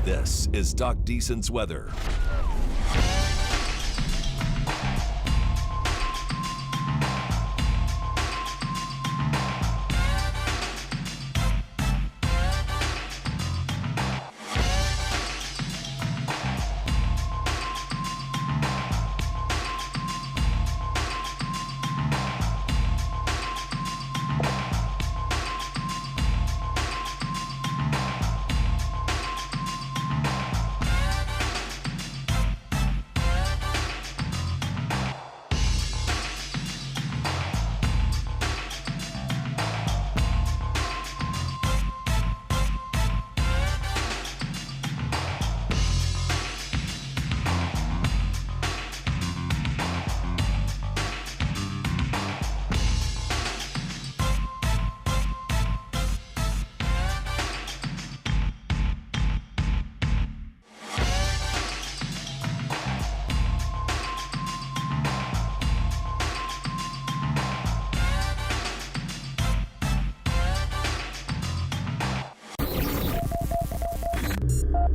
This is Doc Deason's weather.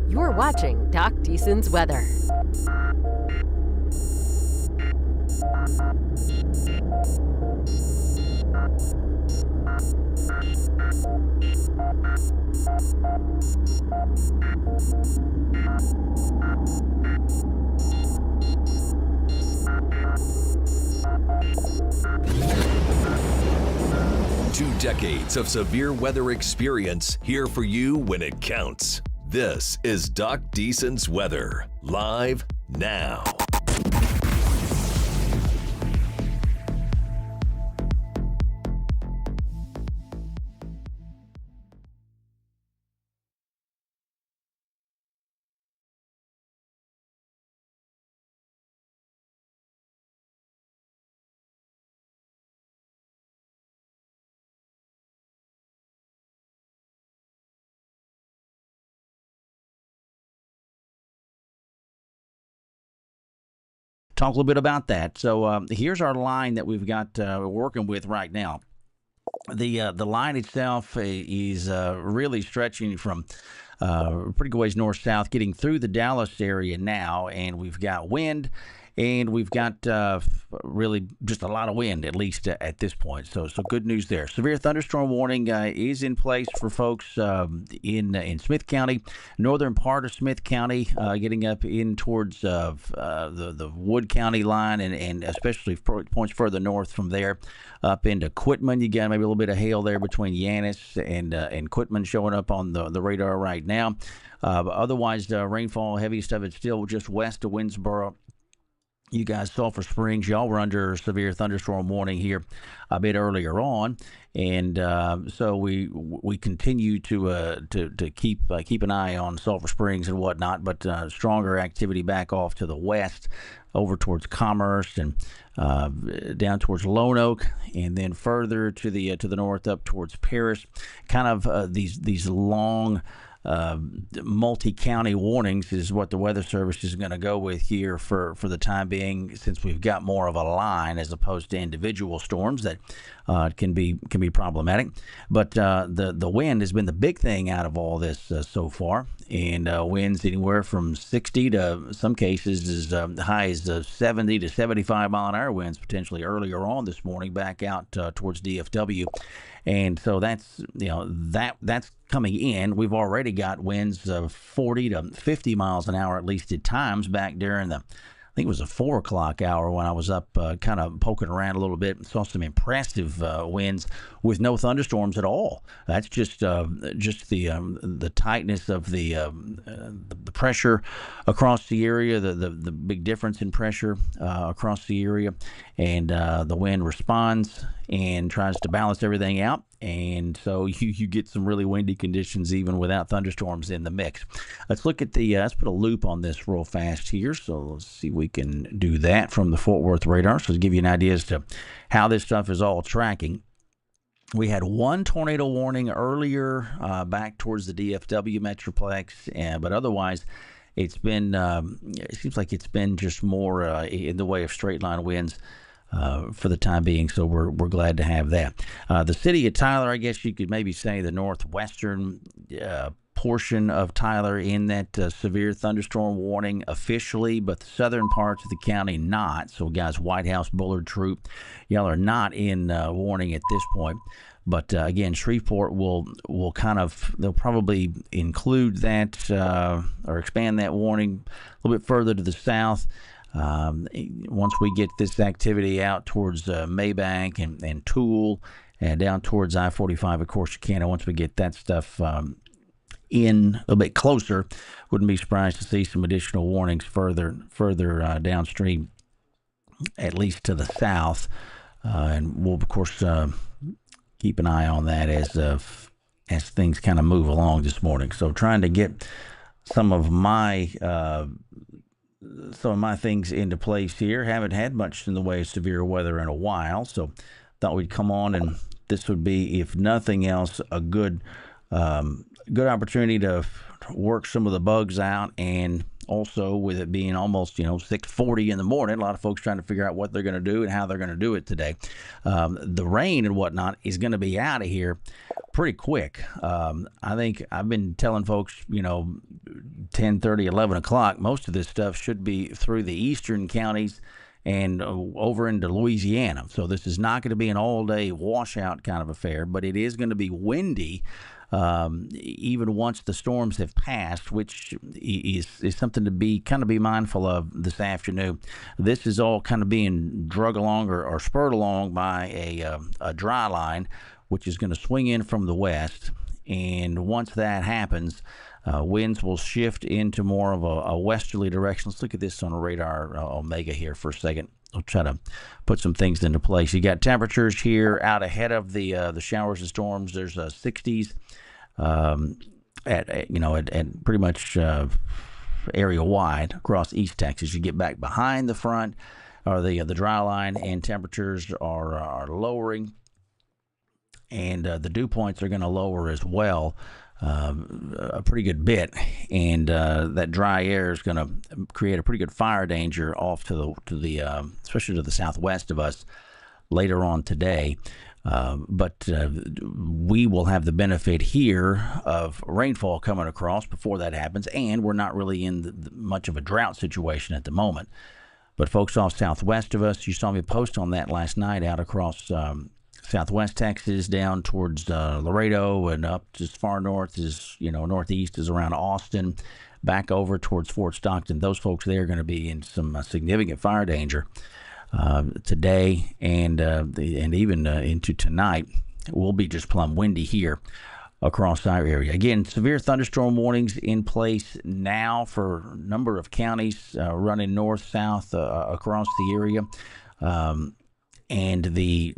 You're watching Doc Deason's weather. Two decades of severe weather experience here for you when it counts. This is Doc Deason's weather, live now. Talk a little bit about that. So here's our line that we've got working with right now. The line itself is really stretching from pretty good ways north-south, getting through the Dallas area now, and we've got wind, and we've got really just a lot of wind, at least at this point. So good news there. Severe thunderstorm warning is in place for folks in Smith County, northern part of Smith County, getting up in towards the Wood County line, and especially points further north from there, up into Quitman. You got maybe a little bit of hail there between Yanis and Quitman showing up on the radar right now. Otherwise, rainfall, heaviest of it still just west of Winnsboro. You guys, Sulphur Springs, y'all were under severe thunderstorm warning here a bit earlier on, and so we continue to keep an eye on Sulphur Springs and whatnot, but stronger activity back off to the west, over towards Commerce and down towards Lone Oak, and then further to the north up towards Paris. Kind of these long multi-county warnings is what the Weather Service is going to go with here for the time being, since we've got more of a line as opposed to individual storms that can be problematic. But the wind has been the big thing out of all this so far, and winds anywhere from 60 to some cases as high as 70 to 75 mile an hour winds potentially earlier on this morning back out towards DFW. And so that's coming in. We've already got winds of 40 to 50 miles an hour, at least at times, back during I think it was a 4 o'clock hour when I was up kind of poking around a little bit and saw some impressive winds with no thunderstorms at all. That's just the tightness of the pressure across the area, the big difference in pressure across the area, and the wind responds and tries to balance everything out. And so you get some really windy conditions even without thunderstorms in the mix. Let's look at let's put a loop on this real fast here. So let's see if we can do that from the Fort Worth radar. So to give you an idea as to how this stuff is all tracking. We had one tornado warning earlier back towards the DFW Metroplex, but otherwise it's been, it seems like it's been just more in the way of straight line winds for the time being, so we're glad to have that. The city of Tyler, I guess you could maybe say the northwestern portion of Tyler in that severe thunderstorm warning officially, but the southern parts of the county not. So, guys, White House, Bullard Troop, y'all are not in warning at this point. But again, Shreveport will they'll probably include that or expand that warning a little bit further to the south. Once we get this activity out towards Maybank and Toole and down towards I-45 at Corsicana, once we get that stuff in a little bit closer, wouldn't be surprised to see some additional warnings further downstream, at least to the south. And we'll, of course, keep an eye on that as things kind of move along this morning. So trying to get some of my things into place here. Haven't had much in the way of severe weather in a while, so thought we'd come on, and this would be, if nothing else, a good opportunity to work some of the bugs out. And also, with it being almost 6:40 in the morning, a lot of folks trying to figure out what they're going to do and how they're going to do it today. The rain and whatnot is going to be out of here pretty quick. I think I've been telling folks, 10:30, 11 o'clock, most of this stuff should be through the eastern counties and over into Louisiana. So this is not going to be an all-day washout kind of affair, but it is going to be windy even once the storms have passed, which is something to be mindful of this afternoon. This is all kind of being drug along or spurred along by a dry line, which is going to swing in from the west. And once that happens, winds will shift into more of a westerly direction. Let's look at this on a radar Omega here for a second. I'll try to put some things into place. You got temperatures here out ahead of the showers and storms. There's 60s at pretty much area wide across East Texas. You get back behind the front or the dry line, and temperatures are lowering, and the dew points are going to lower as well. A pretty good bit, and that dry air is going to create a pretty good fire danger off to the especially to the southwest of us later on today. But we will have the benefit here of rainfall coming across before that happens, and we're not really in much of a drought situation at the moment. But folks off southwest of us, you saw me post on that last night out across southwest Texas down towards Laredo and up just far north is, northeast is around Austin, back over towards Fort Stockton. Those folks there are going to be in some significant fire danger today and even into tonight. It will be just plumb windy here across our area. Again, severe thunderstorm warnings in place now for a number of counties running north-south across the area. And the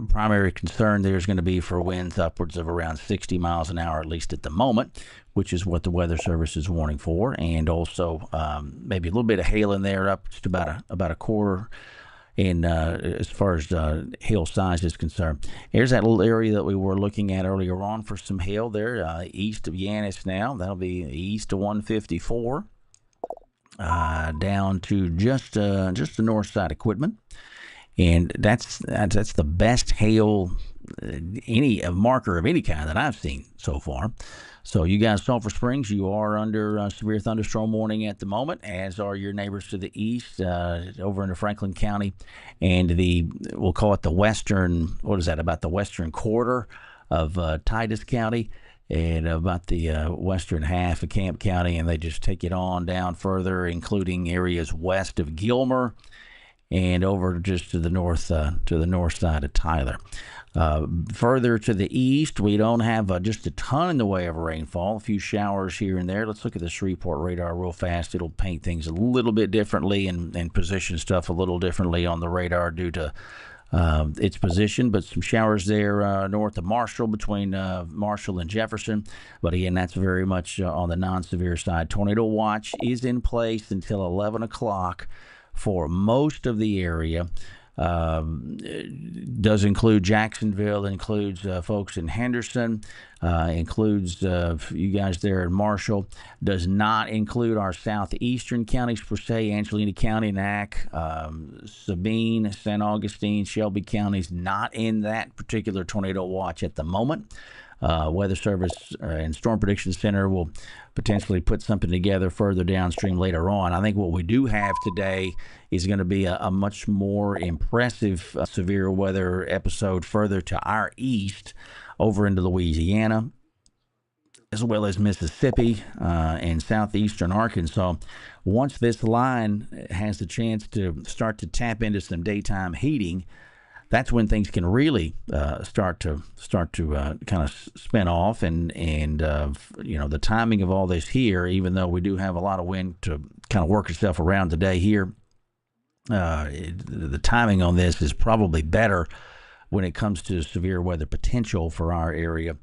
primary concern there is going to be for winds upwards of around 60 miles an hour, at least at the moment, which is what the Weather Service is warning for. And also maybe a little bit of hail in there, up just about a quarter in as far as hail size is concerned. Here's that little area that we were looking at earlier on for some hail there, east of Yanis now. That'll be east of 154, down to just the north side of Quitman. And that's the best hail, any marker of any kind that I've seen so far. So you guys, Sulphur Springs, you are under severe thunderstorm warning at the moment, as are your neighbors to the east, over into Franklin County, and we'll call it the western. What is that? About the western quarter of Titus County, and about the western half of Camp County, and they just take it on down further, including areas west of Gilmer and over just to the north side of Tyler. Further to the east, we don't have just a ton in the way of rainfall, a few showers here and there. Let's look at the Shreveport radar real fast. It'll paint things a little bit differently and position stuff a little differently on the radar due to its position, but some showers there north of Marshall, between Marshall and Jefferson. But again, that's very much on the non-severe side. Tornado watch is in place until 11 o'clock for most of the area. Does include Jacksonville, includes folks in Henderson, includes you guys there in Marshall. Does not include our southeastern counties per se, Angelina County, Nac, Sabine, San Augustine, Shelby counties, not in that particular tornado watch at the moment. Weather Service and Storm Prediction Center will potentially put something together further downstream later on. I think what we do have today is going to be a much more impressive severe weather episode further to our east over into Louisiana, as well as Mississippi and southeastern Arkansas. Once this line has the chance to start to tap into some daytime heating, that's when things can really start to kind of spin off, and the timing of all this here, even though we do have a lot of wind to kind of work itself around today here, the timing on this is probably better when it comes to severe weather potential for our area,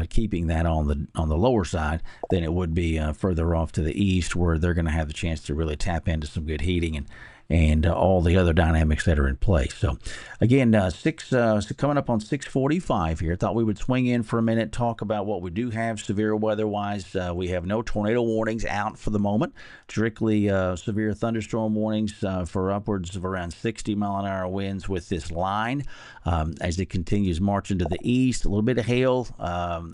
keeping that on the lower side than it would be further off to the east, where they're going to have the chance to really tap into some good heating and all the other dynamics that are in place. So, again, coming up on 6:45 here. Thought we would swing in for a minute, talk about what we do have severe weather-wise. We have no tornado warnings out for the moment. Strictly severe thunderstorm warnings for upwards of around 60-mile-an-hour winds with this line as it continues marching to the east. A little bit of hail,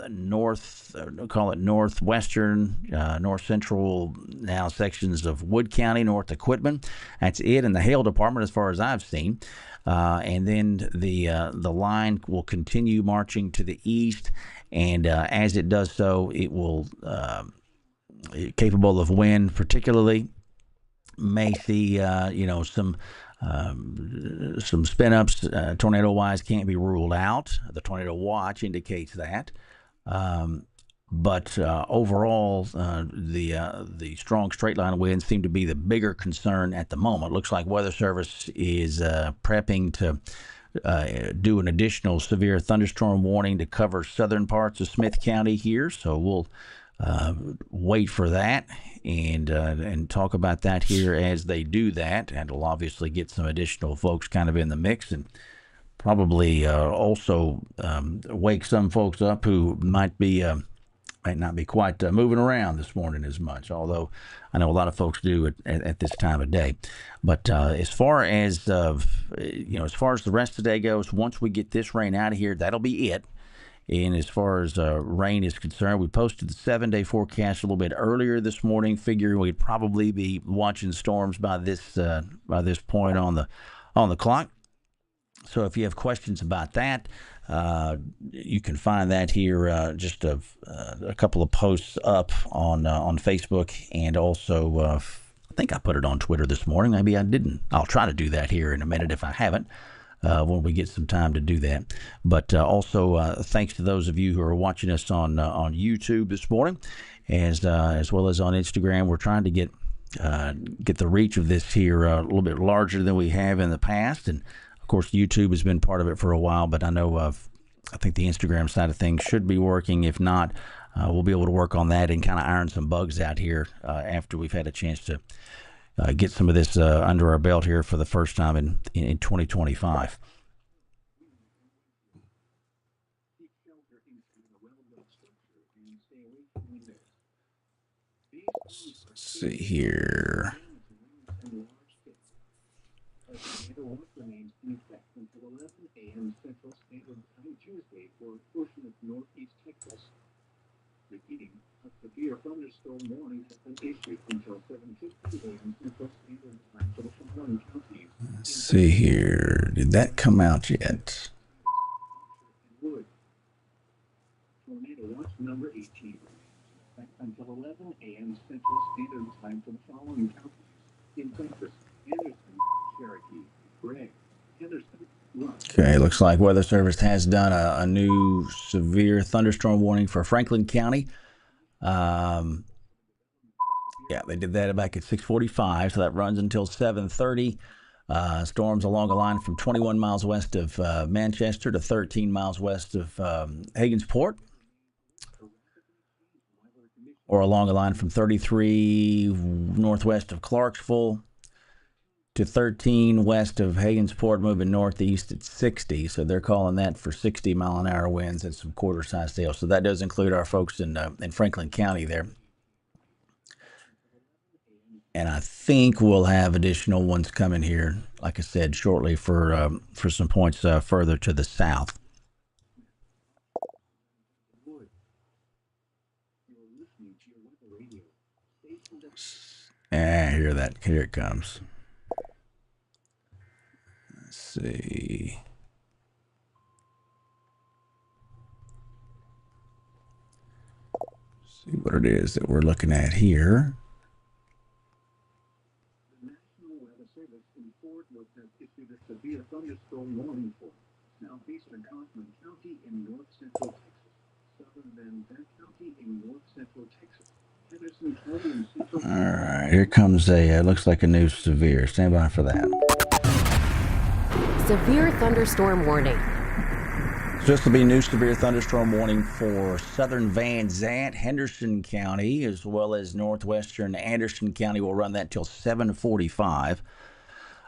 northwestern, north central, now sections of Wood County, north of Quitman. That's it in the hail department as far as I've seen. And then the line will continue marching to the east, and as it does so, it will capable of wind, particularly may see some spin ups tornado wise. Can't be ruled out. The tornado watch indicates that. But overall, the strong straight line winds seem to be the bigger concern at the moment. Looks like Weather Service is prepping to do an additional severe thunderstorm warning to cover southern parts of Smith County here. So we'll wait for that and talk about that here as they do that. And we'll obviously get some additional folks kind of in the mix, and probably also wake some folks up who might not be quite moving around this morning as much, although I know a lot of folks do at this time of day. But as far as the rest of the day goes, once we get this rain out of here, that'll be it. And as far as rain is concerned, we posted the 7-day forecast a little bit earlier this morning, figuring we'd probably be watching storms by this point on the clock. So if you have questions about that, you can find that here, just a couple of posts up on Facebook, and also I think I put it on Twitter this morning. Maybe I didn't. I'll try to do that here in a minute if I haven't, when we get some time to do that. But also thanks to those of you who are watching us on YouTube this morning, as well as on Instagram. We're trying to get the reach of this here a little bit larger than we have in the past, and of course, YouTube has been part of it for a while, but I know I think the Instagram side of things should be working. If not, we'll be able to work on that and kind of iron some bugs out here after we've had a chance to get some of this under our belt here for the first time in 2025. Let's see here. Remains in effect until 11 a.m. Central Standard Time Tuesday for a portion of northeast Texas. Repeating, a severe thunderstorm warning has been issued until 7:50 a.m. Central Standard Time for the following counties. Let's see here. Did that come out yet? Tornado watch number 18 remains in effect until 11 a.m. Central Standard Time for the following counties in Texas: Anderson, Cherokee, Gregg, Henderson. Okay, looks like Weather Service has done a new severe thunderstorm warning for Franklin County. Yeah, they did that back at 6:45, so that runs until 7:30. Storms along a line from 21 miles west of Manchester to 13 miles west of Hagensport, or along a line from 33 northwest of Clarksville to 13 west of Hagensport, moving northeast at 60. So they're calling that for 60-mile-an-hour winds and some quarter-sized hail. So that does include our folks in Franklin County there. And I think we'll have additional ones coming here, like I said, shortly for some points further to the south. Hear that. Here it comes. Let's see. See what it is that we're looking at here. The National Weather Service in Fort Worth has issued a severe thunderstorm warning for southeastern Kaufman County in north central Texas, southern Van Zandt County in north central Texas, Henderson County in central. All right, here comes looks like a new severe. Stand by for that. Severe thunderstorm warning. This will be new severe thunderstorm warning for southern Van Zandt, Henderson County, as well as northwestern Anderson County. We'll run that till 7:45.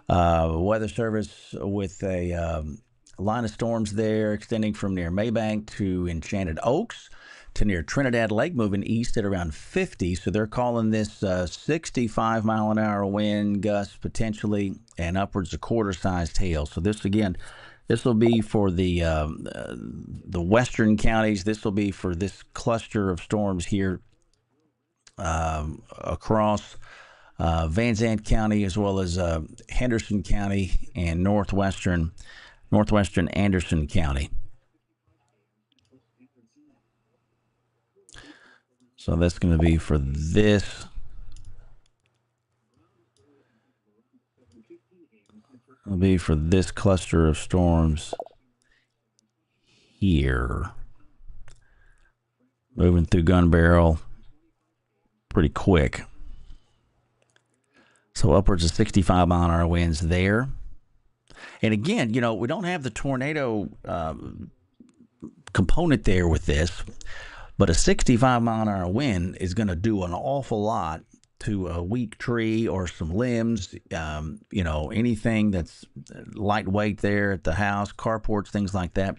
Weather Service with a line of storms there extending from near Maybank to Enchanted Oaks to near Trinidad Lake, moving east at around 50. So they're calling this 65 mile an hour wind gusts potentially and upwards of quarter-sized hail. So this again. This will be for the western counties. This will be for this cluster of storms here across Van Zandt County, as well as Henderson County and northwestern Anderson County. So that's going to be for this. It'll be for this cluster of storms here. Moving through Gun Barrel pretty quick. So upwards of 65 mile an hour winds there. And again, you know, we don't have the tornado component there with this, but a 65 mile an hour wind is going to do an awful lot to a weak tree or some limbs, you know, anything that's lightweight there at the house, carports, things like that.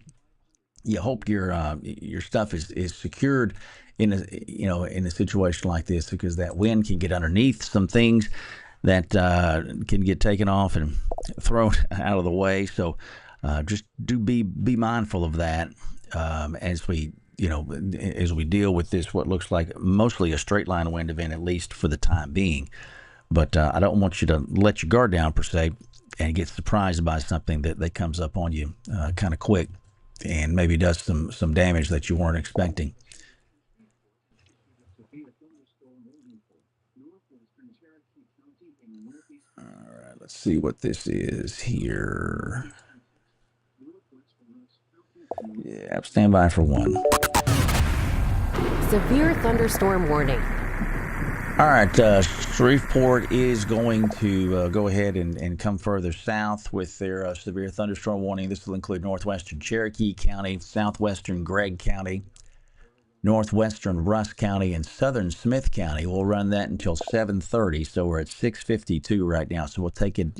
You hope your stuff is secured in a situation like this, because that wind can get underneath some things that can get taken off and thrown out of the way. So just be mindful of that as we deal with this, what looks like mostly a straight line wind event, at least for the time being. But I don't want you to let your guard down, per se, and get surprised by something that comes up on you kind of quick and maybe does some damage that you weren't expecting. All right, let's see what this is here. Yeah, stand by for one. Severe thunderstorm warning. All right, Shreveport is going to go ahead and come further south with their severe thunderstorm warning. This will include northwestern Cherokee County, southwestern Gregg County, northwestern Rusk County, and southern Smith County. We'll run that until 7:30, so we're at 6:52 right now. So we'll take it,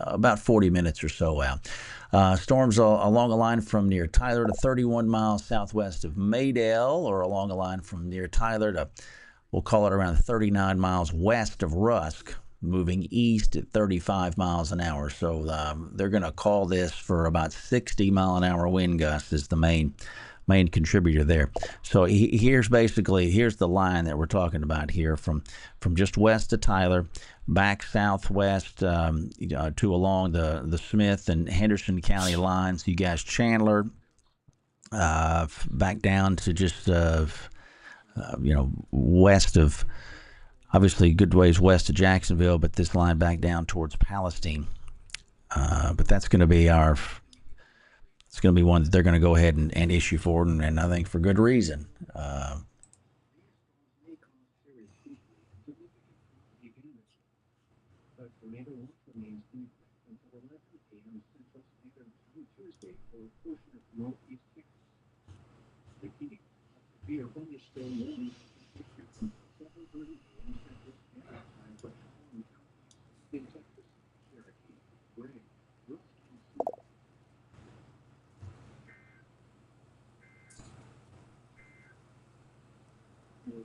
about 40 minutes or so out. Storms along a line from near Tyler to 31 miles southwest of Maydale, or along a line from near Tyler to, we'll call it around 39 miles west of Rusk, moving east at 35 miles an hour. So they're going to call this for about 60 mile an hour wind gusts is the main contributor there. So here's the line that we're talking about here, from just west of Tyler back southwest to along the Smith and Henderson County lines. You guys, Chandler, back down to just west of, obviously good ways west of Jacksonville, but this line back down towards Palestine. But that's going to be it's going to be one that they're going to go ahead and issue for, and I think for good reason.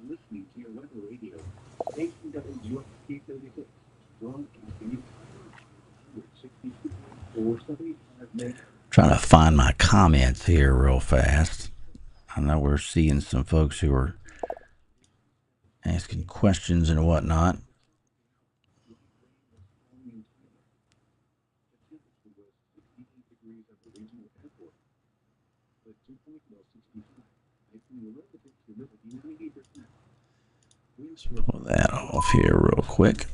Listening to your weather radio, station WFP 36, broadcasting 162.475 Trying to find my comments here real fast. I know we're seeing some folks who are asking questions and whatnot. Let's pull that off here real quick.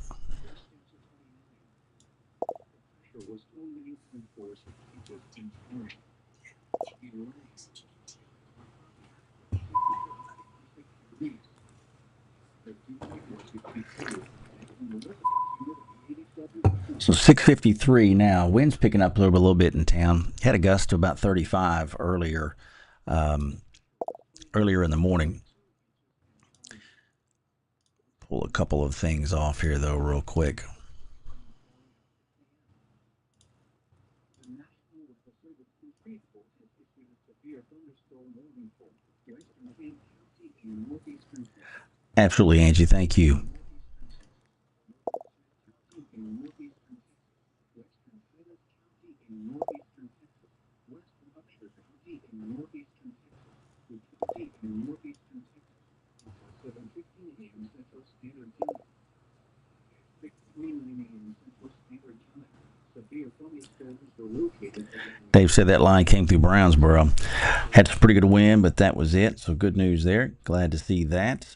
So 6:53 now. Wind's picking up a little bit in town. Had a gust to about 35 earlier in the morning. Pull a couple of things off here though, real quick. Absolutely, Angie. Thank you. Dave said that line came through Brownsboro. Had some pretty good wind, but that was it. So good news there. Glad to see that.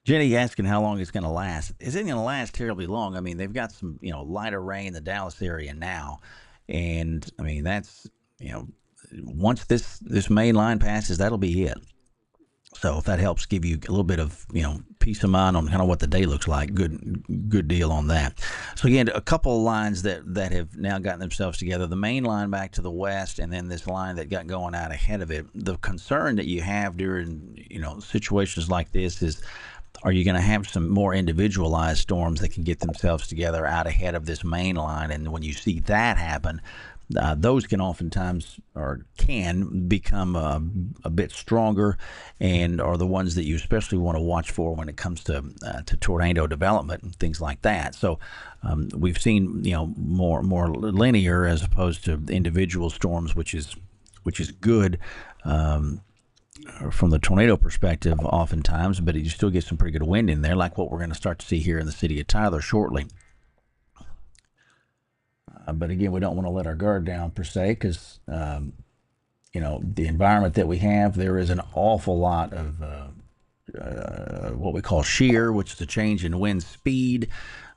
Jenny asking how long it's going to last. Is it going to last terribly long? I mean, they've got some, lighter rain in the Dallas area now. And, I mean, that's, once this main line passes, that'll be it. So if that helps give you a little bit of, peace of mind on kind of what the day looks like, good deal on that. So again, a couple of lines that have now gotten themselves together. The main line back to the west, and then this line that got going out ahead of it. The concern that you have during, situations like this is, are you going to have some more individualized storms that can get themselves together out ahead of this main line? And when you see that happen, those can oftentimes or can become a bit stronger, and are the ones that you especially want to watch for when it comes to tornado development and things like that. So we've seen more linear as opposed to individual storms, which is good. From the tornado perspective, oftentimes, but you still get some pretty good wind in there, like what we're going to start to see here in the city of Tyler shortly. But again, we don't want to let our guard down per se, because the environment that we have, there is an awful lot of what we call shear, which is a change in wind speed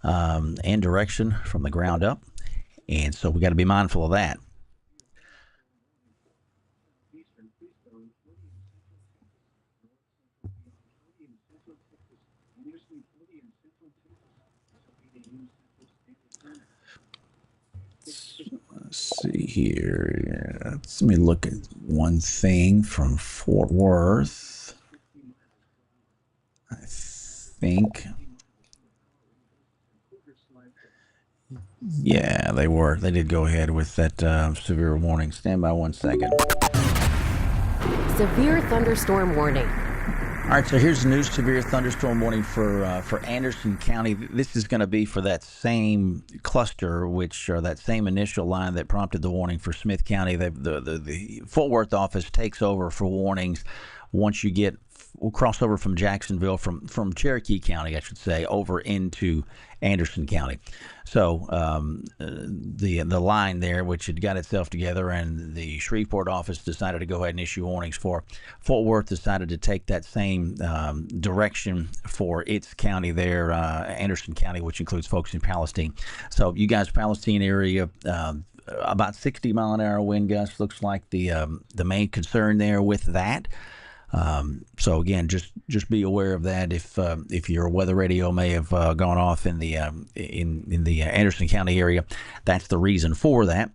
and direction from the ground up, and so we got to be mindful of that. Let's see here. Let me look at one thing from Fort Worth. I think. Yeah, they were. They did go ahead with that severe warning. Stand by 1 second. Severe thunderstorm warning. All right, so here's the new severe thunderstorm warning for Anderson County. This is going to be for that same cluster, that same initial line that prompted the warning for Smith County. The Fort Worth office takes over for warnings once you we'll cross over from Jacksonville, from Cherokee County, I should say, over into Anderson County. So the line there, which had got itself together, and the Shreveport office decided to go ahead and issue warnings for. Fort Worth decided to take that same direction for its county there, Anderson County, which includes folks in Palestine. So you guys, Palestine area, about 60 mile an hour wind gusts looks like the main concern there with that. So again, just be aware of that. If your weather radio may have gone off in the Anderson County area, that's the reason for that.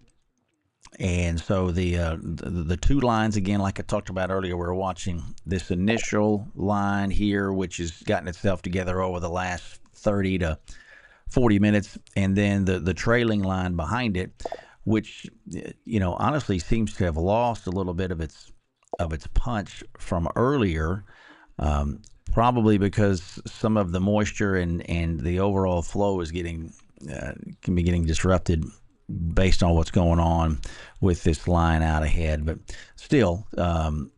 And so the two lines, again, like I talked about earlier, we're watching this initial line here, which has gotten itself together over the last 30 to 40 minutes, and then the trailing line behind it, which honestly seems to have lost a little bit of its punch from earlier, probably because some of the moisture and the overall flow is can be getting disrupted based on what's going on with this line out ahead. But still, we'll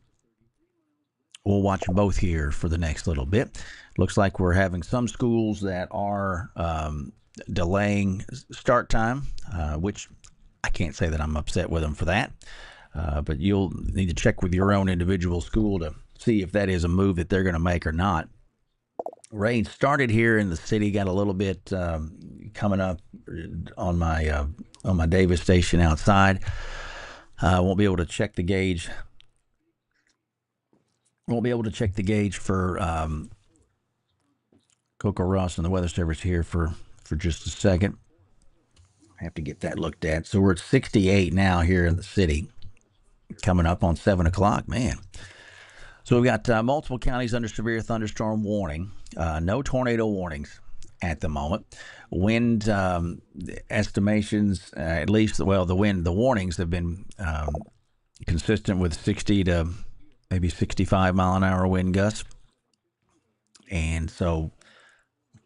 watch both here for the next little bit. Looks like we're having some schools that are delaying start time, which I can't say that I'm upset with them for that. But you'll need to check with your own individual school to see if that is a move that they're going to make or not. Rain started here in the city, got a little bit coming up on my Davis station outside. I won't be able to check the gauge. Won't be able to check the gauge for Coco Ross and the Weather Service here for just a second. I have to get that looked at. So we're at 68 now here in the city, coming up on 7 o'clock. Man. So we've got multiple counties under severe thunderstorm warning. No tornado warnings at the moment. Wind estimations, at least, the warnings have been consistent with 60 to maybe 65 mile an hour wind gusts. And so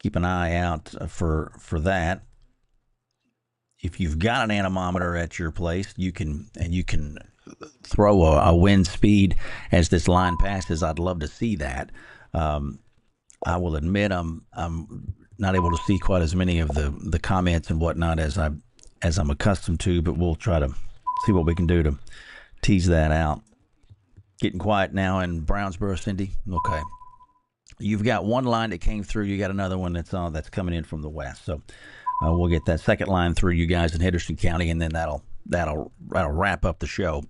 keep an eye out for that. If you've got an anemometer at your place, you can throw a wind speed as this line passes. I'd love to see that. I will admit I'm not able to see quite as many of the comments and whatnot as I'm accustomed to, but we'll try to see what we can do to tease that out. Getting quiet now in Brownsboro, Cindy. Okay. You've got one line that came through. You got another one that's coming in from the west. So we'll get that second line through you guys in Henderson County, and then that'll wrap up the show.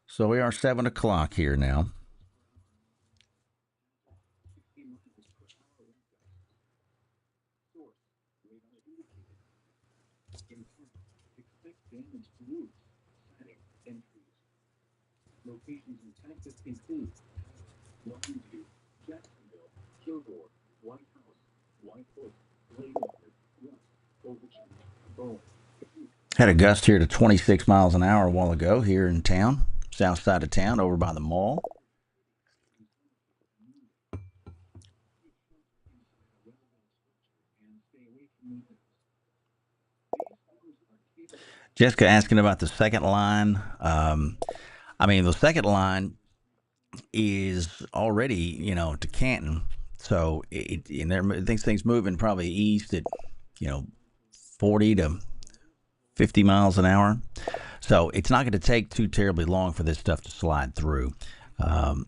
So we are 7 o'clock here now. Locations in Texas include Mountain View, Jacksonville, Kilgore, White House, White Oak, Bladewater, West, Overton, Bowen. Had a gust here to 26 miles an hour a while ago here in town, south side of town, over by the mall. Jessica asking about the second line. The second line is already, to Canton. So things moving probably east at, 40 to 50 miles an hour. So it's not going to take too terribly long for this stuff to slide through. And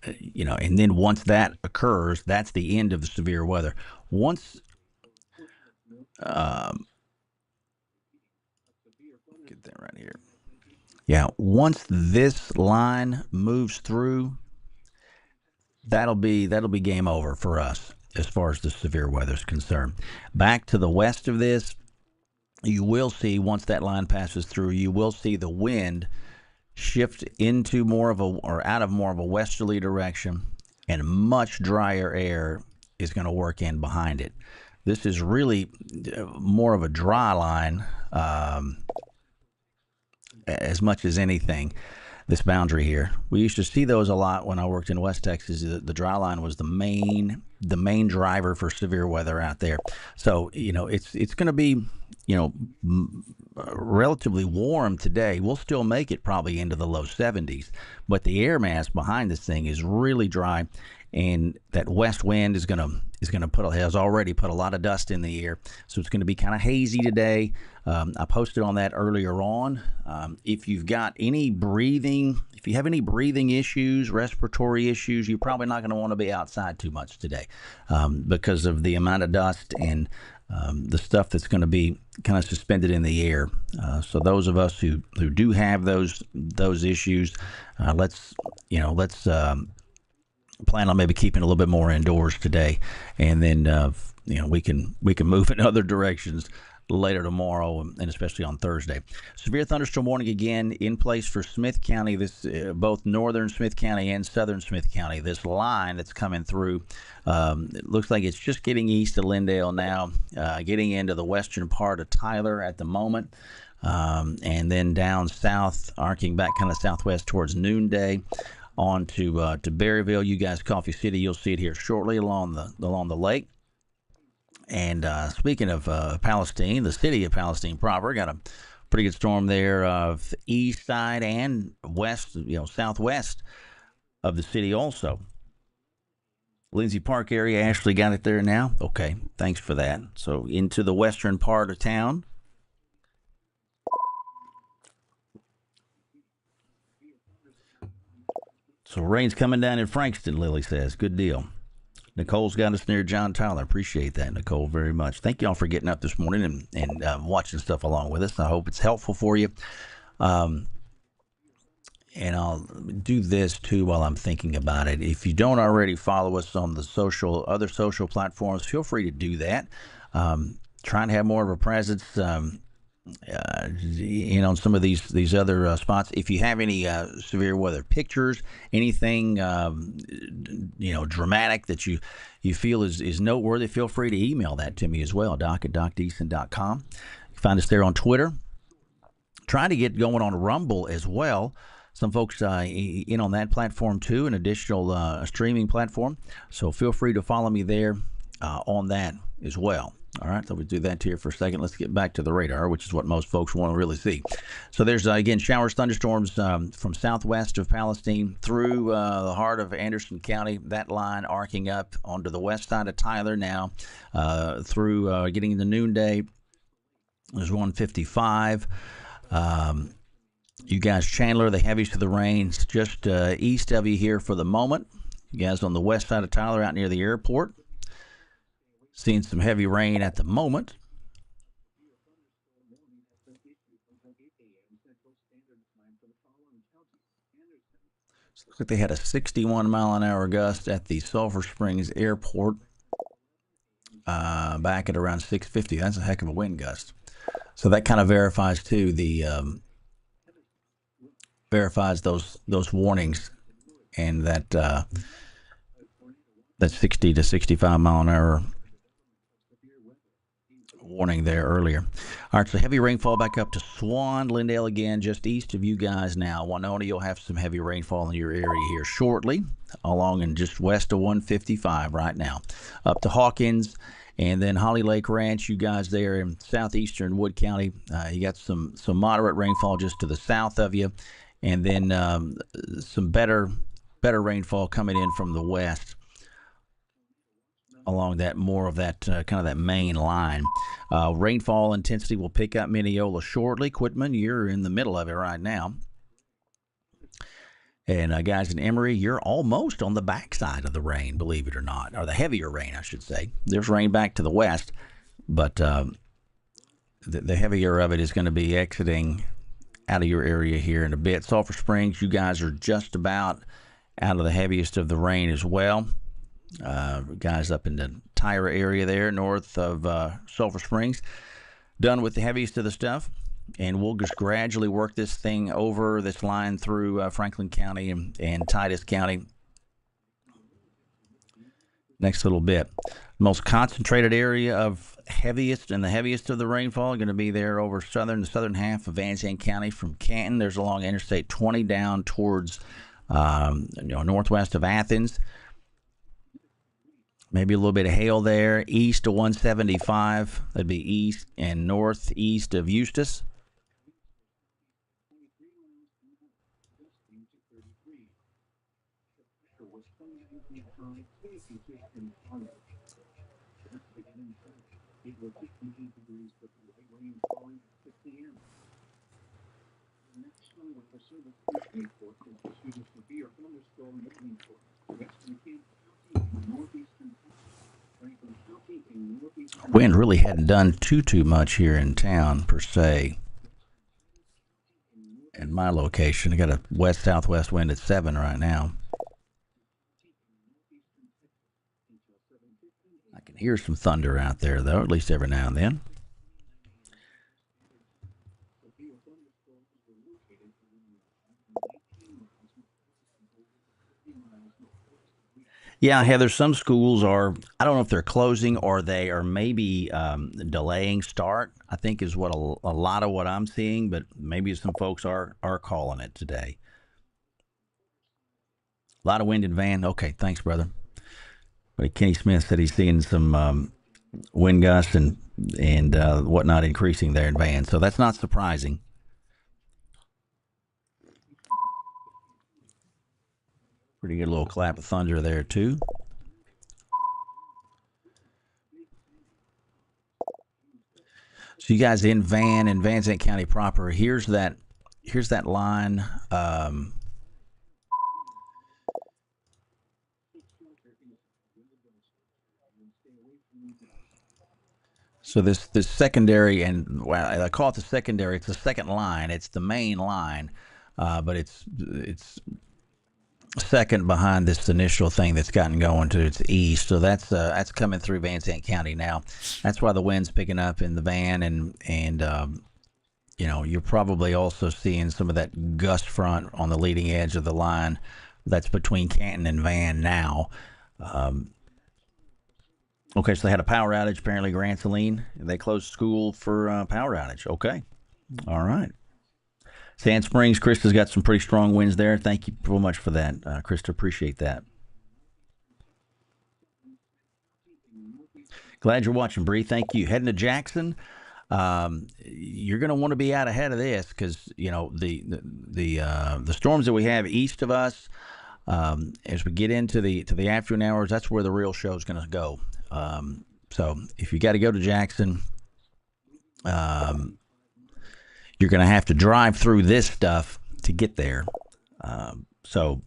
then once that occurs, that's the end of the severe weather. Once, get that right here. Yeah, once this line moves through, that'll be game over for us as far as the severe weather is concerned. Back to the west of this, you will see, once that line passes through, you will see the wind shift into out of more of a westerly direction, and much drier air is going to work in behind it. This is really more of a dry line as much as anything, this boundary here. We used to see those a lot when I worked in West Texas. The dry line was the main driver for severe weather out there. So, it's going to be, relatively warm today. We'll still make it probably into the low 70s, but the air mass behind this thing is really dry, and that west wind has already put a lot of dust in the air, so it's going to be kind of hazy today. I posted on that earlier on. If you have any breathing issues, respiratory issues, you're probably not going to want to be outside too much today because of the amount of dust and the stuff that's going to be kind of suspended in the air. So those of us who do have those issues, let's plan on maybe keeping a little bit more indoors today, and then we can move in other directions later tomorrow, and especially on Thursday. Severe thunderstorm warning again in place for Smith County. This both northern Smith County and southern Smith County. This line that's coming through, it looks like it's just getting east of Lindale now, getting into the western part of Tyler at the moment, and then down south, arcing back kind of southwest towards noonday, on to Berryville, you guys, Coffee City. You'll see it here shortly along the lake. And speaking of Palestine, the city of Palestine proper got a pretty good storm there of the east side and west, southwest of the city also. Lindsay Park area. Ashley got it there now. Okay, thanks for that. So into the western part of town. So rain's coming down in Frankston, Lily says. Good deal. Nicole's got us near John Tyler. Appreciate that, Nicole, very much. Thank you all for getting up this morning and watching stuff along with us. I hope it's helpful for you. And I'll do this too while I'm thinking about it. If you don't already follow us on the other social platforms, feel free to do that. Trying to have more of a presence. On some of these other spots. If you have any severe weather pictures, anything dramatic that you feel is noteworthy, feel free to email that to me as well. doc@docdeason.com. You can find us there on Twitter. Trying to get going on Rumble as well. Some folks in on that platform too, an additional streaming platform. So feel free to follow me there on that as well. All right, so we'll do that here for a second. Let's get back to the radar, which is what most folks want to really see. So there's, again, showers, thunderstorms from southwest of Palestine through the heart of Anderson County, that line arcing up onto the west side of Tyler now through getting into noonday. There's 155. You guys, Chandler, the heaviest of the rains just east of you here for the moment. You guys on the west side of Tyler out near the airport. Seeing some heavy rain at the moment. Looks like they had a 61-mile-an-hour gust at the Sulphur Springs Airport back at around 6:50. That's a heck of a wind gust. So that kind of verifies too verifies those warnings, and that 60 to 65 mile an hour warning there earlier. All right, so heavy rainfall back up to Swan, Lindale again, just east of you guys now. Winona, you'll have some heavy rainfall in your area here shortly, along and just west of 155 right now. Up to Hawkins, and then Holly Lake Ranch, you guys there in southeastern Wood County. You got some moderate rainfall just to the south of you, and then some better rainfall coming in from the west along that more of that kind of that main line. Rainfall intensity will pick up Mineola shortly. Quitman, you're in the middle of it right now. And guys in Emory, you're almost on the backside of the rain, believe it or not, or the heavier rain, I should say. There's rain back to the west, but the heavier of it is going to be exiting out of your area here in a bit. Sulphur Springs, you guys are just about out of the heaviest of the rain as well. Guys up in the Tyra area there, north of Sulphur Springs, done with the heaviest of the stuff. And we'll just gradually work this thing over this line through Franklin County and Titus County next little bit. Most concentrated area of heaviest and the heaviest of the rainfall going to be there over the southern half of Van Zandt County from Canton. There's along Interstate 20 down towards northwest of Athens. Maybe a little bit of hail there. East of 175. That'd be east and northeast of Eustis. Wind really hadn't done too much here in town per se. In my location, I got a west-southwest wind at 7 right now. I can hear some thunder out there, though, at least every now and then. Yeah, Heather, some schools are, I don't know if they're closing or they are maybe delaying start, I think is what a lot of what I'm seeing, but maybe some folks are calling it today. A lot of wind in Van. Okay, thanks, brother. But Kenny Smith said he's seeing some wind gusts and whatnot increasing there in Van, so that's not surprising. Pretty good little clap of thunder there, too. So you guys in Van Zandt County proper. Here's that line. So this secondary, and well, I call it the secondary. It's the second line. It's the main line, but it's second behind this initial thing that's gotten going to its east. So that's coming through Van Zandt County now. That's why the wind's picking up in the van, and you're probably also seeing some of that gust front on the leading edge of the line that's between Canton and Van now. Okay, so they had a power outage, apparently, Grand Saline. They closed school for power outage. Okay. All right. Sand Springs, Krista's got some pretty strong winds there. Thank you so much for that, Krista. Appreciate that. Glad you're watching, Bree. Thank you. Heading to Jackson. You're going to want to be out ahead of this because the storms that we have east of us, as we get into the afternoon hours, that's where the real show is going to go. So if you got to go to Jackson, you're going to have to drive through this stuff to get there. So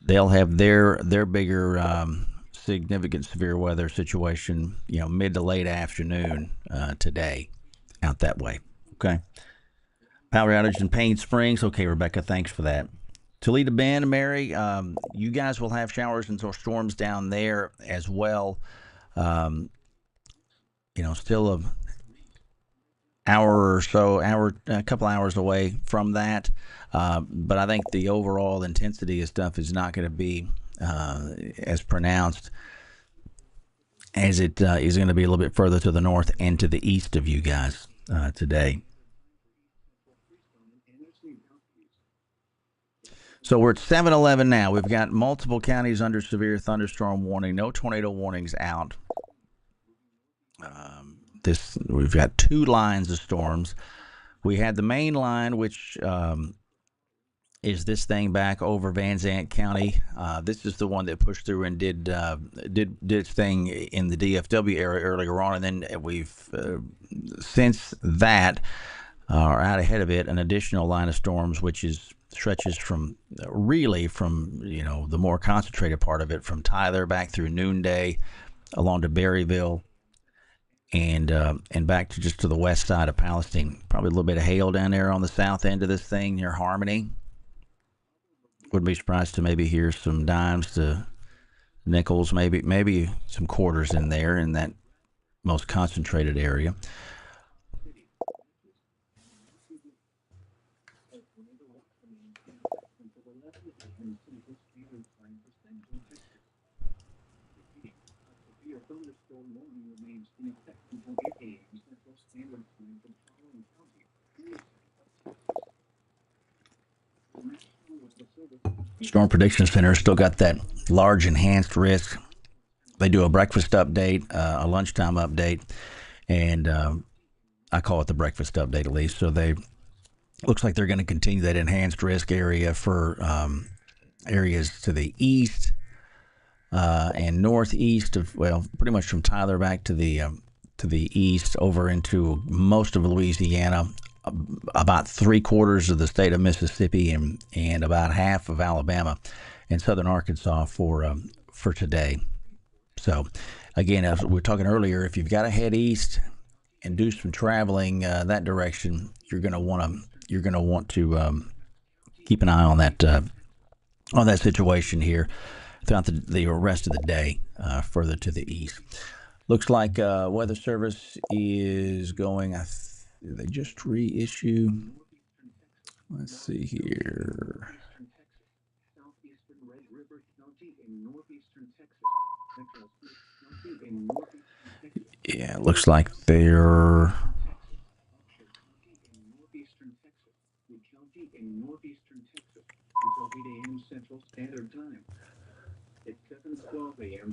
they'll have their bigger significant severe weather situation, mid to late afternoon today out that way. Okay. Power outage in Payne Springs. Okay, Rebecca, thanks for that. Toledo Bend, Mary, you guys will have showers and storms down there as well. Still a couple hours away from that. But I think the overall intensity of stuff is not going to be as pronounced as it is going to be a little bit further to the north and to the east of you guys today. So we're at 7:11 now. We've got multiple counties under severe thunderstorm warning. No tornado warnings out. We've got two lines of storms. We had the main line, which is this thing back over Van Zandt County. This is the one that pushed through and did its thing in the DFW area earlier on, and then we've since that are out ahead of it an additional line of storms, which stretches from the more concentrated part of it from Tyler back through Noonday along to Berryville and back to the west side of Palestine. Probably a little bit of hail down there on the south end of this thing near Harmony. Wouldn't be surprised to maybe hear some dimes to nickels, maybe some quarters in there in that most concentrated area. Storm Prediction Center still got that large enhanced risk. They do a breakfast update, a lunchtime update, and I call it the breakfast update at least. So looks like they're going to continue that enhanced risk area for areas to the east and northeast of, pretty much from Tyler back to the east over into most of Louisiana, about 3/4 of the state of Mississippi, and about half of Alabama and southern Arkansas for today. So, again, as we were talking earlier, if you've got to head east and do some traveling that direction, you're going to want to keep an eye on that situation here throughout the rest of the day further to the east. Looks like Weather Service is going. They just reissue. Let's see here. Yeah, it looks like they're.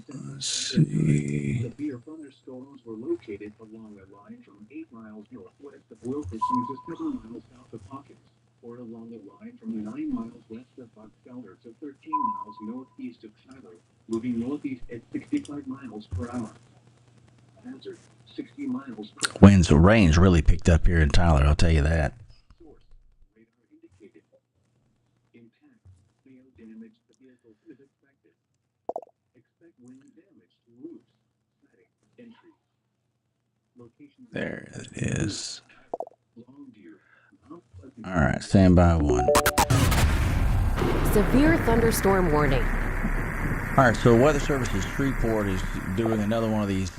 Let's see. Severe thunderstorms were located along the line from 8 miles northwest of Wilkerson to 7 miles south of Hawkins, or along the line from 9 miles west of Buckfelder to 13 miles northeast of Tyler, moving northeast at 65 miles per hour. Hazard, 60 miles Rain's really picked up here in Tyler, I'll tell you that. There it is. All right, stand by one. Severe thunderstorm warning. All right, so Weather Services Shreveport is doing another one of these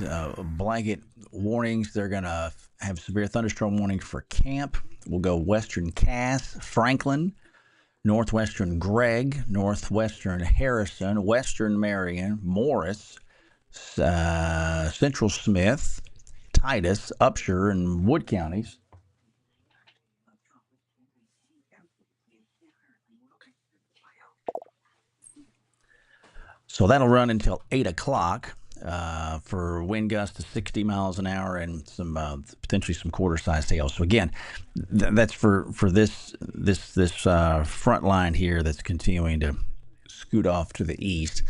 blanket warnings. They're going to have severe thunderstorm warnings for Camp. We'll go western Cass, Franklin, northwestern Gregg, northwestern Harrison, western Marion, Morris, central Smith, Titus, Upshur, and Wood counties. So that'll run until 8 o'clock for wind gusts to 60 miles an hour and some potentially some quarter-sized hail. So again, that's for this front line here that's continuing to scoot off to the east,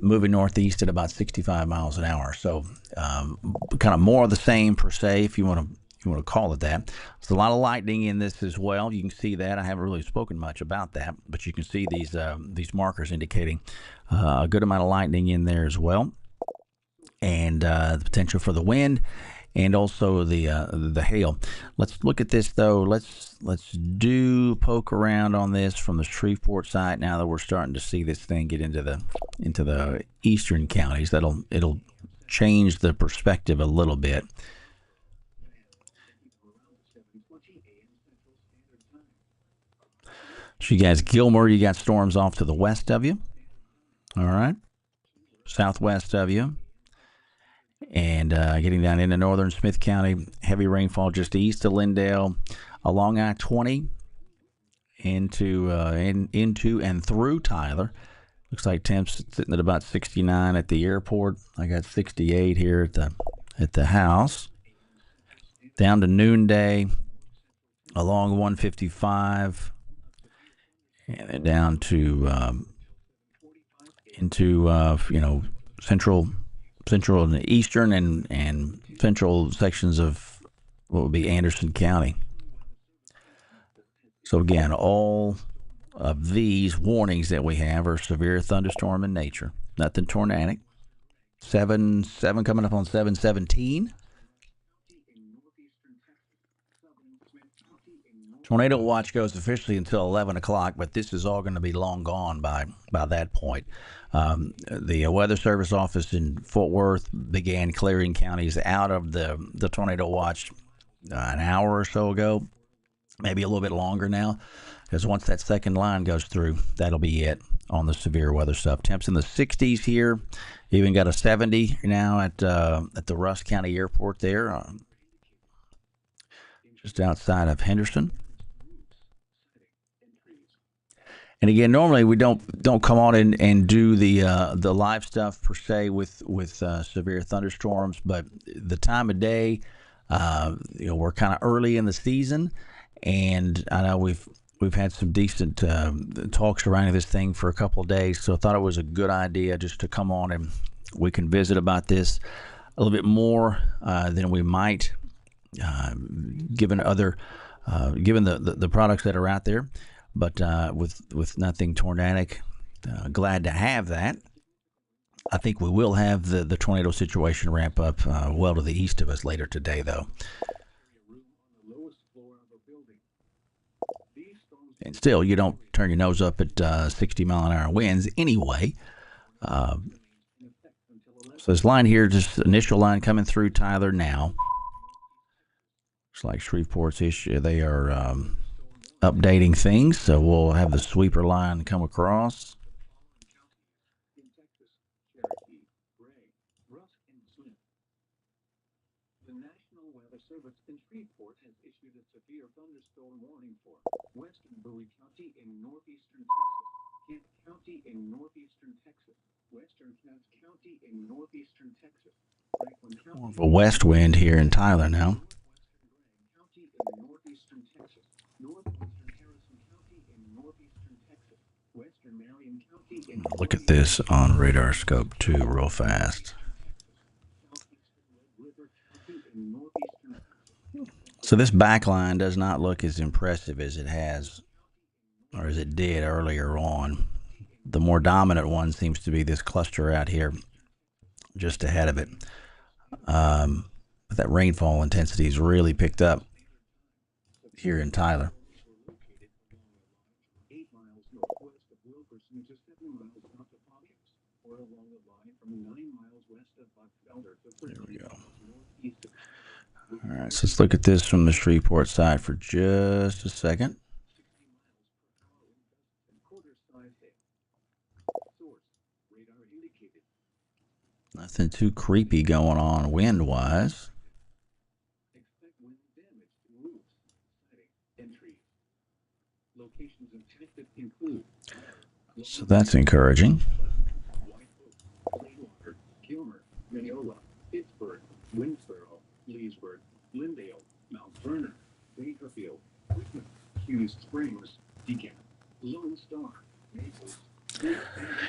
moving northeast at about 65 miles an hour. So kind of more of the same per se, if you want to call it that. There's a lot of lightning in this as well. You can see that. I haven't really spoken much about that, but you can see these markers indicating a good amount of lightning in there as well, and the potential for the wind, and also the hail. Let's look at this though. Let's poke around on this from the Shreveport side now that we're starting to see this thing get into the eastern counties. It'll change the perspective a little bit. So you guys, Gilmer, you got storms off to the west of you. All right. Southwest of you. And getting down into northern Smith County, heavy rainfall just east of Lindale, along I-20 into and through Tyler. Looks like temps sitting at about 69 at the airport. I got 68 here at the house. Down to noonday along 155. And then down to into central and eastern and central sections of what would be Anderson County. So again, all of these warnings that we have are severe thunderstorm in nature. Nothing tornadic. 7 coming up on 7/17. Tornado watch goes officially until 11 o'clock, but this is all going to be long gone by that point. The Weather Service office in Fort Worth began clearing counties out of the tornado watch an hour or so ago, maybe a little bit longer now, because once that second line goes through, that'll be it on the severe weather stuff. Temps in the 60s here, even got a 70 now at the Rusk County Airport there, just outside of Henderson. And again, normally we don't come on and do the live stuff per se with severe thunderstorms, but the time of day, we're kind of early in the season, and I know we've had some decent talks surrounding this thing for a couple of days, so I thought it was a good idea just to come on and we can visit about this a little bit more than we might, given the products that are out there. But with nothing tornadic, glad to have that. I think we will have the tornado situation ramp up well to the east of us later today, though. And still, you don't turn your nose up at 60 mile an hour winds anyway. So this line here, just initial line coming through Tyler now. Looks like Shreveport's issue. They are updating things, so we'll have the sweeper line come across. The National Weather Service in Shreveport has issued a severe thunderstorm warning for western Bowie County in northeastern Texas, Kent County in northeastern Texas, western Cass County in northeastern Texas, Franklin County. More of a west wind here in Tyler now. Look at this on radar scope 2 real fast. So this back line does not look as impressive as it has, or as it did earlier on. The more dominant one seems to be this cluster out here just ahead of it. But that rainfall intensity has really picked up here in Tyler. There we go. All right, so let's look at this from the Shreveport side for just a second. Nothing too creepy going on wind-wise. So that's encouraging.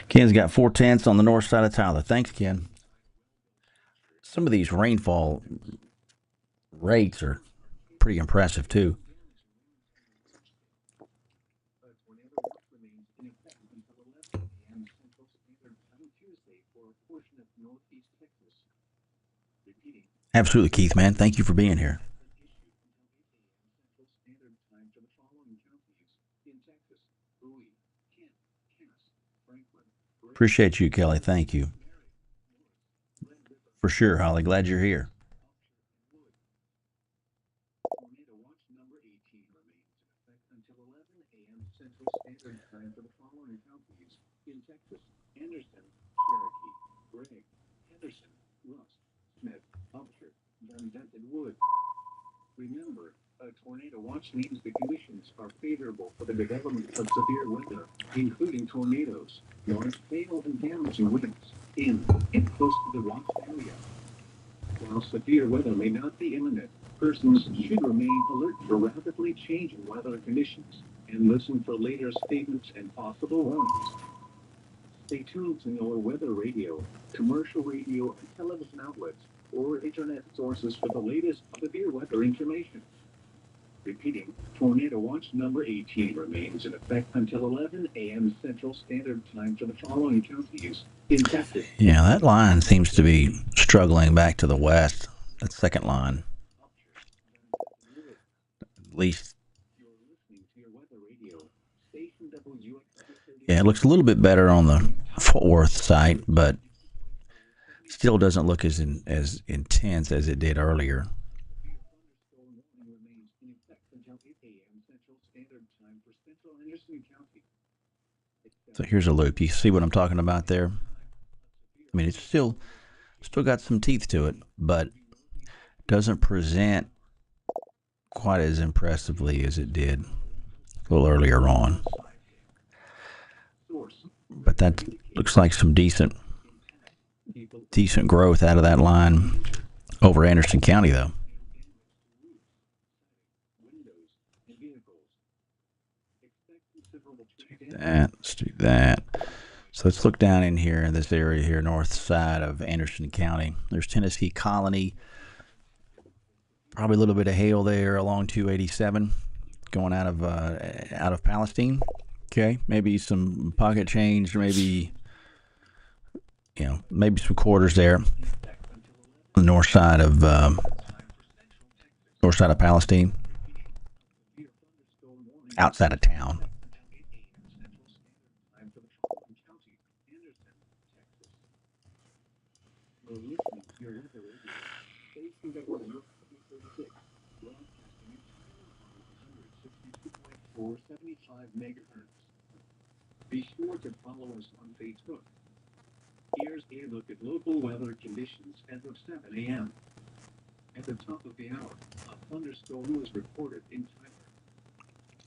Ken's got 4/10 on the north side of Tyler. Thanks, Ken. Some of these rainfall rates are pretty impressive, too. Absolutely, Keith, man. Thank you for being here. Appreciate you, Kelly. Thank you. For sure, Holly. Glad you're here. Remember, a tornado watch means the conditions are favorable for the development of severe weather, including tornadoes, large hail, and damaging winds in and close to the watch area. While severe weather may not be imminent, persons should remain alert for rapidly changing weather conditions and listen for later statements and possible warnings. Stay tuned to NOAA weather radio, commercial radio, and television outlets, or internet sources for the latest severe weather information. Repeating, Tornado Watch number 18 remains in effect until 11 a.m. Central Standard Time for the following counties in Texas. Yeah, that line seems to be struggling back to the west. That second line. At least. Yeah, it looks a little bit better on the Fort Worth site, but still doesn't look as intense as it did earlier. So here's a loop. You see what I'm talking about there? I mean, it's still got some teeth to it, but doesn't present quite as impressively as it did a little earlier on. But that looks like some decent growth out of that line over Anderson County, though. Let's do that. So let's look down in here in this area here, north side of Anderson County. There's Tennessee Colony. Probably a little bit of hail there along 287 going out of Palestine. Okay, maybe some pocket change, maybe some quarters there on the north side of Palestine, outside of town. Be sure to follow us on Facebook. Here's a look at local weather conditions as of 7 a.m. At the top of the hour, a thunderstorm was reported in Tyler.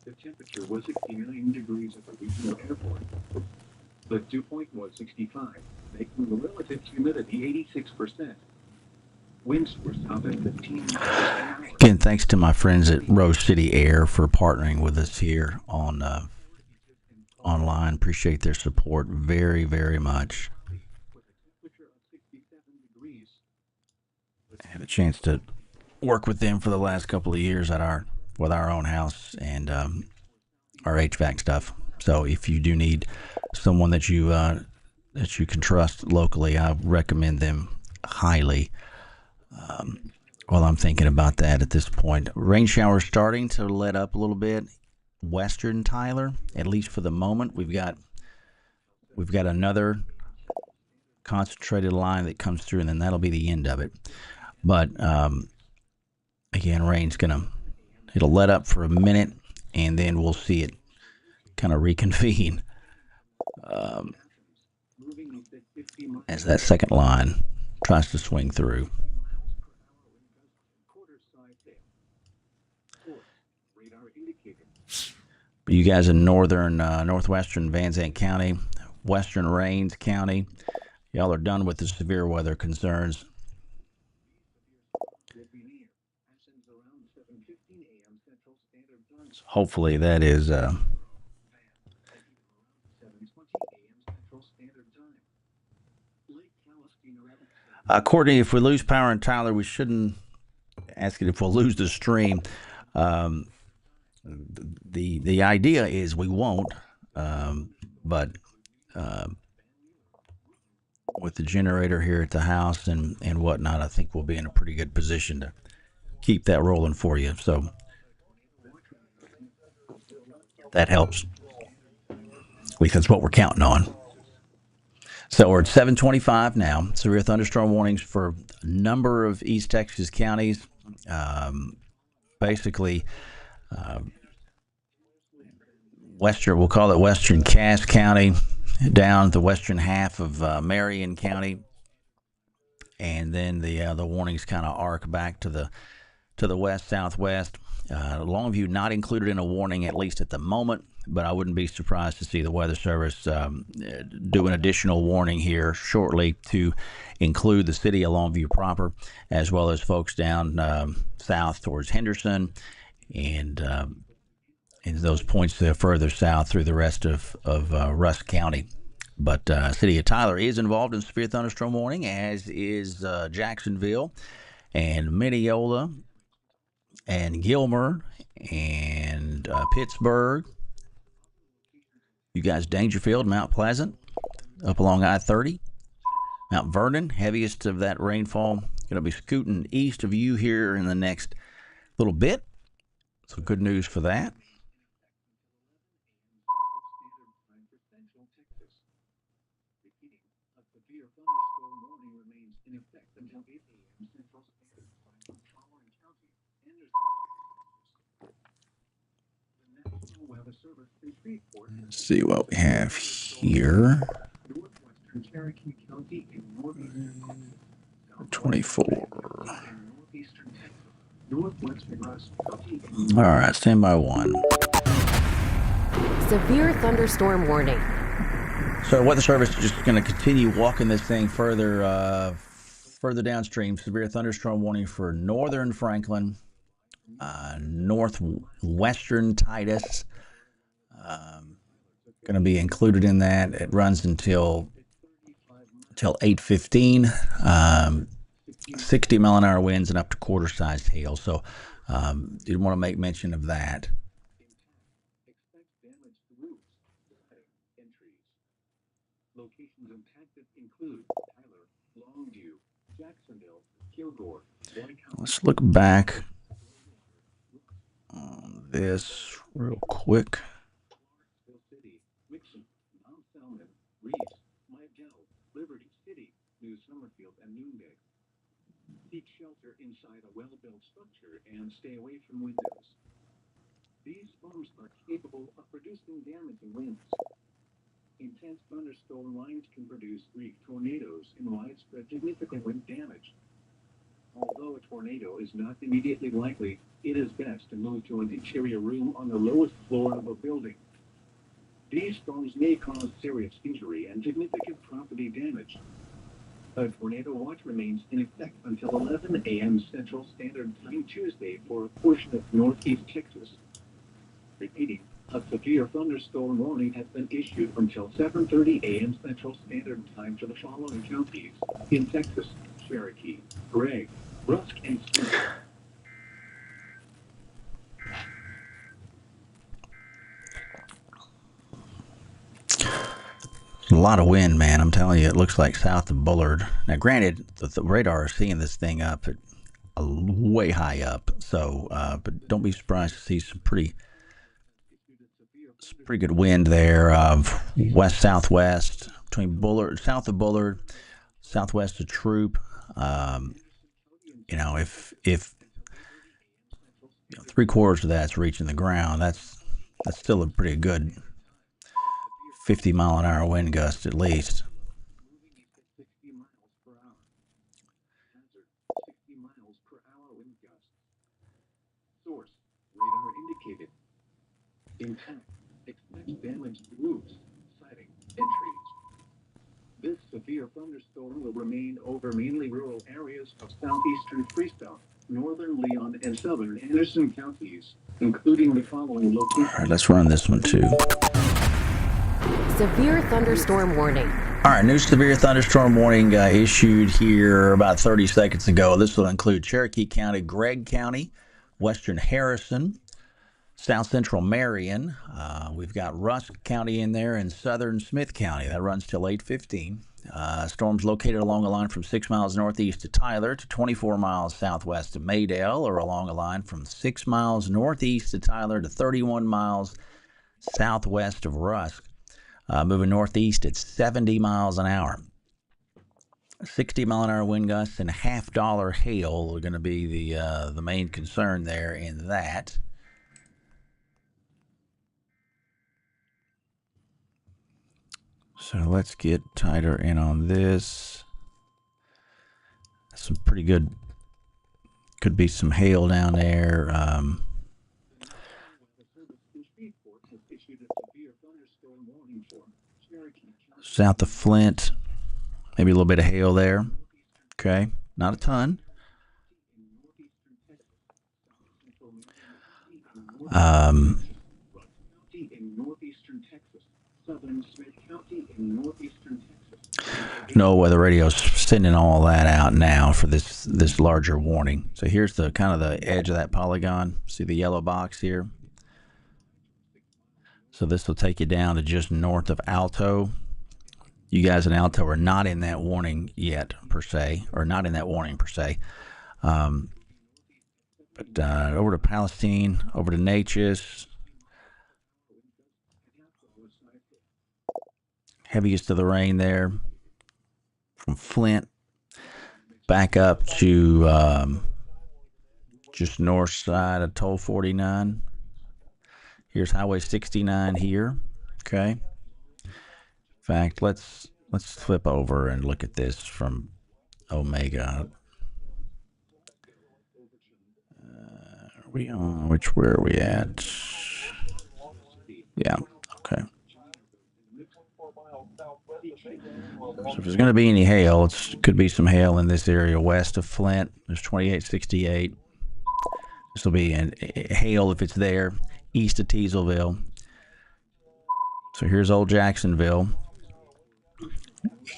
The temperature was 69 degrees at the regional airport. The dew point was 65, making the relative humidity 86%. Winds were south at 15 miles an hour. Again, thanks to my friends at Rose City Air for partnering with us here on online. Appreciate their support very, very much. I had a chance to worked with them for the last couple of years with our own house and our HVAC stuff. So if you do need someone that you can trust locally, I recommend them highly. Well, I'm thinking about that at this point. Rain showers starting to let up a little bit. Western Tyler, at least for the moment, we've got another concentrated line that comes through, and then that'll be the end of it. But again, it'll let up for a minute, and then we'll see it kind of reconvene as that second line tries to swing through. But you guys in northwestern Van Zandt County, western Rains County, y'all are done with the severe weather concerns. Hopefully that is Courtney, if we lose power in Tyler, we shouldn't ask it if we'll lose the stream. The idea is we won't, but with the generator here at the house and whatnot, I think we'll be in a pretty good position to keep that rolling for you. So that helps. At least that's what we're counting on. So we're at 7:25 now. Severe thunderstorm warnings for a number of East Texas counties. Basically, we'll call it Western Cass County, down the western half of Marion County, and then the warnings kind of arc back to the west southwest. Longview not included in a warning, at least at the moment, but I wouldn't be surprised to see the Weather Service do an additional warning here shortly to include the city of Longview proper, as well as folks down south towards Henderson and those points further south through the rest of Rusk County. But city of Tyler is involved in severe thunderstorm warning, as is Jacksonville and Mineola and Gilmer and Pittsburgh. You guys, Dangerfield, Mount Pleasant, up along I-30. Mount Vernon, heaviest of that rainfall, going to be scooting east of you here in the next little bit. So good news for that. Let's see what we have here. 24. All right, stand by one. Severe thunderstorm warning. So Weather Service is just going to continue walking this thing further downstream. Severe thunderstorm warning for northern Franklin, northwestern Titus. Going to be included in that. It runs until 8:15. 60 mile an hour winds and up to quarter-sized hail. So did want to make mention of that. Locations impacted include Tyler, Longview, Jacksonville, Kilgore. Let's look back on this real quick. Seek shelter inside a well-built structure and stay away from windows. These storms are capable of producing damaging winds. Intense thunderstorm lines can produce brief tornadoes and widespread significant wind damage. Although a tornado is not immediately likely, it is best to move to an interior room on the lowest floor of a building. These storms may cause serious injury and significant property damage. A tornado watch remains in effect until 11 a.m. Central Standard Time Tuesday for a portion of northeast Texas. Repeating, a severe thunderstorm warning has been issued until 7:30 a.m. Central Standard Time for the following counties in Texas: Cherokee, Gregg, Rusk, and Smith. A lot of wind, man. I'm telling you, it looks like south of Bullard. Now, granted, the radar is seeing this thing up at way high up. So, but don't be surprised to see some pretty good wind there of west southwest between Bullard, south of Bullard, southwest of Troop. If 3/4 of that's reaching the ground, that's still a pretty good 50-mile-an-hour wind gust at least. Moving east at 60 miles per hour. Hazard, 60 miles per hour wind gust. Source, radar indicated. Impact, expect damage to roofs, siding, and trees. This severe thunderstorm will remain over mainly rural areas of southeastern Freestone, northern Leon, and southern Anderson counties, including the following locations. All right, let's run this one too. Severe thunderstorm warning. All right, new severe thunderstorm warning issued here about 30 seconds ago. This will include Cherokee County, Gregg County, western Harrison, south central Marion. We've got Rusk County in there and southern Smith County. That runs till 8:15. Storms located along a line from 6 miles northeast of Tyler to 24 miles southwest of Maydale, or along a line from 6 miles northeast of Tyler to 31 miles southwest of Rusk. Moving northeast at 70 miles an hour. 60-mile-an-hour wind gusts and $50 hail are going to be the main concern there in that. So let's get tighter in on this. Some pretty good, could be some hail down there. South of Flint, maybe a little bit of hail there. Okay, not a ton. No weather radio's sending all that out now for this larger warning. So here's the kind of the edge of that polygon. See the yellow box here? So this will take you down to just north of Alto. You guys in Alto are not in that warning yet, per se, or not in that warning per se. But over to Palestine, over to Natchez. Heaviest of the rain there from Flint back up to just north side of Toll 49. Here's Highway 69 here. Okay. In fact, let's flip over and look at this from Omega. Where are we at? Yeah. Okay. So if there's going to be any hail, it could be some hail in this area west of Flint. There's 2868. This will be hail if it's there. East of Teaselsville. So here's Old Jacksonville.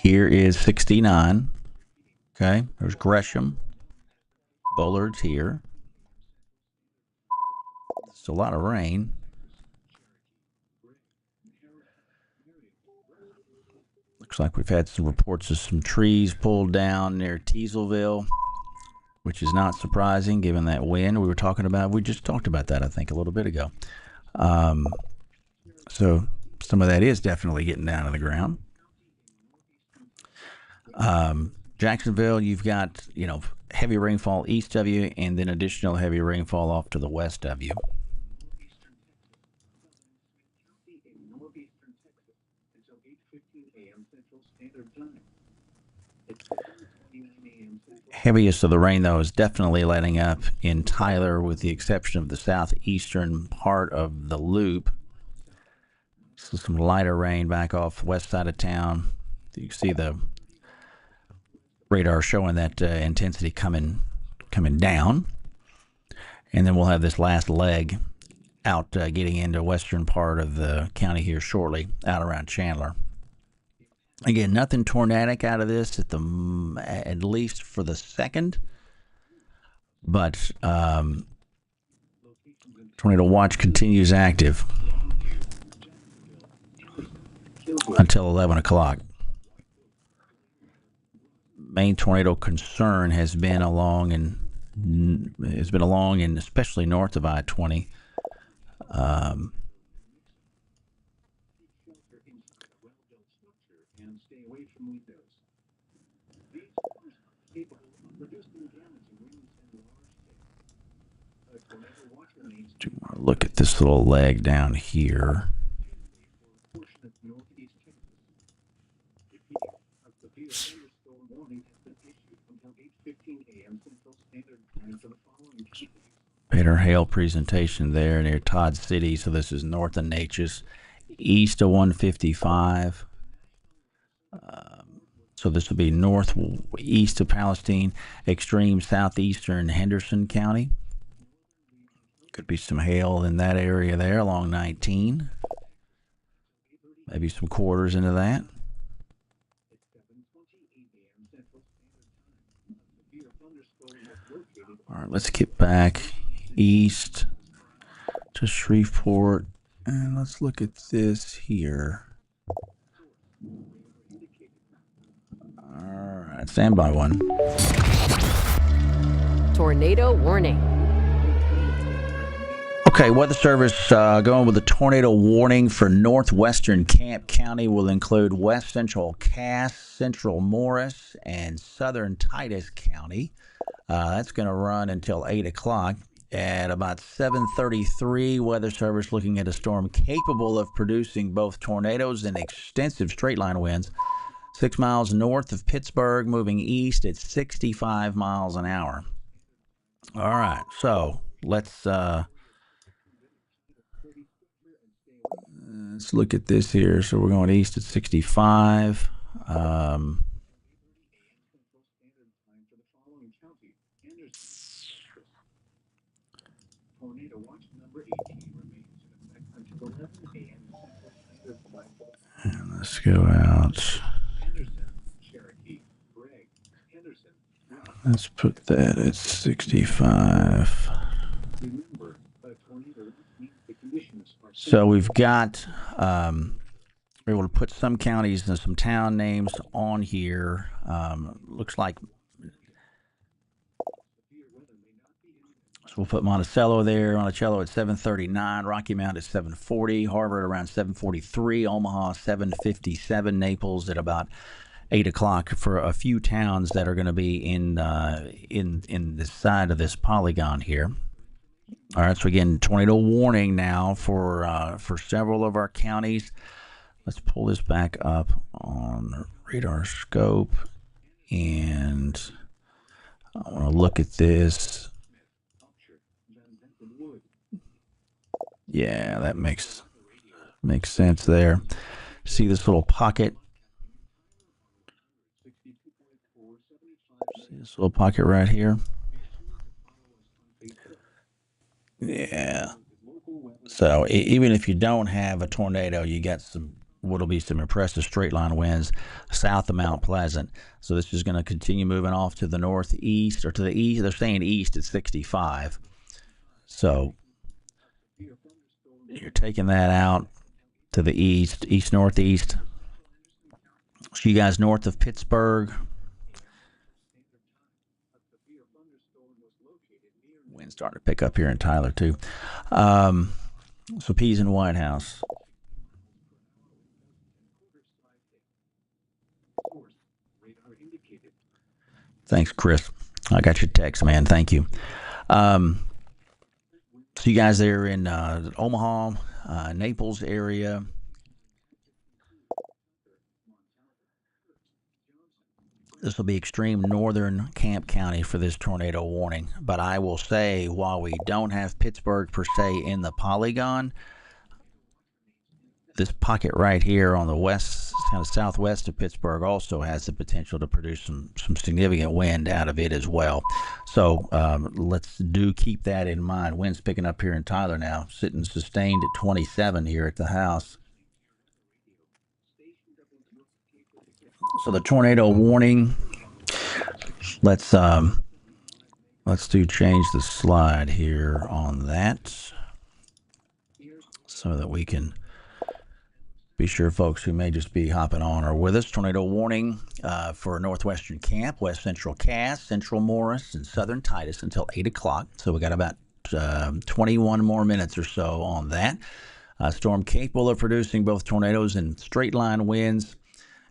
Here is 69. Okay, there's Gresham. Bullard's here. It's a lot of rain. Looks like we've had some reports of some trees pulled down near Teaselsville, which is not surprising given that wind we were talking about. We just talked about that, I think, a little bit ago. So some of that is definitely getting down to the ground. Jacksonville, you've got, heavy rainfall east of you and then additional heavy rainfall off to the west of you. Heaviest of the rain, though, is definitely letting up in Tyler, with the exception of the southeastern part of the loop. So some lighter rain back off the west side of town. You can see the radar showing that intensity coming down. And then we'll have this last leg out getting into western part of the county here shortly, out around Chandler. Again, nothing tornadic out of this at least for the second, but tornado watch continues active. until 11 o'clock. Main tornado concern has been along and especially north of I-20. Look at this little leg down here. Better hail presentation there near Todd City. So this is north of Natchez, east of 155. So this will be northeast of Palestine, extreme southeastern Henderson County. Could be some hail in that area there along 19. Maybe some quarters into that. All right, let's get back east to Shreveport, and let's look at this here. All right, stand by one. Tornado warning. Okay, Weather Service going with a tornado warning for northwestern Camp County will include west central Cass, central Morris, and southern Titus County. That's going to run until 8 o'clock. At about 7:33, Weather Service looking at a storm capable of producing both tornadoes and extensive straight-line winds. 6 miles north of Pittsburgh, moving east at 65 miles an hour. All right, so let's look at this here. So we're going east at 65. And let's go out. Let's put that at 65. So we've got, we're able to put some counties and some town names on here. Looks like, so we'll put Monticello there, Monticello at 7:39, Rocky Mount at 7:40, Harvard around 7:43, Omaha 7:57, Naples at about 8 o'clock for a few towns that are going to be in this side of this polygon here. All right, so again, tornado warning now for several of our counties. Let's pull this back up on radar scope, and I want to look at this. Yeah, that makes sense there. See this little pocket? See this little pocket right here? Yeah. So even if you don't have a tornado, you got what'll be some impressive straight line winds south of Mount Pleasant. So this is going to continue moving off to the northeast or to the east. They're staying east at 65. So you're taking that out to the east, northeast. So you guys north of Pittsburgh. Wind's starting to pick up here in Tyler too. So Pease and White House. Thanks, Chris. I got your text, man. Thank you. So you guys there in Omaha, Naples area. This will be extreme northern Camp County for this tornado warning. But I will say, while we don't have Pittsburgh per se in the polygon, this pocket right here on the west, kind of southwest of Pittsburgh, also has the potential to produce some significant wind out of it as well. So let's keep that in mind. Wind's picking up here in Tyler now, sitting sustained at 27 here at the house. So the tornado warning. Let's change the slide here on that so that we can be sure folks who may just be hopping on are with us. Tornado warning for northwestern Camp, west central Cass, central Morris, and southern Titus until 8 o'clock. So we got about 21 more minutes or so on that. Storm capable of producing both tornadoes and straight line winds,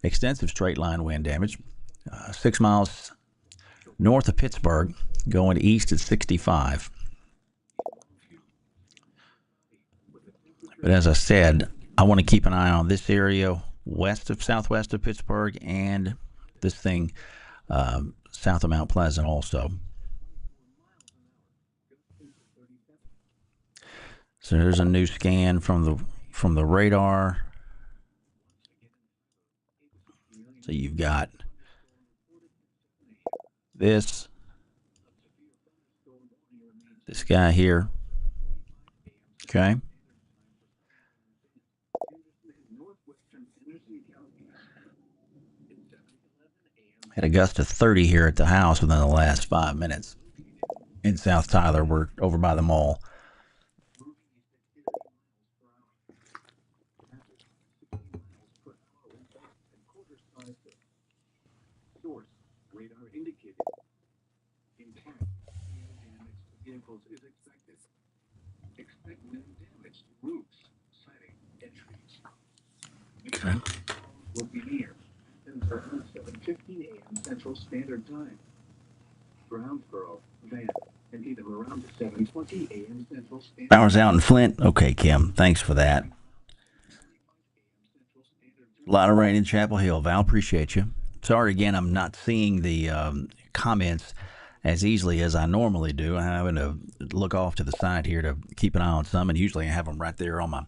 extensive straight line wind damage. 6 miles north of Pittsburgh, going east at 65. But as I said, I want to keep an eye on this area southwest of Pittsburgh and this thing south of Mount Pleasant also. So there's a new scan from the radar. So you've got this guy here. Okay. Had a gust of 30 here at the house within the last 5 minutes. In South Tyler, we're over by the mall. Source radar indicated impact damage to vehicles is expected. Expect no damage to roofs, siding, and trees. Okay. Will be near 7:15 a.m. Central Standard Time. Brownsboro, Van, and even around 7:20 a.m. Central Standard Time. Power's out in Flint. Okay, Kim. Thanks for that. A lot of rain in Chapel Hill. Val, appreciate you. Sorry again, I'm not seeing the comments as easily as I normally do. I'm having to look off to the side here to keep an eye on some, and usually I have them right there on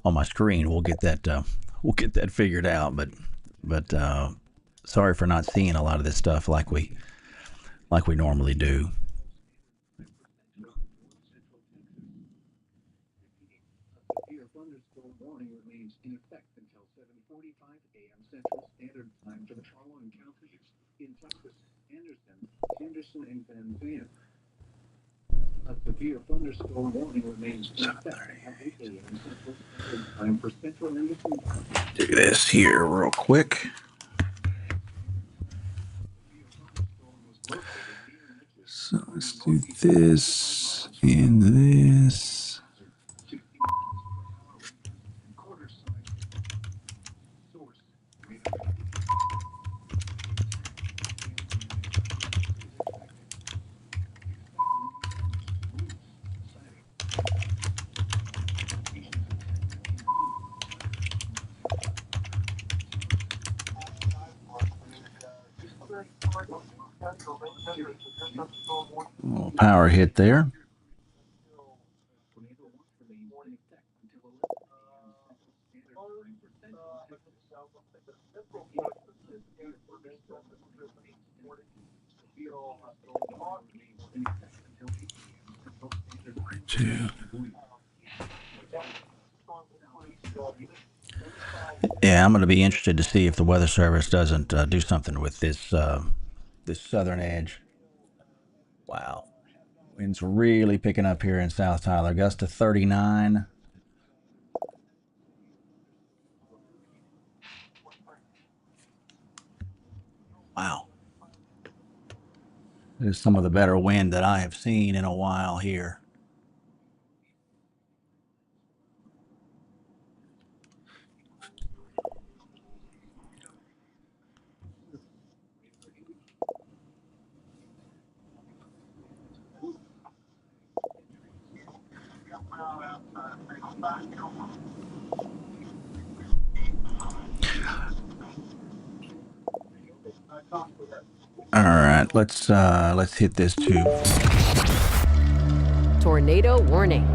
my screen. We'll get that figured out. But sorry for not seeing a lot of this stuff like we normally do. Severe thunderstorm warning remains in effect until 7:45 a.m. Central Standard Time for the following counties in Texas: Henderson, and Van Zandt. A severe thunderstorm warning remains in effect at 8 a.m. Central Standard Time for Central Henderson. Do this here real quick. So let's do this and this. Little power hit there. Two. Yeah, I'm going to be interested to see if the Weather Service doesn't do something with this this southern edge. Wow. Winds really picking up here in South Tyler. Gust to 39. Wow. This is some of the better wind that I have seen in a while here. All right, let's hit this too. Tornado warning.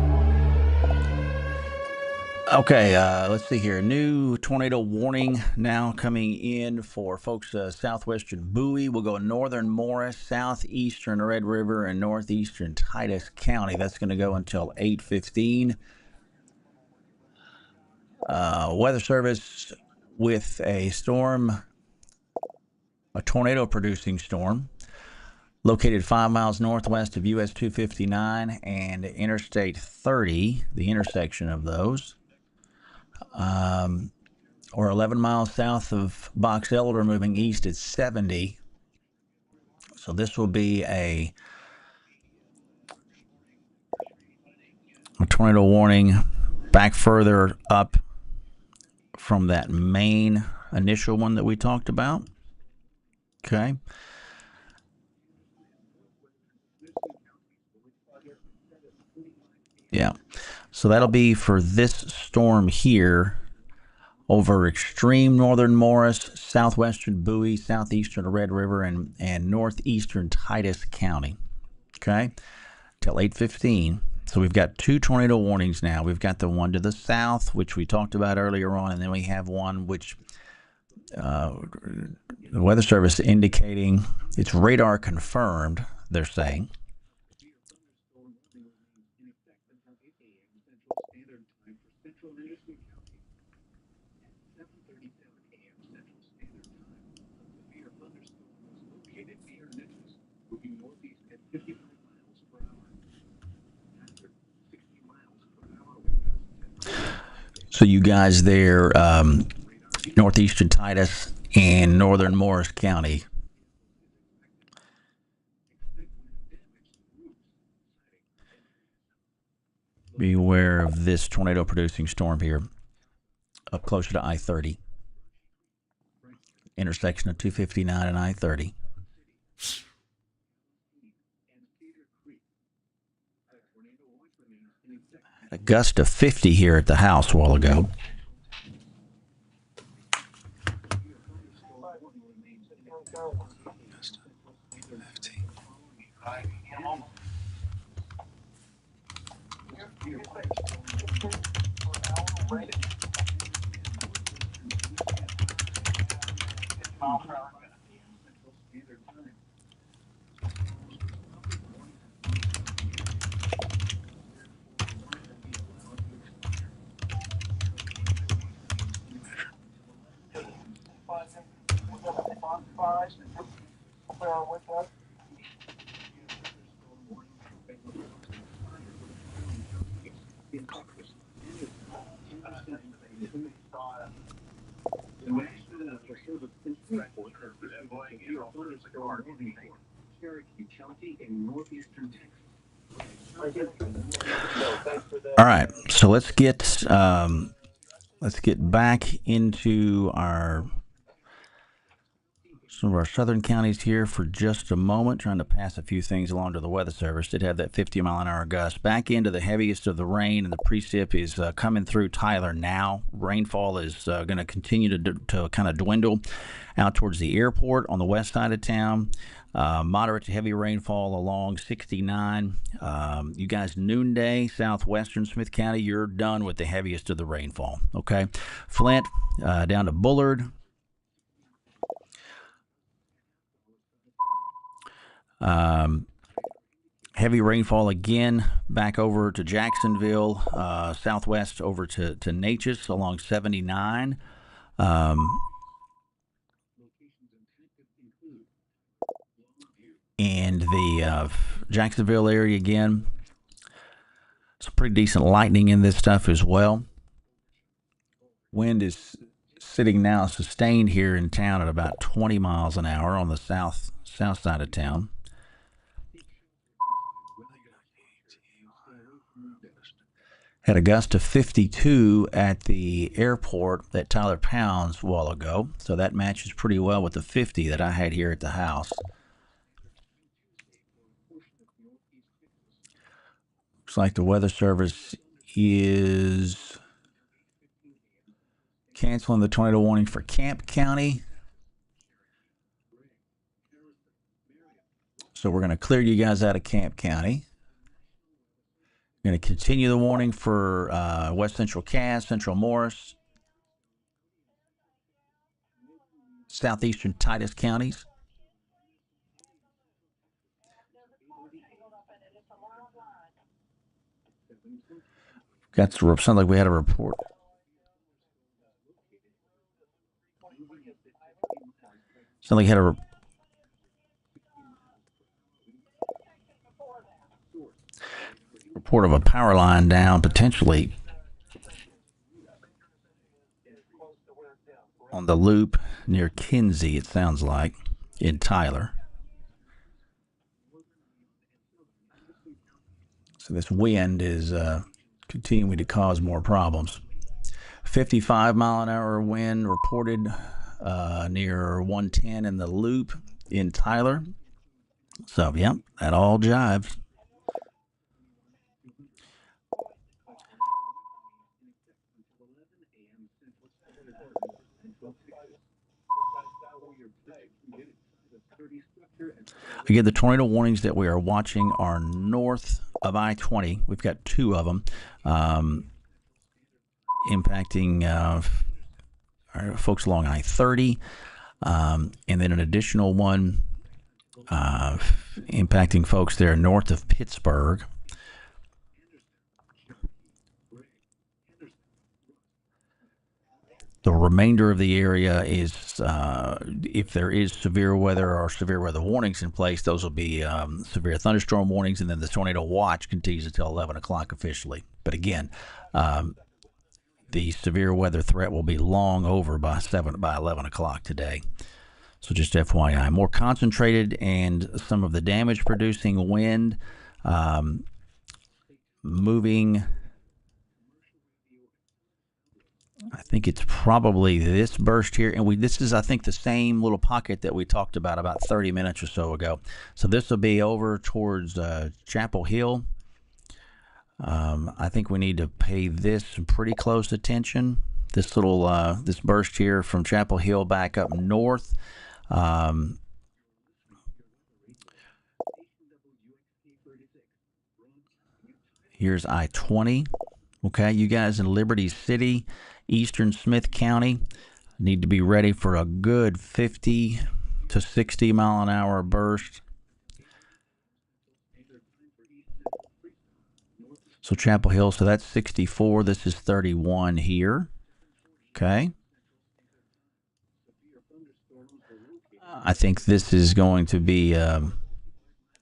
Okay, let's see here. New tornado warning now coming in for folks southwestern Bowie. We'll go northern Morris, southeastern Red River, and northeastern Titus County. That's going to go until 8:15. Weather Service with a tornado-producing storm, located 5 miles northwest of US 259 and Interstate 30, the intersection of those. or 11 miles south of Box Elder, moving east at 70. So this will be a tornado warning back further up from that main initial one that we talked about. Okay. Yeah. So that'll be for this storm here over extreme northern Morris, southwestern Bowie, southeastern Red River, and northeastern Titus County. Okay. Till 8:15. So we've got 2 tornado warnings now. We've got the one to the south, which we talked about earlier on, and then we have one which the Weather Service indicating it's radar confirmed, they're saying. So you guys there, northeastern Titus and northern Morris County, be aware of this tornado-producing storm here up closer to I-30, intersection of 259 and I-30. A gust of 50 here at the house a while ago. All right, so let's get back into some of our southern counties here for just a moment, trying to pass a few things along to the Weather Service. Did have that 50-mile-an-hour gust. Back into the heaviest of the rain, and the precip is coming through Tyler now. Rainfall is going to continue to kind of dwindle out towards the airport on the west side of town. Moderate to heavy rainfall along 69. You guys, noonday, southwestern Smith County, you're done with the heaviest of the rainfall. Okay. Flint down to Bullard. Heavy rainfall again back over to Jacksonville, southwest over to Natchez along 79. And the Jacksonville area again. Some pretty decent lightning in this stuff as well. Wind is sitting now sustained here in town at about 20 miles an hour on the south side of town. Had a gust of 52 at the airport at Tyler Pounds a while ago, so that matches pretty well with the 50 that I had here at the house. Looks like the Weather Service is canceling the tornado warning for Camp County. So we're going to clear you guys out of Camp County. We're going to continue the warning for West Central Cass, Central Morris, southeastern Titus counties. Sounds like we had a report. Sounds like we had a report of a power line down potentially on the loop near Kinsey, it sounds like, in Tyler. So this wind is continuing to cause more problems. 55-mile-an-hour wind reported near 110 in the loop in Tyler. So, yep, that all jives. Again, the tornado warnings that we are watching are north of I-20. We've got two of them impacting folks along I-30, and then an additional one impacting folks there north of Pittsburgh. The remainder of the area is, if there is severe weather or severe weather warnings in place, those will be severe thunderstorm warnings, and then the tornado watch continues until 11 o'clock officially. But again, the severe weather threat will be long over by 11 o'clock today. So just FYI, more concentrated and some of the damage-producing wind moving. I think it's probably this burst here, and this is, I think, the same little pocket that we talked about 30 minutes or so ago. So this will be over towards Chapel Hill. I think we need to pay this some pretty close attention. This little this burst here from Chapel Hill back up north. Here's I-20. Okay, you guys in Liberty City, Eastern Smith County, need to be ready for a good 50 to 60 mile an hour burst. So Chapel Hill, so that's 64. This is 31 here. Okay. I think this is going to be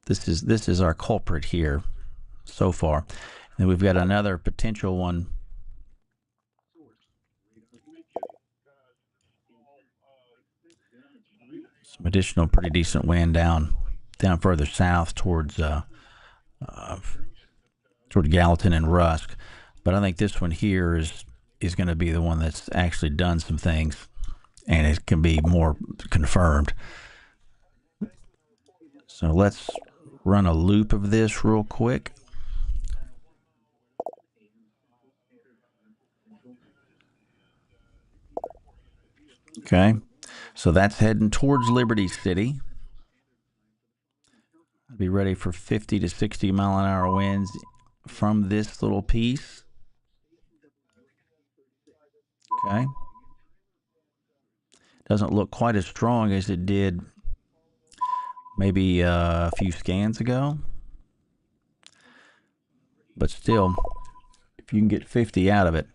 this is our culprit here so far. And we've got another potential one. Some additional pretty decent wind down further south towards toward Gallatin and Rusk. But I think this one here is going to be the one that's actually done some things, and it can be more confirmed. So let's run a loop of this real quick. Okay, so that's heading towards Liberty City. Be ready for 50 to 60 mile an hour winds from this little piece. Okay. Doesn't look quite as strong as it did maybe a few scans ago. But still, if you can get 50 out of it,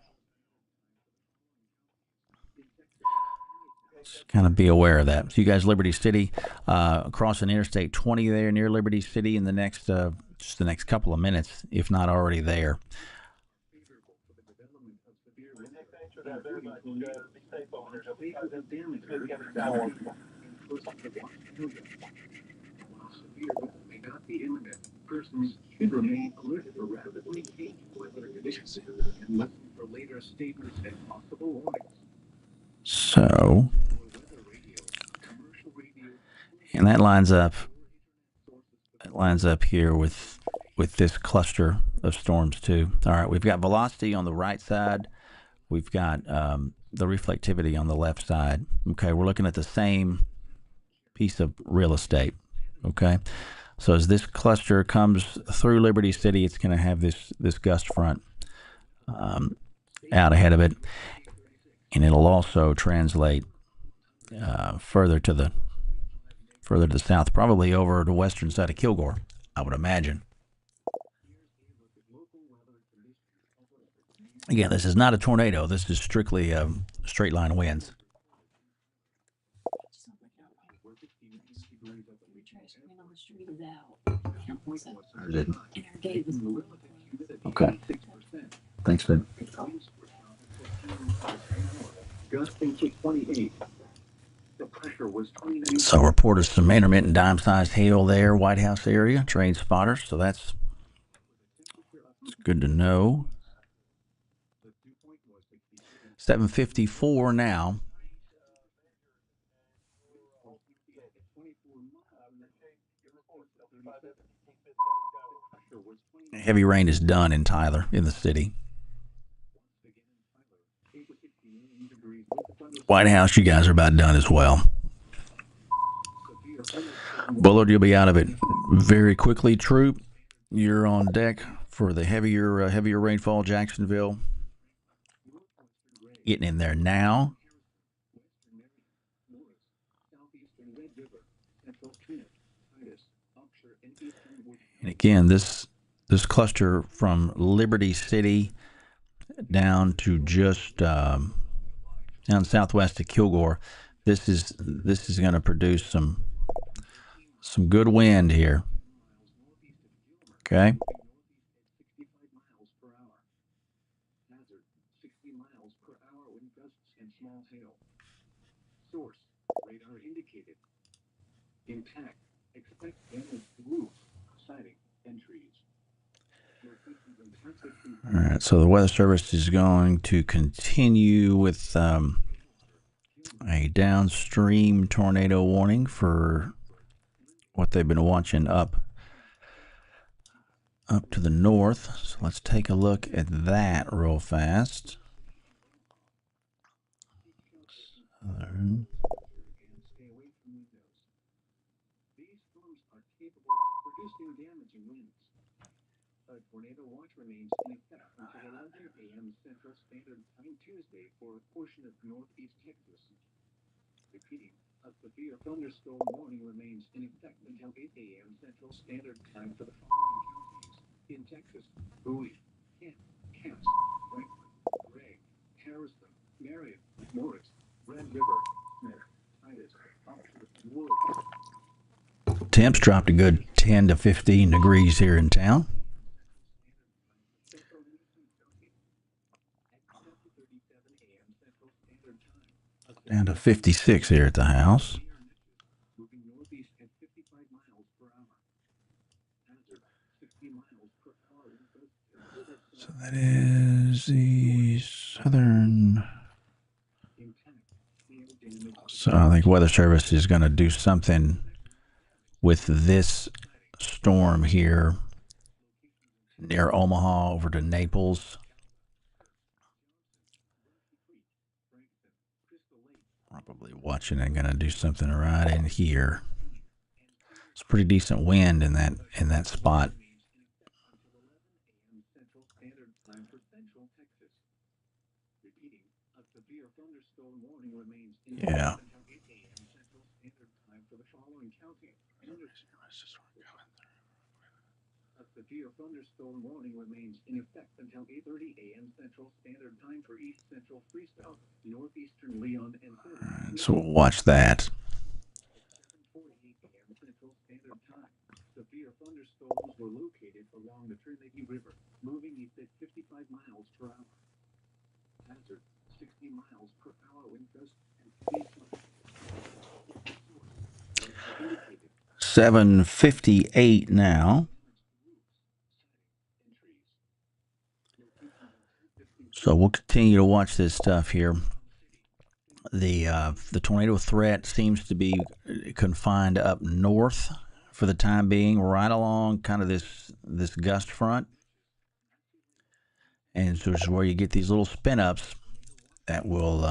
just kind of be aware of that. So you guys, Liberty City, crossing Interstate 20 there near Liberty City in the next just the next couple of minutes, if not already there. Persons should remain alert for rapidly changing weather conditions and listen for later statements and possible warnings. So, and that lines up here with this cluster of storms too. All right, we've got velocity on the right side. We've got the reflectivity on the left side. Okay, we're looking at the same piece of real estate. Okay, so as this cluster comes through Liberty City, it's going to have this gust front out ahead of it, and it'll also translate further to the south, probably over the western side of Kilgore, I would imagine. Again, this is not a tornado. This is strictly straight line winds. Okay. Thanks, Ben. gusting to 28. The pressure was 29. So reported some intermittent dime-sized hail there, White House area, train spotters. So that's good to know. 7:54 now. Heavy rain is done in Tyler, in the city. White House, you guys are about done as well. Bullard, you'll be out of it very quickly. Troop, you're on deck for the heavier rainfall. Jacksonville, getting in there now. And again, this cluster from Liberty City down to just down southwest of Kilgore, this is going to produce some good wind here. Okay. Source radar indicated. Intact. Expect damage to roof, siding, and trees. All right, so the Weather Service is going to continue with a downstream tornado warning for what they've been watching up to the north. So let's take a look at that real fast. Southern. These storms are capable of producing damaging winds. A tornado watch remains in effect until 11 a.m. Central Standard Time Tuesday for a portion of northeast Texas. Repeating, a severe thunderstorm warning remains in effect until 8 a.m. Central Standard Time for the following counties in Texas: Bowie, Kent, Cass, Franklin, Gregg, Harrison, Marion, Morris, Red River, Smith, Titus, Oxford, Wood. Temps dropped a good 10 to 15 degrees here in town. Down to 56 here at the house. So that is the southern. So I think Weather Service is going to do something with this storm here near Omaha over to Naples. Probably watching and going to do something right in here. It's pretty decent wind in that spot. Yeah. Severe thunderstorm warning remains in effect until 8:30 a.m. Central Standard Time for East Central Freestyle, Northeastern Leon, and so we'll watch that. 7:48 a.m. Central Standard Time. Severe thunderstorms were located along the Trinity River, moving east at 55 miles per hour. Hazard: 60 miles per hour wind gusts and 7:58 now. So we'll continue to watch this stuff here. The tornado threat seems to be confined up north for the time being, right along kind of this gust front, and so this is where you get these little spin ups that will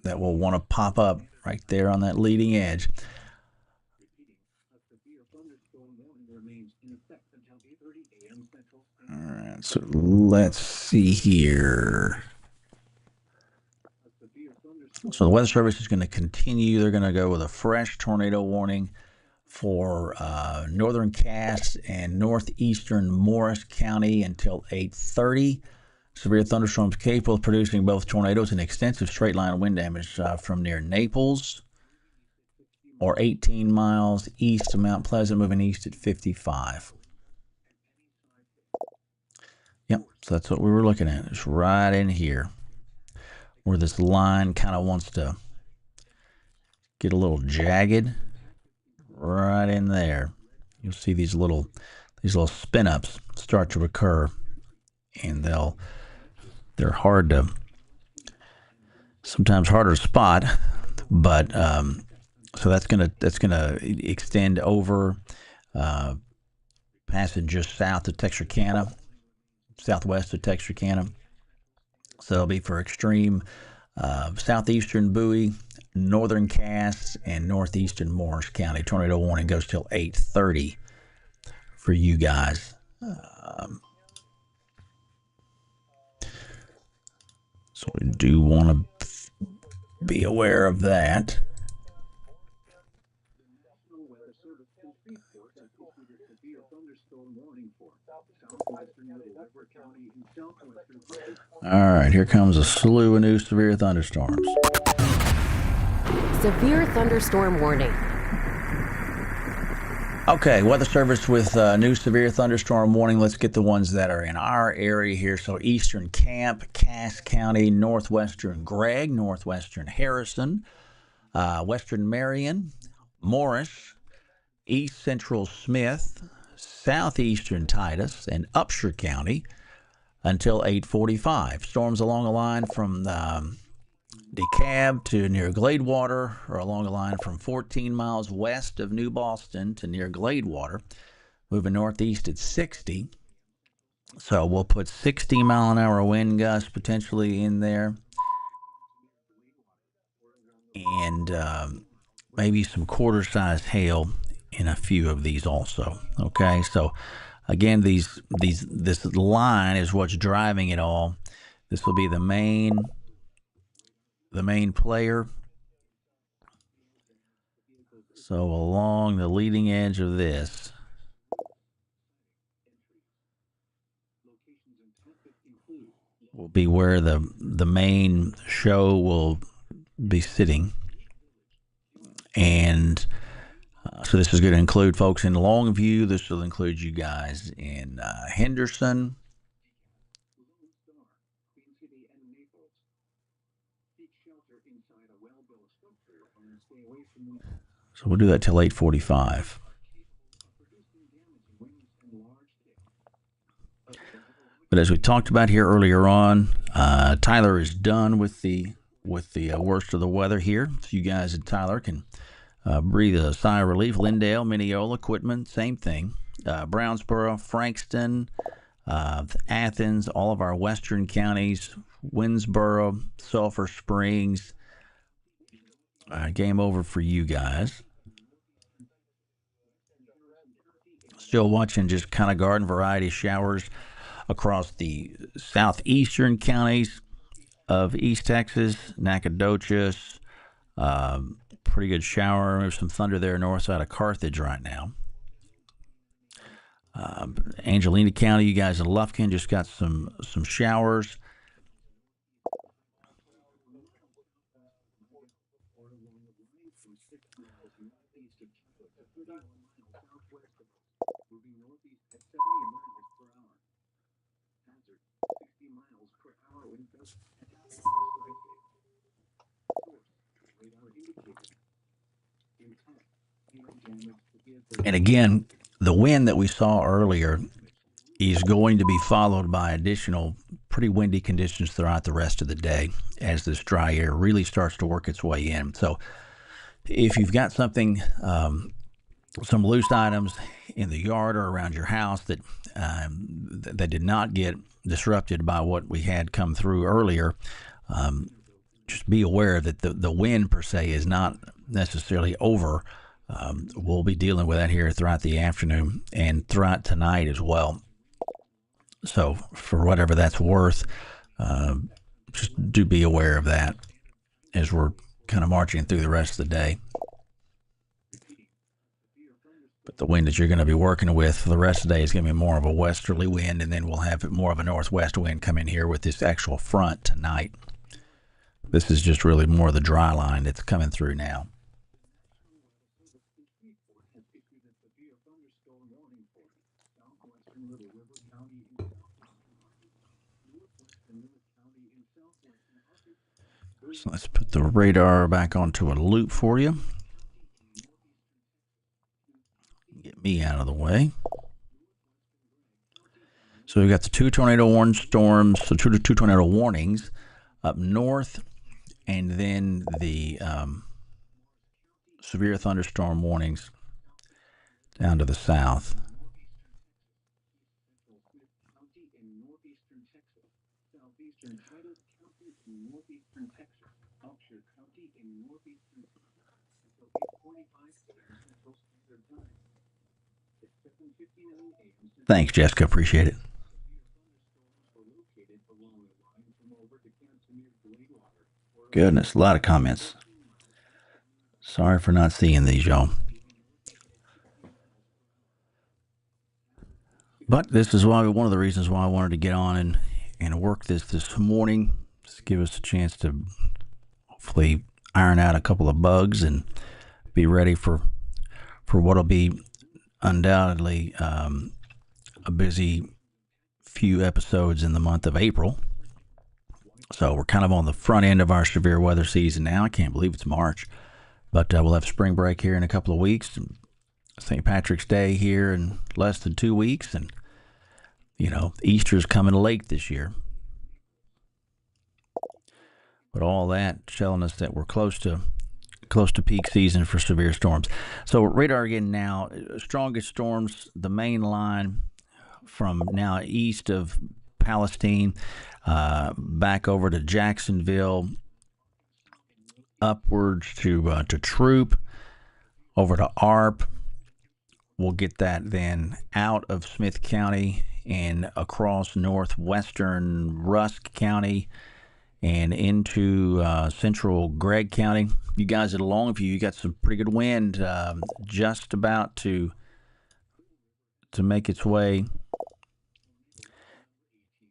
want to pop up right there on that leading edge. All right, so let's see here. So the Weather Service is going to continue. They're going to go with a fresh tornado warning for northern Cass and northeastern Morris County until 8:30. Severe thunderstorms capable of producing both tornadoes and extensive straight-line wind damage from near Naples or 18 miles east of Mount Pleasant, moving east at 55. Yep, so that's what we were looking at. It's right in here. where this line kind of wants to get a little jagged. Right in there, you'll see these little spin ups start to occur, and they're sometimes harder to spot, but so that's gonna extend over, passing just south of Texarkana, southwest of Texarkana. So it'll be for extreme southeastern Bowie, northern Cass, and northeastern Morris County. Tornado warning goes till 8:30 for you guys. So we do want to be aware of that. All right, here comes a slew of new severe thunderstorms. Severe thunderstorm warning. Okay, Weather Service with new severe thunderstorm warning. Let's get the ones that are in our area here. So eastern Camp, Cass County, northwestern Gregg, northwestern Harrison, western Marion, Morris, east central Smith, southeastern Titus, and Upshur County until 8:45. Storms along a line from DeKalb to near Gladewater, or along a line from 14 miles west of New Boston to near Gladewater, moving northeast at 60. So we'll put 60-mile-an-hour wind gusts potentially in there, and maybe some quarter-sized hail in a few of these also. Okay, so again, this line is what's driving it all. This will be the main player. So along the leading edge of this will be where the main show will be sitting. And so this is going to include folks in Longview. This will include you guys in Henderson. So we'll do that till 8:45. But as we talked about here earlier on, Tyler is done with the worst of the weather here. So you guys in Tyler can breathe a sigh of relief. Lindale, Mineola, Quitman, same thing. Brownsboro, Frankston, Athens, all of our western counties, Winsboro, Sulphur Springs. Game over for you guys. Still watching just kind of garden variety showers across the southeastern counties of East Texas, Nacogdoches. Pretty good shower. There's some thunder there north side of Carthage right now. Angelina County, you guys in Lufkin just got some showers. And again, the wind that we saw earlier is going to be followed by additional pretty windy conditions throughout the rest of the day as this dry air really starts to work its way in. So if you've got something, some loose items in the yard or around your house that did not get disrupted by what we had come through earlier, just be aware that the wind per se is not necessarily over. We'll be dealing with that here throughout the afternoon and throughout tonight as well. So for whatever that's worth, just do be aware of that as we're kind of marching through the rest of the day. But the wind that you're going to be working with for the rest of the day is going to be more of a westerly wind, and then we'll have more of a northwest wind come in here with this actual front tonight. This is just really more of the dry line that's coming through now. So let's put the radar back onto a loop for you. Get me out of the way. So we've got the two tornado warning storms, so two tornado warnings up north, and then the severe thunderstorm warnings down to the south. Thanks, Jessica. Appreciate it. Goodness, a lot of comments. Sorry for not seeing these, y'all. But this is why one of the reasons why I wanted to get on and work this morning. Just give us a chance to hopefully iron out a couple of bugs and be ready for what'll be undoubtedly a busy few episodes in the month of April. So we're kind of on the front end of our severe weather season now. I can't believe it's March, but we'll have spring break here in a couple of weeks. St. Patrick's Day here in less than 2 weeks, and Easter's coming late this year. But all that telling us that we're close to peak season for severe storms. So radar again now, strongest storms, the main line from now east of Palestine, back over to Jacksonville, upwards to Troop, over to ARP. We'll get that then out of Smith County and across northwestern Rusk County and into central Gregg County. You guys at Longview, you got some pretty good wind just about to make its way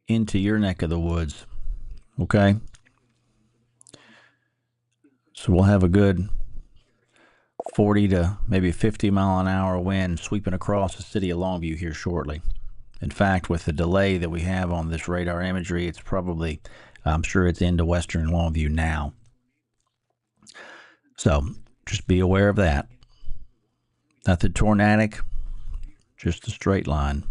into your neck of the woods. Okay? So we'll have a good 40 to maybe 50 mile an hour wind sweeping across the city of Longview here shortly. In fact, with the delay that we have on this radar imagery, it's probably, I'm sure it's into western Longview now. So just be aware of that. Nothing tornadic, just a straight line.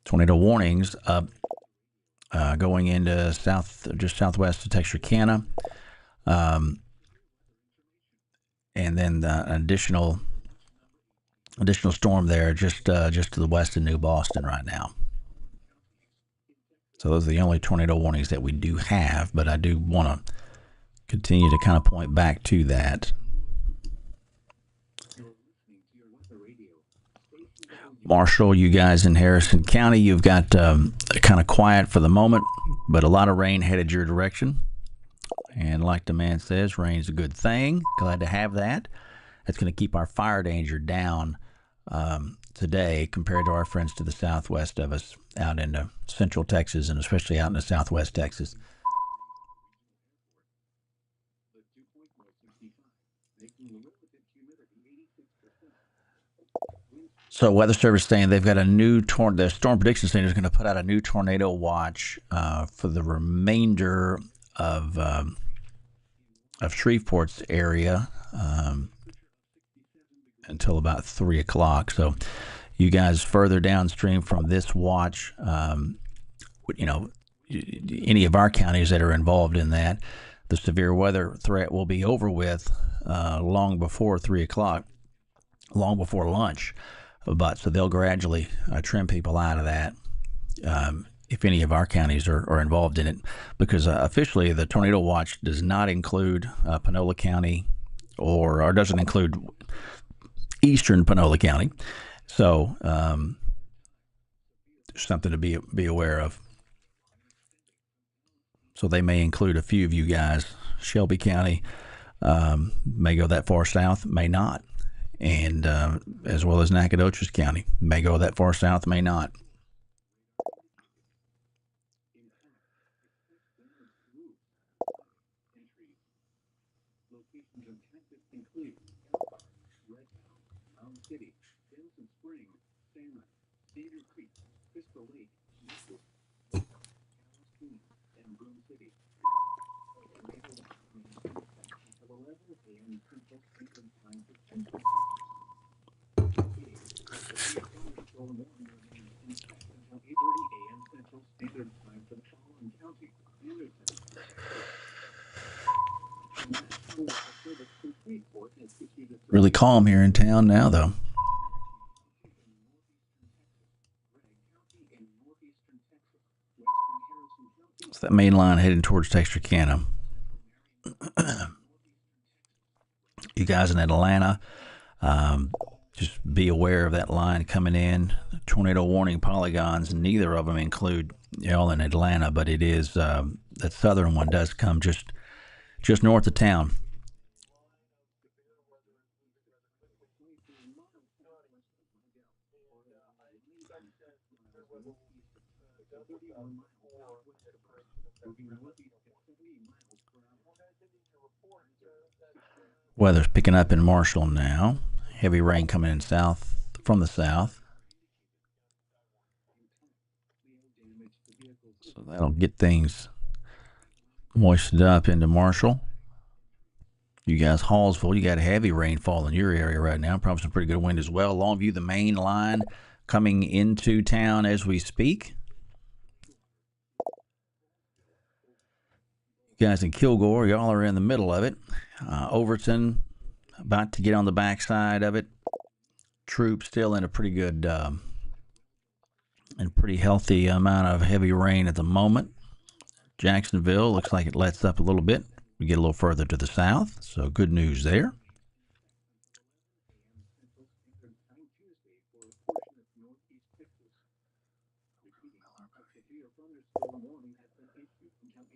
Tornado warnings up going into just southwest of Texarkana. And then the additional storm there just to the west of New Boston right now. So those are the only tornado warnings that we do have, but I do want to continue to kind of point back to that. Marshall, you guys in Harrison County, you've got kind of quiet for the moment, but a lot of rain headed your direction. And like the man says, rain's a good thing. Glad to have that. That's going to keep our fire danger down today compared to our friends to the southwest of us out into central Texas and especially out into southwest Texas. So Weather Service saying they've got a new the Storm Prediction Center is going to put out a new tornado watch for the remainder of Shreveport's area until about 3 o'clock. So you guys further downstream from this watch, any of our counties that are involved in that, the severe weather threat will be over with long before 3 o'clock, long before lunch. But so they'll gradually trim people out of that if any of our counties are involved in it, because officially the tornado watch does not include Panola County or doesn't include eastern Panola County. So something to be aware of. So they may include a few of you guys. Shelby County may go that far south, may not. And as well as Nacogdoches County may go that far south, may not. Cedar Creek, Crystal Lake, Lakewood, and Broome City. Tornado watch remains in effect until 11 a.m. Central Standard Time for Central Texas. The severe thunderstorm warning remains in effect until 8:30 a.m. Central Standard Time for the following counties: Anderson. The National Weather Service in Shreveport has issued a Really calm here in town now, though. It's that main line heading towards Texarkana. You guys in Atlanta, just be aware of that line coming in. Tornado warning polygons, neither of them include y'all in Atlanta, but it is that southern one does come just north of town. Weather's picking up in Marshall now. Heavy rain coming in from the south. So that'll get things moistened up into Marshall. You guys, Hallsville, you got heavy rainfall in your area right now. Probably some pretty good wind as well. Longview, the main line coming into town as we speak. You guys in Kilgore, y'all are in the middle of it. Overton, about to get on the backside of it. Troop still in a pretty good and pretty healthy amount of heavy rain at the moment. Jacksonville looks like it lets up a little bit. We get a little further to the south, so good news there.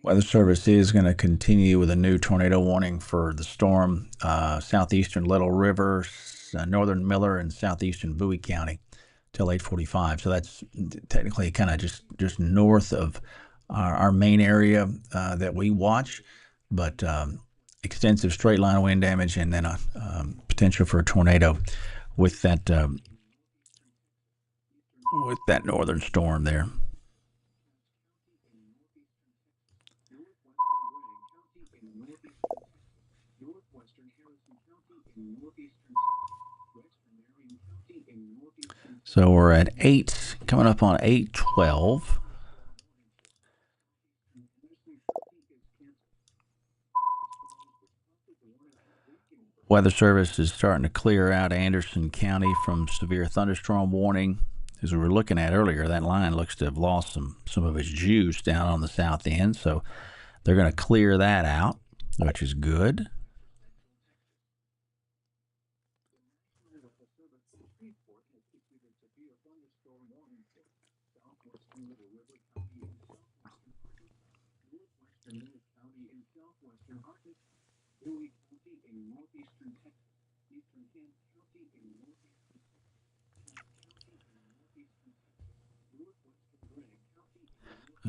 Weather Service is going to continue with a new tornado warning for the storm, southeastern Little River, northern Miller, and southeastern Bowie County till 8:45. So that's technically kind of just north of our main area that we watch, but extensive straight line wind damage and then a potential for a tornado with that northern storm there. So we're at 8, coming up on 8:12. Weather Service is starting to clear out Anderson County from severe thunderstorm warning. As we were looking at earlier, that line looks to have lost some of its juice down on the south end, so they're going to clear that out, which is good.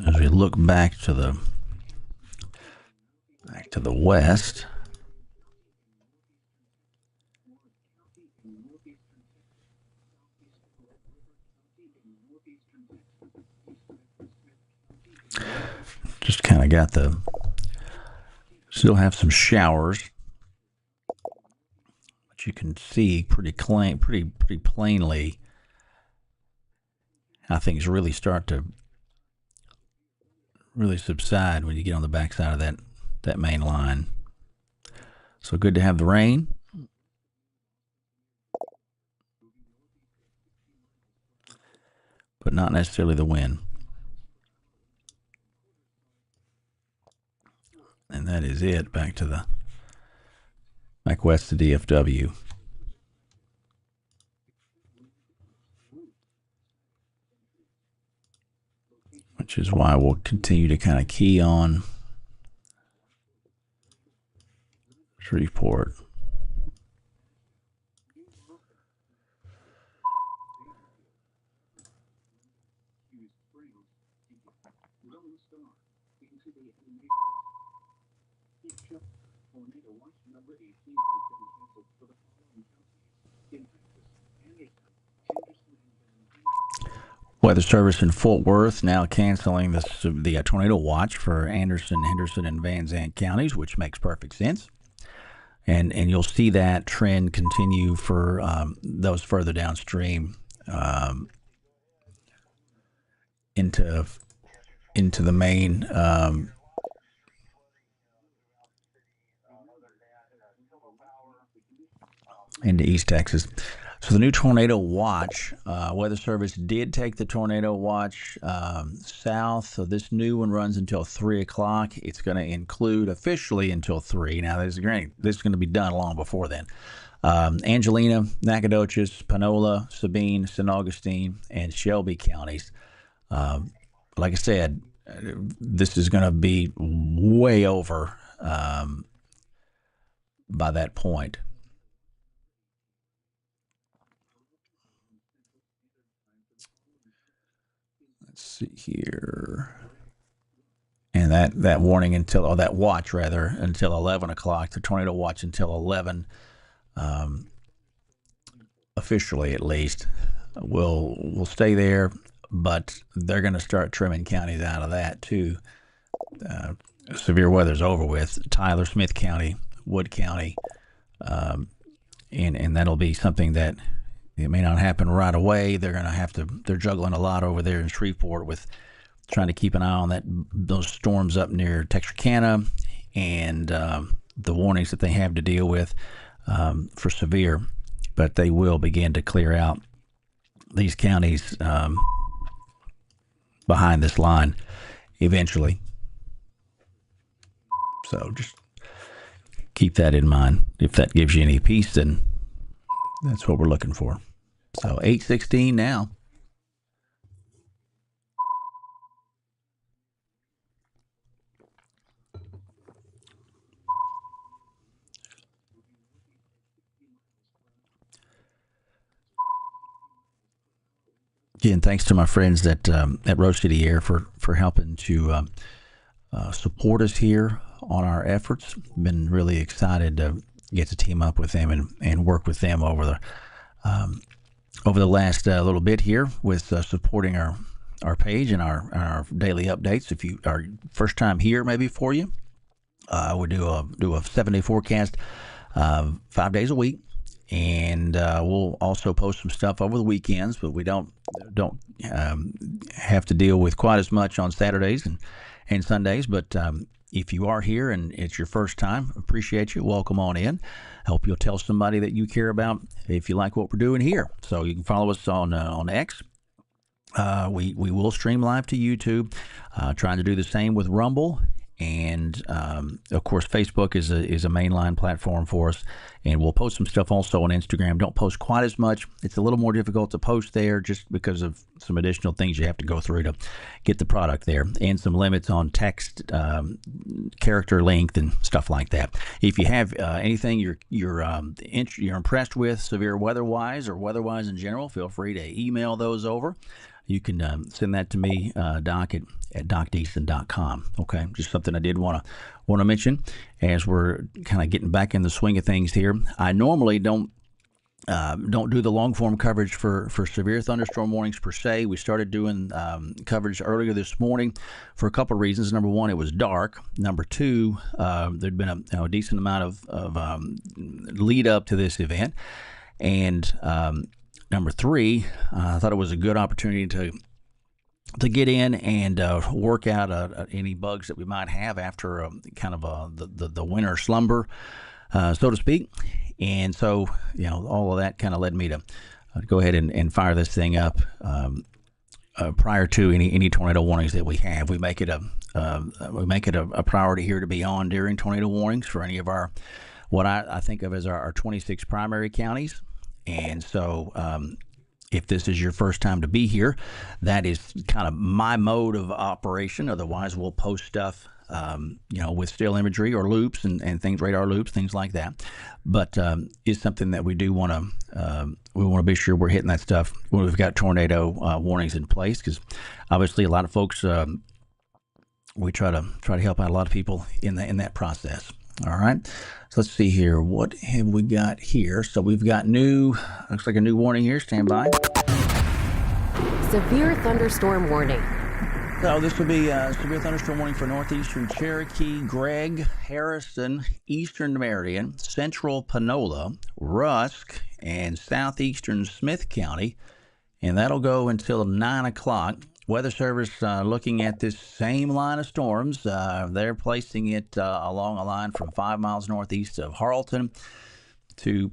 As we look back to the west, just kind of still have some showers, but you can see pretty plainly how things really start to really subside when you get on the backside of that main line. So good to have the rain. But not necessarily the wind. And that is it. Back west to DFW. Which is why we'll continue to kind of key on Shreveport. Weather Service in Fort Worth now canceling the tornado watch for Anderson, Henderson, and Van Zandt counties, which makes perfect sense. And you'll see that trend continue for those further downstream into the main into East Texas. So the new tornado watch, Weather Service did take the tornado watch south. So this new one runs until 3 o'clock. It's going to include officially until 3. Now, this is going to be done long before then. Angelina, Nacogdoches, Panola, Sabine, St. Augustine, and Shelby counties. Like I said, this is going to be way over by that point. Let's see here. And that warning until, that watch rather, until 11 o'clock, the tornado watch until 11, officially at least, will stay there, but they're going to start trimming counties out of that too. Severe weather's over with. Tyler, Smith County, Wood County, and that'll be something that it may not happen right away. They're juggling a lot over there in Shreveport with trying to keep an eye on those storms up near Texarkana and the warnings that they have to deal with for severe. But they will begin to clear out these counties behind this line eventually. So just keep that in mind. If that gives you any peace, then that's what we're looking for. So 8:16 now. Again, thanks to my friends at Rose City Air for helping to support us here on our efforts. Been really excited to get to team up with them and work with them over the last little bit here with supporting our page and our daily updates. If you are first time here, maybe for you, we do a 7-day forecast 5 days a week. And we'll also post some stuff over the weekends, but we don't have to deal with quite as much on Saturdays and Sundays. But if you are here and it's your first time, appreciate you. Welcome on in. Hope you'll tell somebody that you care about if you like what we're doing here. So you can follow us on X. We will stream live to YouTube. Trying to do the same with Rumble. And of course, Facebook is a mainline platform for us, and we'll post some stuff also on Instagram. Don't post quite as much; it's a little more difficult to post there, just because of some additional things you have to go through to get the product there, and some limits on text, character length, and stuff like that. If you have anything you're impressed with, severe weather-wise or weather-wise in general, feel free to email those over. You can send that to me, Doc, at docdeason.com. Okay, just something I did want to mention as we're kind of getting back in the swing of things here. I normally don't do the long form coverage for severe thunderstorm warnings per se. We started doing coverage earlier this morning for a couple of reasons. Number one, it was dark. Number two, there'd been a decent amount of lead up to this event, and number three, I thought it was a good opportunity to get in and work out any bugs that we might have after the winter slumber, so to speak. And so, all of that kind of led me to go ahead and fire this thing up prior to any tornado warnings that we have. We make it a priority here to be on during tornado warnings for any of our what I think of as our 26 primary counties. And so if this is your first time to be here, that is kind of my mode of operation. Otherwise, we'll post stuff, with still imagery or loops and things, radar loops, things like that. But it's something that we do want to be sure we're hitting that stuff when we've got tornado warnings in place, because obviously a lot of folks, we try to help out a lot of people in that process. All right, so let's see here. What have we got here? So we've got looks like a new warning here. Stand by. severe thunderstorm warning. So this will be a severe thunderstorm warning for northeastern Cherokee, Gregg, Harrison, eastern Marion, central Panola, Rusk, and southeastern Smith County. And that'll go until 9 o'clock. Weather Service looking at this same line of storms. They're placing it along a line from 5 miles northeast of Harleton to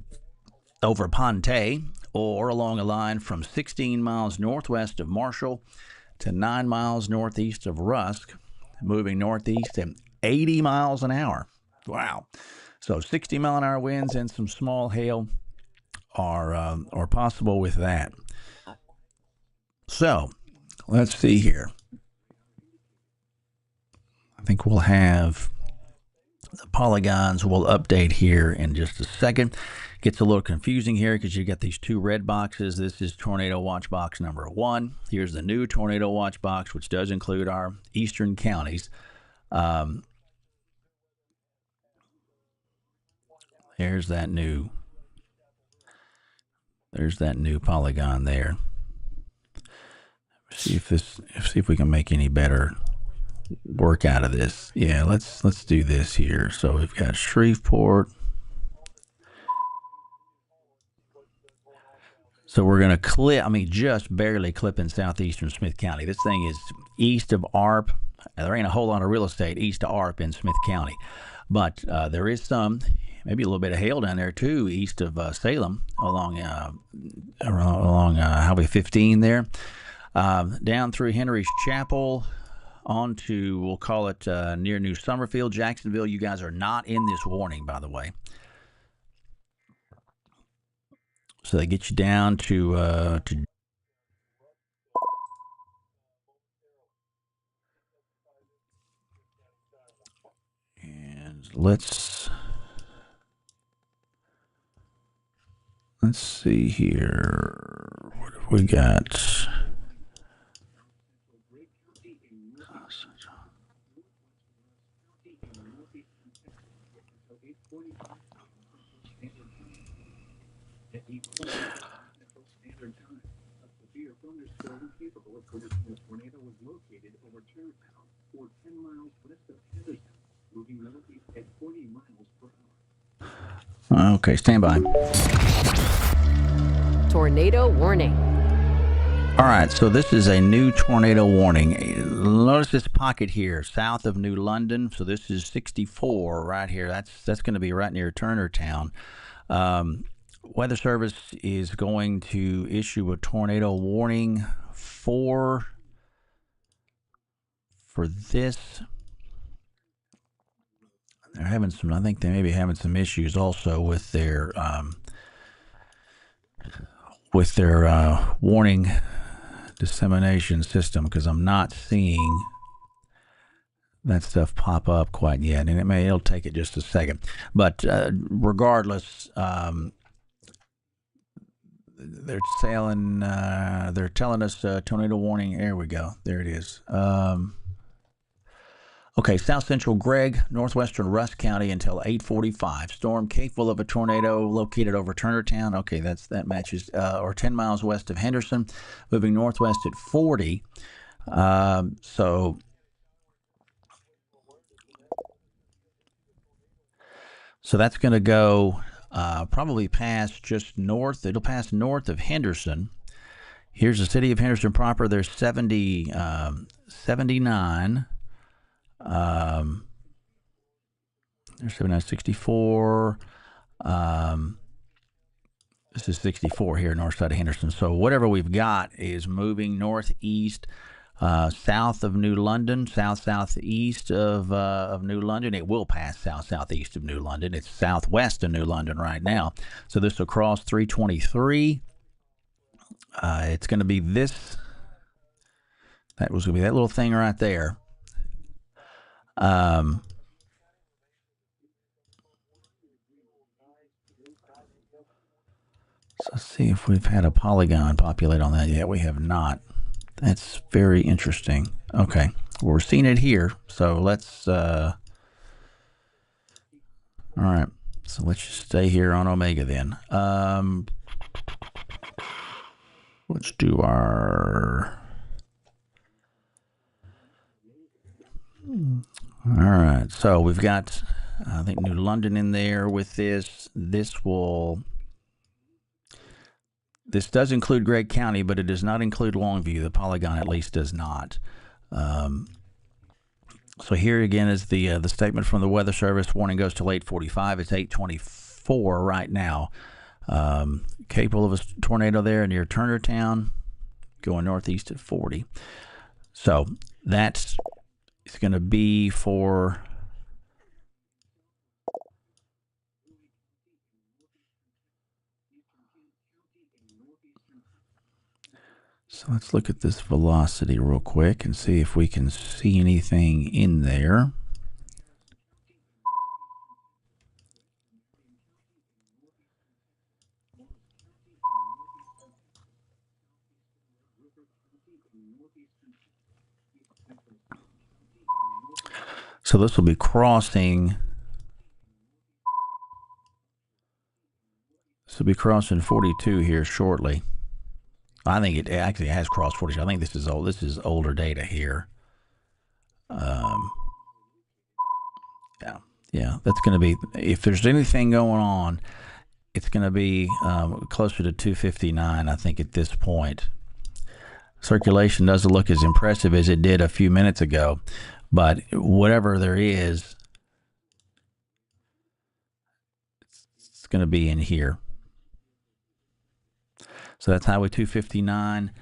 over Ponte, or along a line from 16 miles northwest of Marshall to 9 miles northeast of Rusk, moving northeast at 80 miles an hour. Wow. So 60-mile-an-hour winds and some small hail are possible with that. So let's see here. I think we'll have the polygons. We'll update here in just a second. Gets a little confusing here because you got these two red boxes. This is Tornado Watch Box number 1. Here's the new Tornado Watch Box, which does include our eastern counties. There's that new polygon there. See if we can make any better work out of this. Yeah, let's do this here. So we've got Shreveport. So we're going to just barely clipping southeastern Smith County. This thing is east of ARP. There ain't a whole lot of real estate east of ARP in Smith County. But there is some, maybe a little bit of hail down there too, east of Salem, along Highway 15 there. Down through Henry's Chapel, on to, we'll call it near New Summerfield, Jacksonville. You guys are not in this warning, by the way. So they get you down to and let's see here. What have we got? Tornado was located over Tarrytown, or 10 miles west of Henderson, moving northeast at 40 miles per hour. Okay, stand by. Tornado warning. All right, so this is a new tornado warning. Notice this pocket here, south of New London. So this is 64 right here. That's going to be right near Turnertown. Weather Service is going to issue a tornado warning for this. They're having some, I think they may be having some issues also with their warning dissemination system, because I'm not seeing that stuff pop up quite yet, and it'll take it just a second. But regardless, they're telling us tornado warning. There we go. There it is. Okay, south central Gregg, northwestern Rusk County until 8:45. Storm capable of a tornado located over Turnertown. Okay, that matches. Or 10 miles west of Henderson, moving northwest at 40. So that's going to go probably past just north. It'll pass north of Henderson. Here's the city of Henderson proper. There's 79. There's 79, 64. This is 64 here, north side of Henderson. So whatever we've got is moving northeast, south of New London, southeast of New London. It will pass southeast of New London. It's southwest of New London right now. So this will cross 323. It's going to be this. That was going to be that little thing right there. So let's see if we've had a polygon populate on that yet. We have not. That's very interesting. Okay, we're seeing it here. So let's. All right. So let's just stay here on Omega then. let's do our. All right, so we've got, I think, New London in there with this. This does include Gregg County, but it does not include Longview. The polygon at least does not. So here again is the statement from the Weather Service. Warning goes till 8:45. It's 8:24 right now. Capable of a tornado there near Turnertown, going northeast at 40. So that's it's going to be for. So let's look at this velocity real quick and see if we can see anything in there. So this will be crossing. This will be crossing 42 here shortly. I think it actually has crossed 42. I think this is old. This is older data here. Yeah. That's going to be, if there's anything going on, it's going to be closer to 259. I think at this point. Circulation doesn't look as impressive as it did a few minutes ago, but whatever there is, it's going to be in here. So that's Highway 259.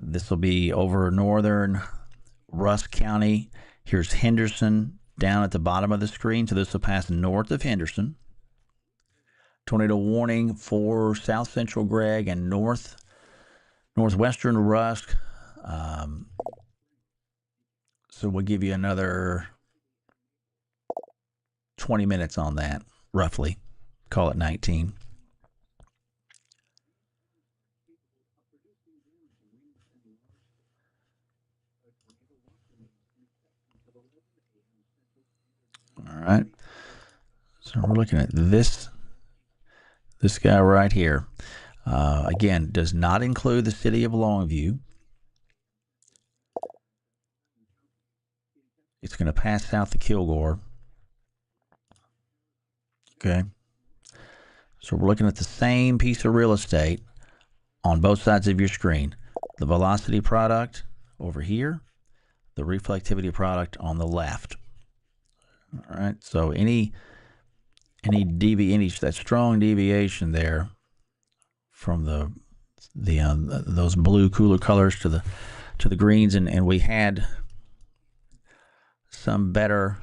This will be over northern Rusk County. Here's Henderson down at the bottom of the screen. So this will pass north of Henderson. Tornado warning for south central Gregg and northwestern Rusk. So we'll give you another 20 minutes on that, roughly. Call it 19. All right. So we're looking at this guy right here. Again, does not include the city of Longview. It's going to pass south of Kilgore. Okay. So we're looking at the same piece of real estate on both sides of your screen. The velocity product over here, the reflectivity product on the left. All right. So any that strong deviation there from those blue cooler colors to the greens, and we had some better,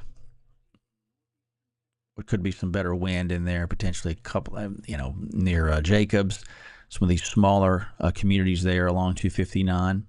what could be some better wind in there, potentially a couple, near Jacobs, some of these smaller communities there along 259.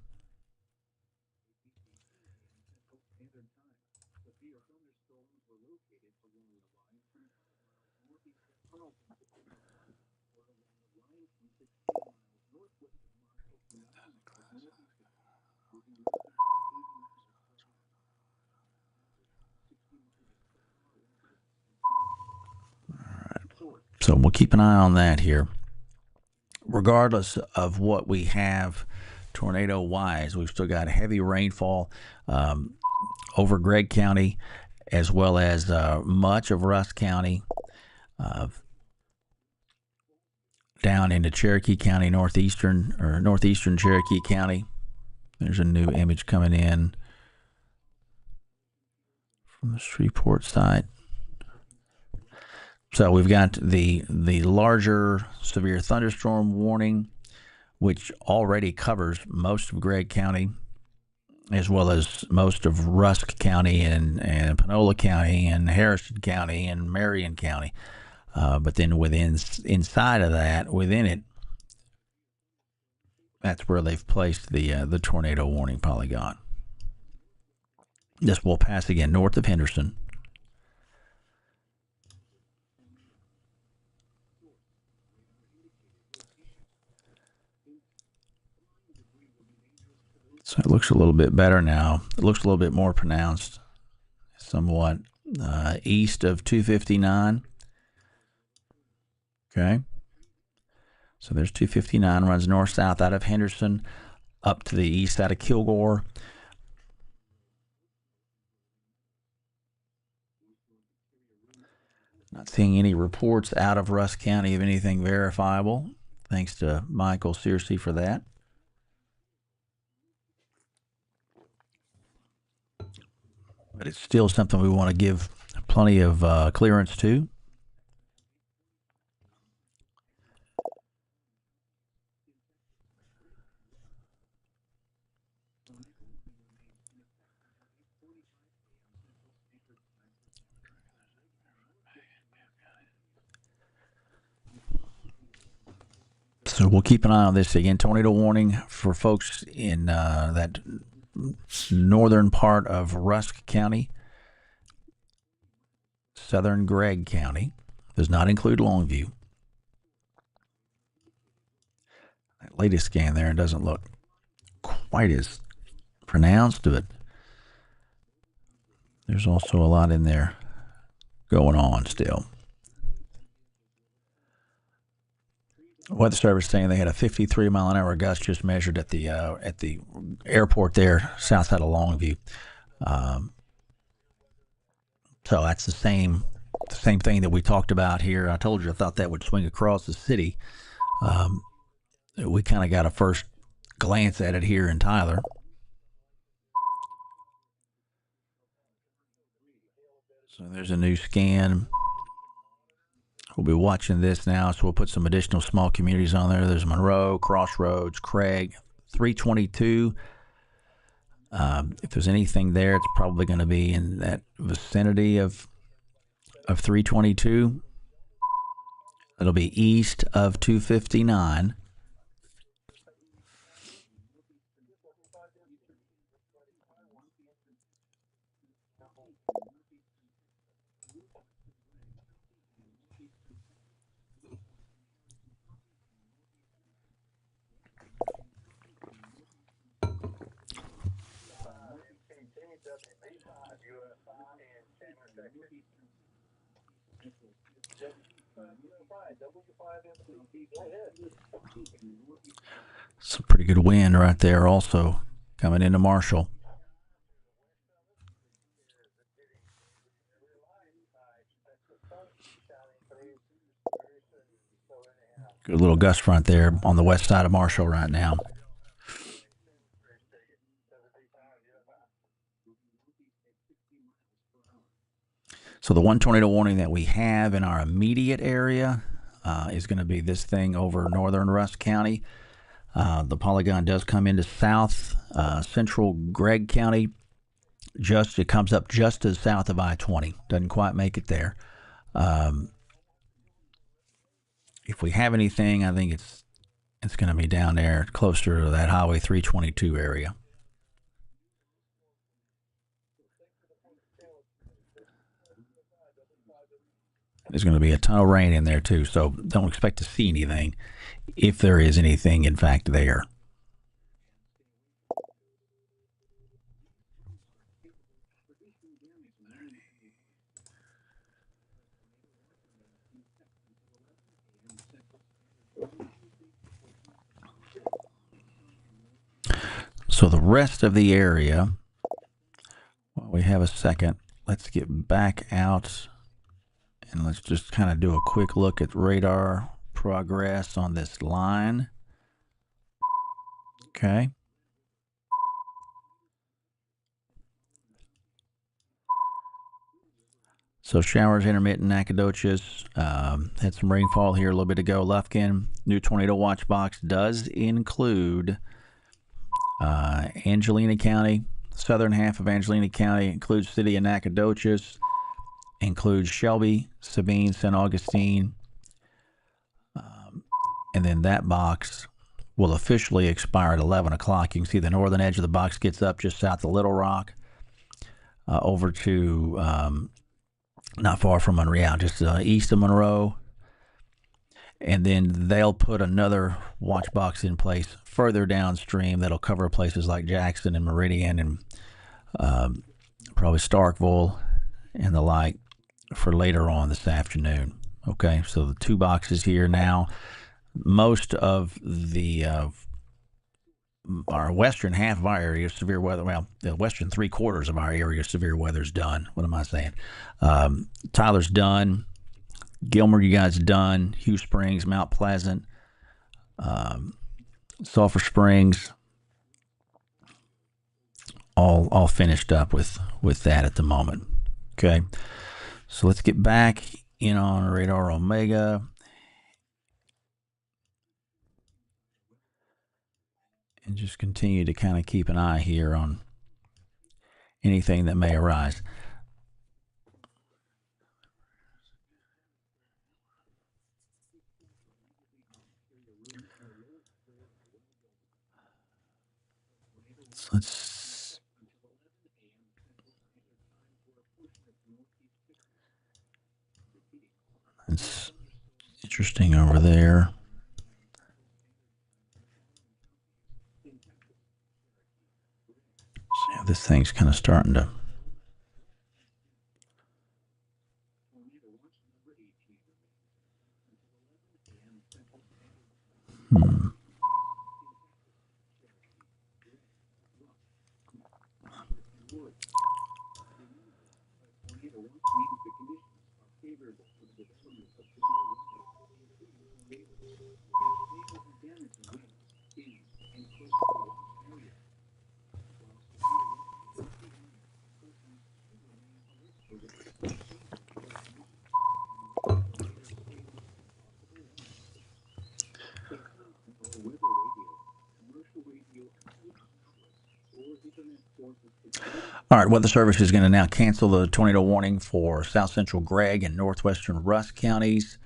So we'll keep an eye on that here. Regardless of what we have tornado-wise, we've still got heavy rainfall over Gregg County, as well as much of Rusk County, down into Cherokee County, northeastern Cherokee County. There's a new image coming in from the Shreveport side. So we've got the larger severe thunderstorm warning, which already covers most of Gregg County, as well as most of Rusk County and Panola County and Harrison County and Marion County. But then inside of that, within it, that's where they've placed the tornado warning polygon. This will pass again north of Henderson. So it looks a little bit better now. It looks a little bit more pronounced, somewhat east of 259. Okay. So there's 259, runs north-south out of Henderson, up to the east out of Kilgore. Not seeing any reports out of Rusk County of anything verifiable. Thanks to Michael Searcy for that. But it's still something we want to give plenty of clearance to. So we'll keep an eye on this again. Tornado warning for folks in that northern part of Rusk County. Southern Gregg County. Does not include Longview. That latest scan there doesn't look quite as pronounced, but there's also a lot in there going on still. Weather Service saying they had a 53-mile-an-hour gust just measured at the airport there, south side of Longview. So that's the same thing that we talked about here. I told you I thought that would swing across the city. We kind of got a first glance at it here in Tyler. So there's a new scan. We'll be watching this now, so we'll put some additional small communities on there. There's Monroe, Crossroads, Craig, 322. If there's anything there, it's probably going to be in that vicinity of 322. It'll be east of 259. Some pretty good wind right there also coming into Marshall. Good little gust front there on the west side of Marshall right now. So the one tornado warning that we have in our immediate area is going to be this thing over northern Rusk County. The polygon does come into south central Gregg County. It comes up just to the south of I-20. Doesn't quite make it there. If we have anything, I think it's going to be down there closer to that Highway 322 area. There's going to be a ton of rain in there too, so don't expect to see anything if there is anything, in fact, there. So the rest of the area, while we have a second, let's get back out and let's just kind of do a quick look at radar progress on this line. Okay. So showers intermittent, Nacogdoches, had some rainfall here a little bit ago. Lufkin, new tornado watch box does include Angelina County, southern half of Angelina County, includes city of Nacogdoches, includes Shelby, Sabine, St. Augustine, and then that box will officially expire at 11 o'clock. You can see the northern edge of the box gets up just south of Little Rock, over to not far from Monreal, just east of Monroe. And then they'll put another watch box in place further downstream that'll cover places like Jackson and Meridian and probably Starkville and the like for later on this afternoon. Okay, so the two boxes here now. most of the our western half of our area severe weather. Well, the western 3/4 of our area severe weather's done. What am I saying? Tyler's done. Gilmer, you guys done. Hugh Springs, Mount Pleasant, Sulphur Springs, all finished up with that at the moment. Okay, so let's get back in on Radar Omega. And just continue to kind of keep an eye here on anything that may arise. So it's interesting over there. See how this thing's kind of starting to. All right, Weather Service is going to now cancel the tornado warning for south central Gregg and northwestern Rusk counties.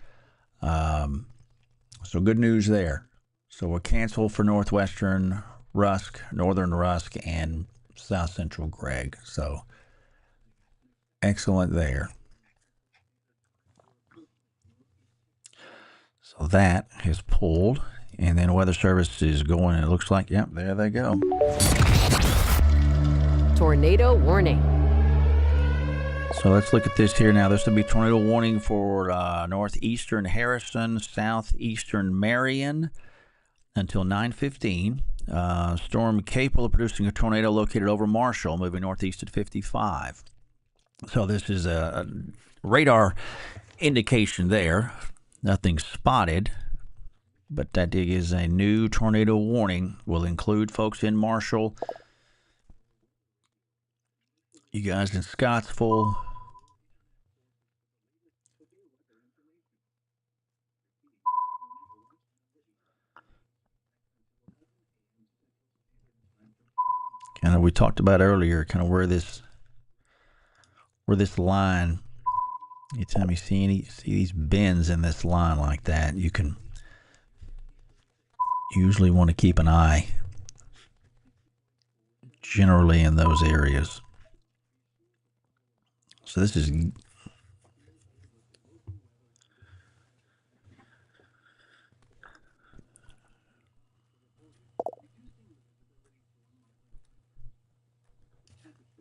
So good news there. So we'll cancel for northwestern Rusk, northern Rusk, and south central Gregg. So excellent there. So that is pulled, and then Weather Service is going, and it looks like, yep, there they go. Tornado warning. So let's look at this here now. This will be tornado warning for northeastern Harrison, southeastern Marion until 9:15. Storm capable of producing a tornado located over Marshall, moving northeast at 55. So this is a radar indication there. Nothing spotted, but that is a new tornado warning. Will include folks in Marshall, you guys in Scottsville, kind of we talked about earlier, kind of where this line. Anytime you see these bends in this line like that, you can usually want to keep an eye generally in those areas. So this is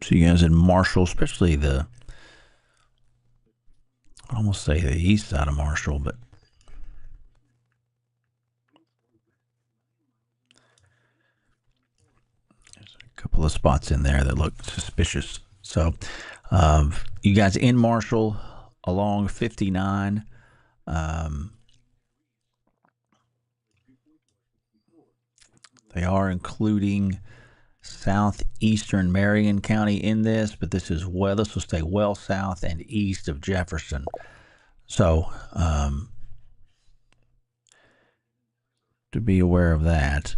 so you guys in Marshall, especially I almost say the east side of Marshall, but there's a couple of spots in there that look suspicious. So you guys in Marshall along 59, they are including southeastern Marion County in this, but this will stay well south and east of Jefferson. So to be aware of that.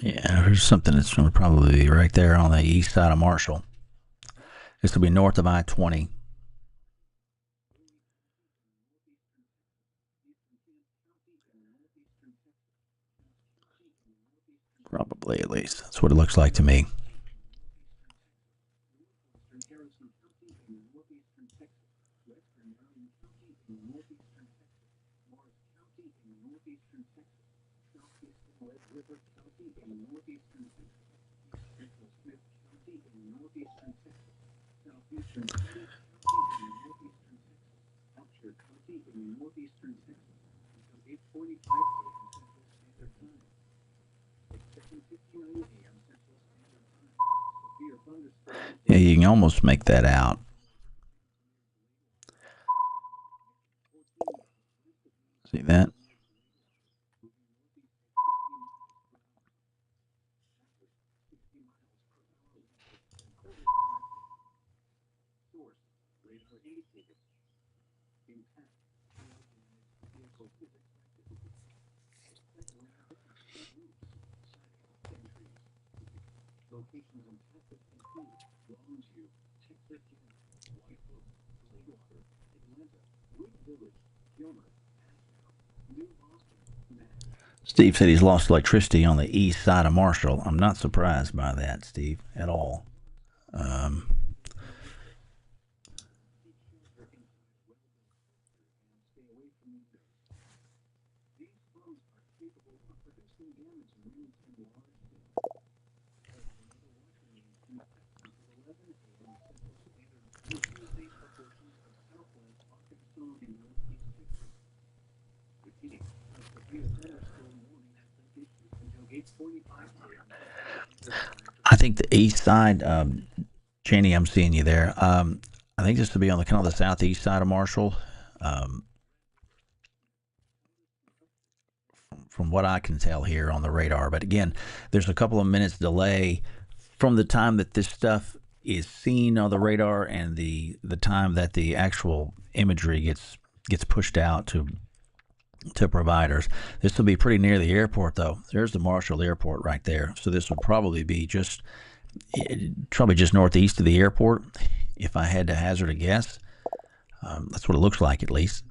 Yeah, there's something that's going to probably be right there on the east side of Marshall. This will be north of I-20. Probably, at least. That's what it looks like to me. Yeah, you can almost make that out. See that? Steve said he's lost electricity on the east side of Marshall. I'm not surprised by that, Steve, at all. I think the east side, Cheney, I'm seeing you there. I think this will be on the kind of the southeast side of Marshall. From what I can tell here on the radar. But again, there's a couple of minutes delay from the time that this stuff is seen on the radar and the time that the actual imagery gets pushed out to providers. This will be pretty near the airport, though. There's the Marshall Airport right there. So this will probably be just northeast of the airport, if I had to hazard a guess. That's what it looks like, at least,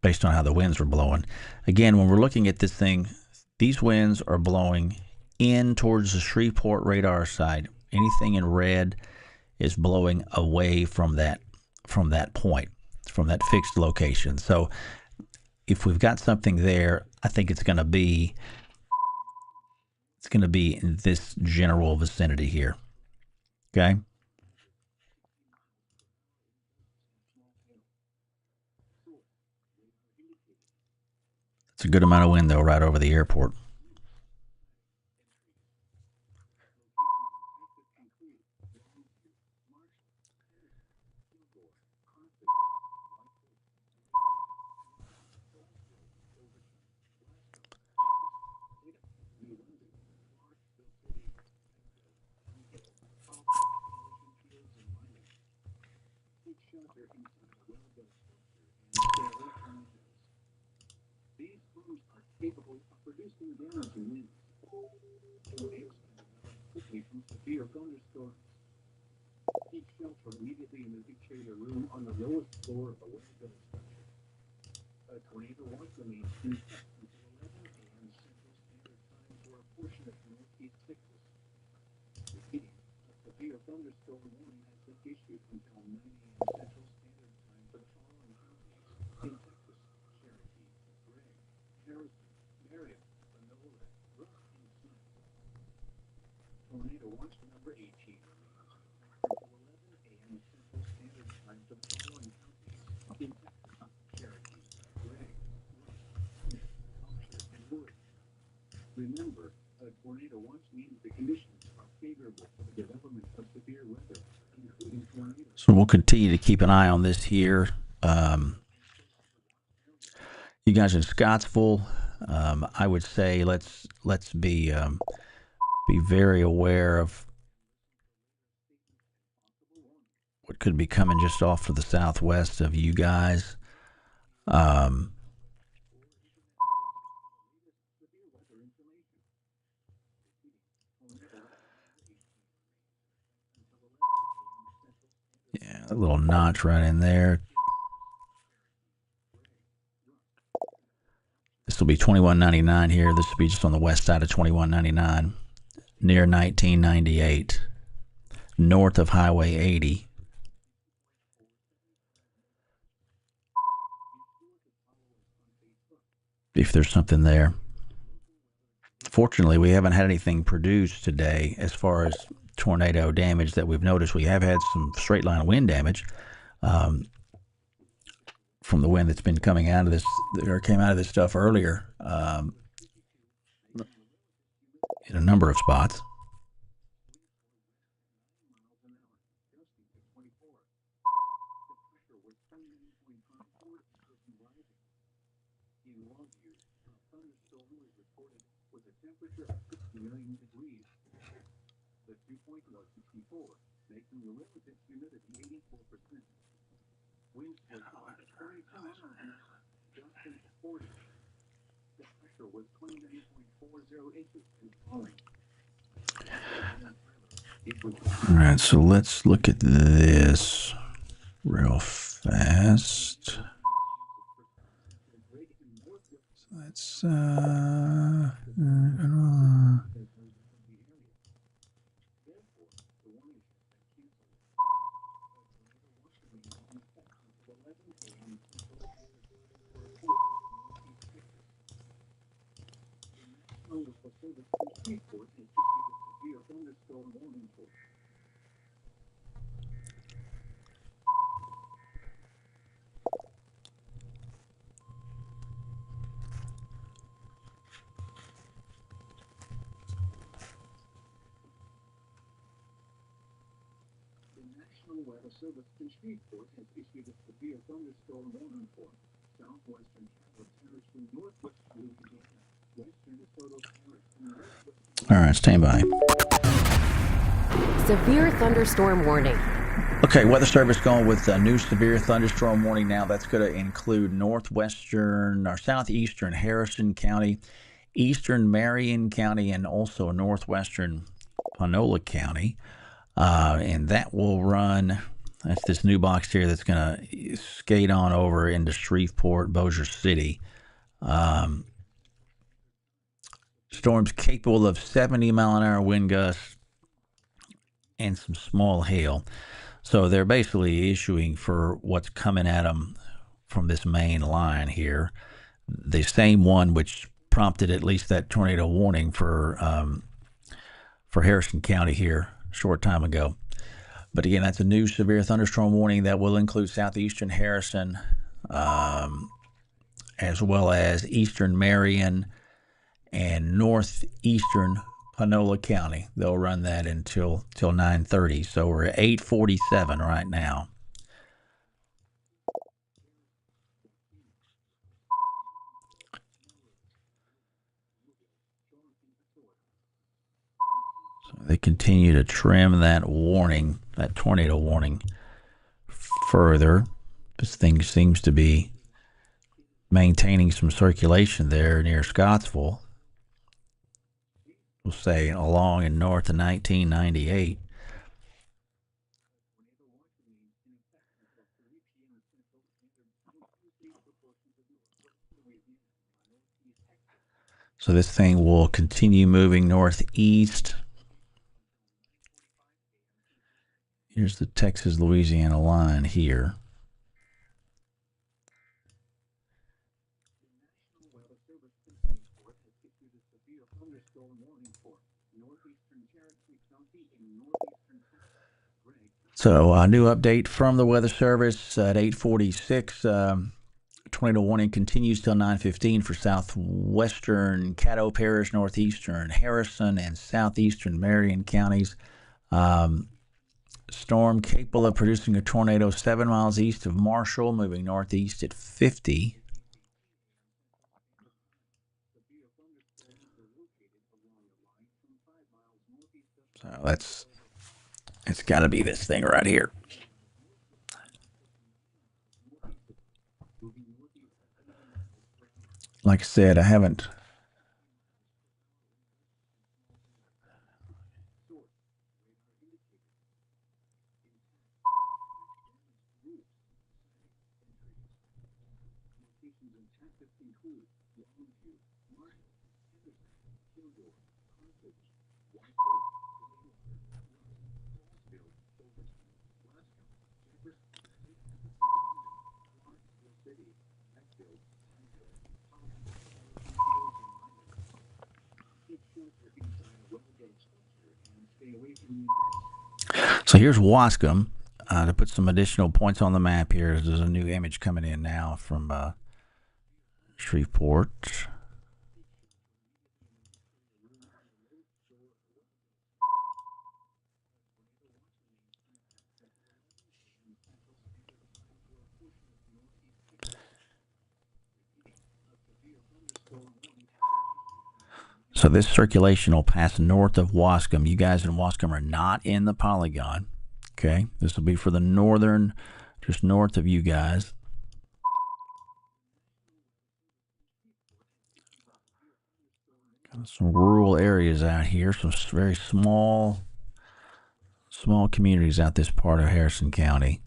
based on how the winds are blowing. Again, when we're looking at this thing, these winds are blowing in towards the Shreveport radar side. Anything in red is blowing away from that point, from that fixed location. So if we've got something there, I think it's going to be in this general vicinity here. Okay. It's a good amount of wind, though, right over the airport. Remember, a tornado watch means the conditions are favorable for the development of severe weather, including tornadoes. So we'll continue to keep an eye on this here. You guys in Scottsville, I would say let's be very aware of what could be coming just off to the southwest of you guys. Yeah, a little notch right in there. This will be 2199 here. This will be just on the west side of 2199, near 1998, north of Highway 80. If there's something there. Fortunately, we haven't had anything produced today as far as tornado damage that we've noticed. We have had some straight line wind damage from the wind that's been coming out of this, or came out of this stuff earlier in a number of spots. The dew point was 64, making the relative humidity 84%. Winds were 22 miles an hour, gusting to 40. The pressure was 29.40 inches and falling. All right, so let's look at this real fast. Let's National Weather Service in Shreveport has issued a severe thunderstorm warning for southwestern Carroll Parish from northwest Louisiana, western DeSoto Parish from northwest. all right, stand by. Severe thunderstorm warning. Okay, Weather Service going with a new severe thunderstorm warning now. That's going to include northwestern or southeastern Harrison County, eastern Marion County, and also northwestern Panola County. And that will run, that's this new box here that's going to skate on over into Shreveport, Bossier City. Storms capable of 70-mile-an-hour wind gusts and some small hail. So they're basically issuing for what's coming at them from this main line here. The same one which prompted at least that tornado warning for Harrison County here a short time ago. But again, that's a new severe thunderstorm warning that will include southeastern Harrison, as well as eastern Marion and northeastern Panola County. They'll run that until 9:30. So we're at 8:47 right now. So they continue to trim that warning, that tornado warning, further. This thing seems to be maintaining some circulation there near Scottsville. We'll say along and north of 1998. So this thing will continue moving northeast. Here's the Texas-Louisiana line here. So a new update from the Weather Service at 8:46. Tornado warning continues till 9:15 for southwestern Caddo Parish, northeastern Harrison, and southeastern Marion counties. Storm capable of producing a tornado 7 miles east of Marshall, moving northeast at 50. So it's got to be this thing right here. Like I said, I haven't. Tactics include Longview, Marshall, Henderson, Kilgore, Carthage, White Oak, Clearwater, Hallsville, Overton, Glasgow, Jefferson, St. Louis, Clarksville City, Beckville, Pineville, Holland, Harrison Fields, and Lyman. Keep shelter inside a well-built structure and stay away from windows. So here's Wascom. To put some additional points on the map here, there's a new image coming in now from Shreveport. So this circulation will pass north of Wascom. You guys in Wascom are not in the polygon. Okay, this will be for the northern, just north of you guys. Got some rural areas out here, some very small communities out this part of Harrison County.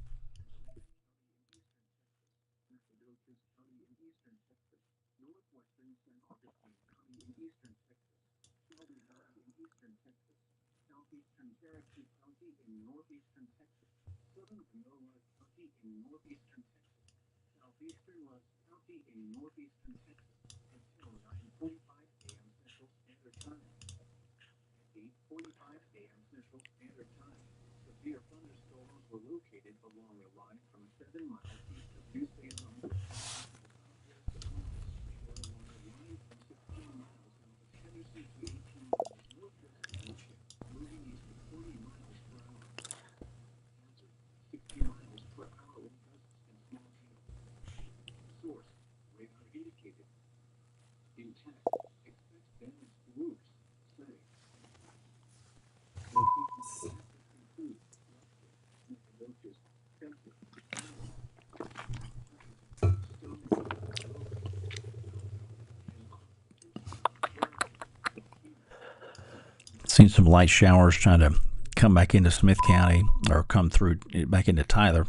Southeastern Love County in northeastern Texas until 9:45 a.m. Central Standard Time. At 8:45 a.m. Central Standard Time, severe thunderstorms were located along a line from 7 miles east of New Salem to southwest of Memphis. They were along a line from 16 miles south of Henderson to 18 miles northwest of Lucia, moving east at 40 miles per hour. Hazard, 60 miles per hour with gusts and small hail. Source, radar indicated. Intact. Expect damaged roofs. Setting. Locations include Nacogdoches, Temple, Seen some light showers trying to come back into Smith County or come through back into Tyler,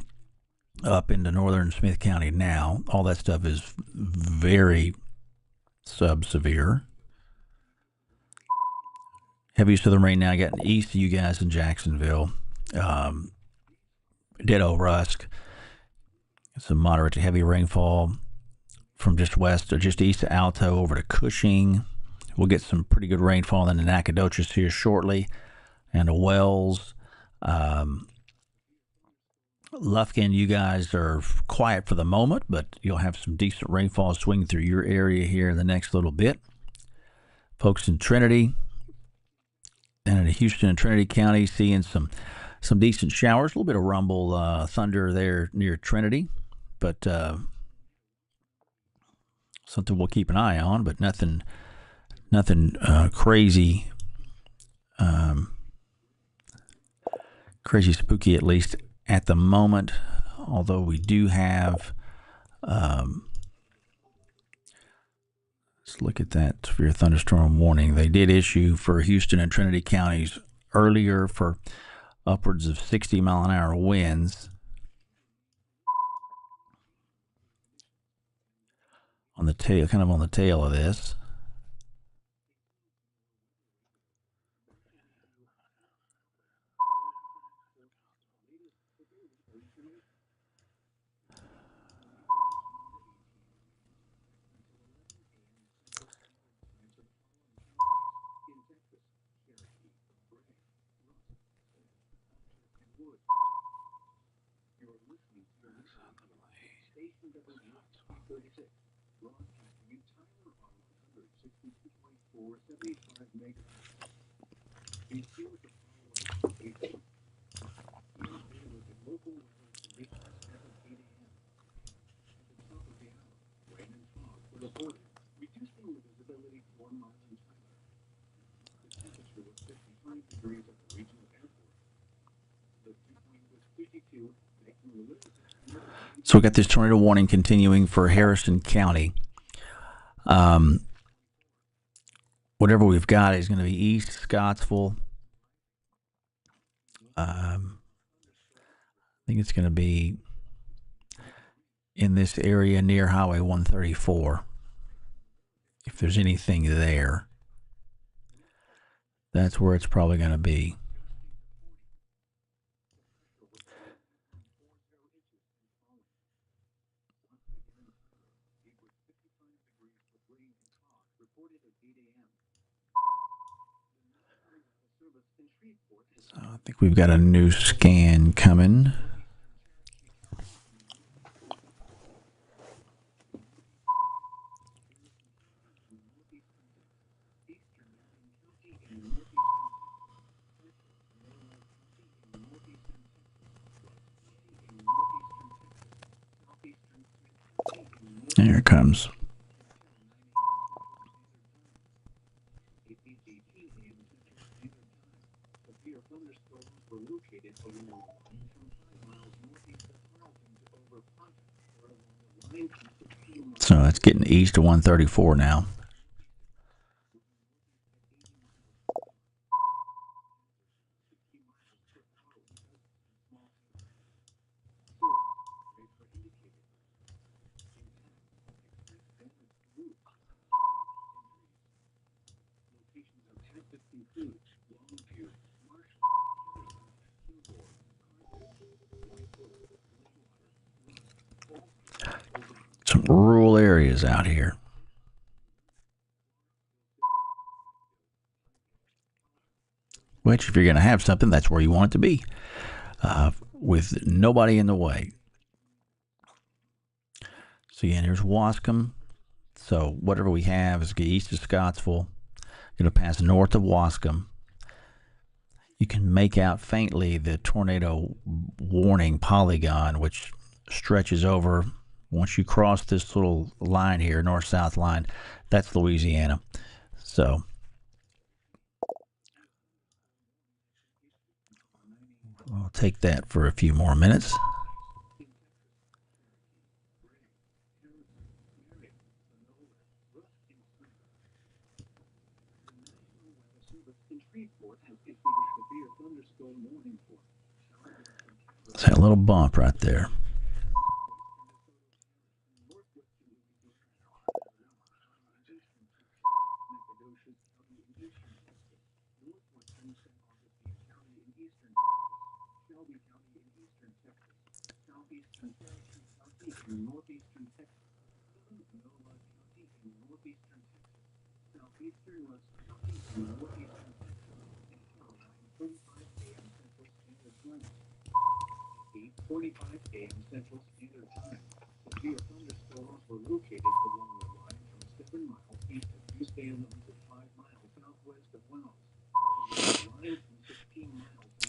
up into northern Smith County now. All that stuff is very sub-severe. Heavy southern rain now getting east of you guys in Jacksonville. Ditto Rusk. Some moderate to heavy rainfall from just west or just east of Alto over to Cushing. We'll get some pretty good rainfall in the Nacogdoches here shortly, and the Wells. Lufkin, you guys are quiet for the moment, but you'll have some decent rainfall swinging through your area here in the next little bit. Folks in Trinity and in Houston and Trinity County seeing some decent showers, a little bit of rumble thunder there near Trinity, but something we'll keep an eye on, but nothing crazy, crazy spooky, at least at the moment, although we do have, let's look at that for your thunderstorm warning. They did issue for Houston and Trinity counties earlier for upwards of 60 mile an hour winds on the tail, kind of on the tail of this. Reducing the visibility to 1 mile in Tyler. The temperature was 55 degrees at the regional airport. The dew point was 52, making the little. So we got this tornado warning continuing for Harrison County. Whatever we've got is going to be east Scottsville. I think it's going to be in this area near Highway 134. If there's anything there, that's where it's probably going to be. So I think we've got a new scan coming. Here it comes. So it's getting east to 134 now. Some rural areas out here. Which, if you're going to have something, that's where you want it to be, with nobody in the way. So again, here's Wascom. So whatever we have is east of Scottsville, going to pass north of Wascom. You can make out faintly the tornado warning polygon, which stretches over. Once you cross this little line here, north-south line, that's Louisiana. So I'll take that for a few more minutes. It's that little bump right there.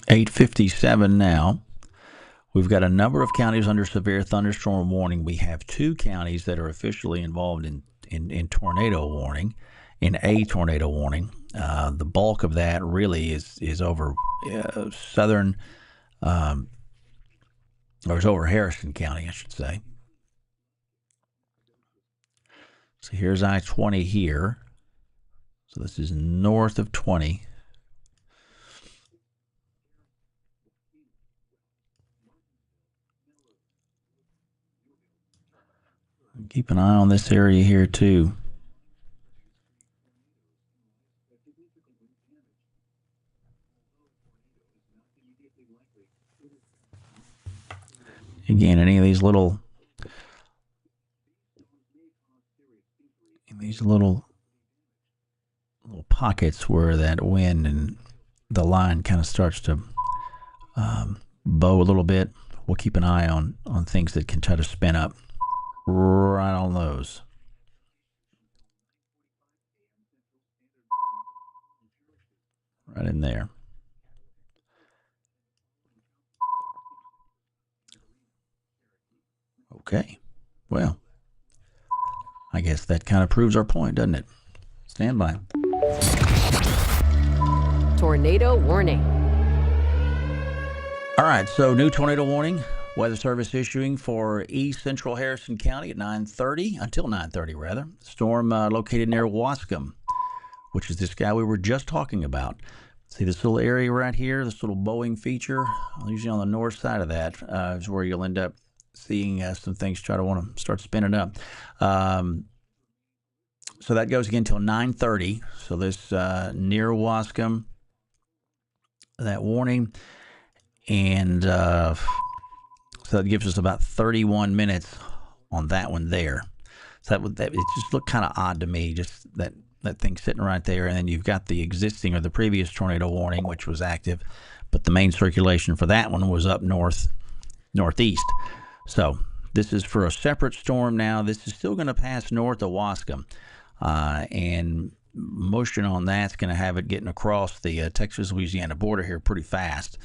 .857 now. We've got a number of counties under severe thunderstorm warning. We have 2 counties that are officially involved in tornado warning, in a tornado warning. The bulk of that really is over southern, or is over Harrison County, I should say. So here's I-20 here. So this is north of 20. Keep an eye on this area here too. Again, any of these little pockets where that wind and the line kind of starts to bow a little bit, we'll keep an eye on things that can try to spin up right on those. Right in there. Okay. Well, I guess that kind of proves our point, doesn't it? Stand by. Tornado warning. All right, so new tornado warning. Weather Service issuing for East Central Harrison County at 9:30, until 9:30 rather. Storm located near Wascom, which is this guy we were just talking about. See this little area right here, this little bowing feature, usually on the north side of that is where you'll end up seeing some things try to want to start spinning up. So that goes again till 9:30. So this near Wascom, that warning, and so that gives us about 31 minutes on that one there. So that it just looked kind of odd to me, just that thing sitting right there, and then you've got the existing or the previous tornado warning, which was active, but the main circulation for that one was up northeast. So this is for a separate storm now. This is still going to pass north of Wascom, and motion on that's going to have it getting across the Texas-Louisiana border here pretty fast.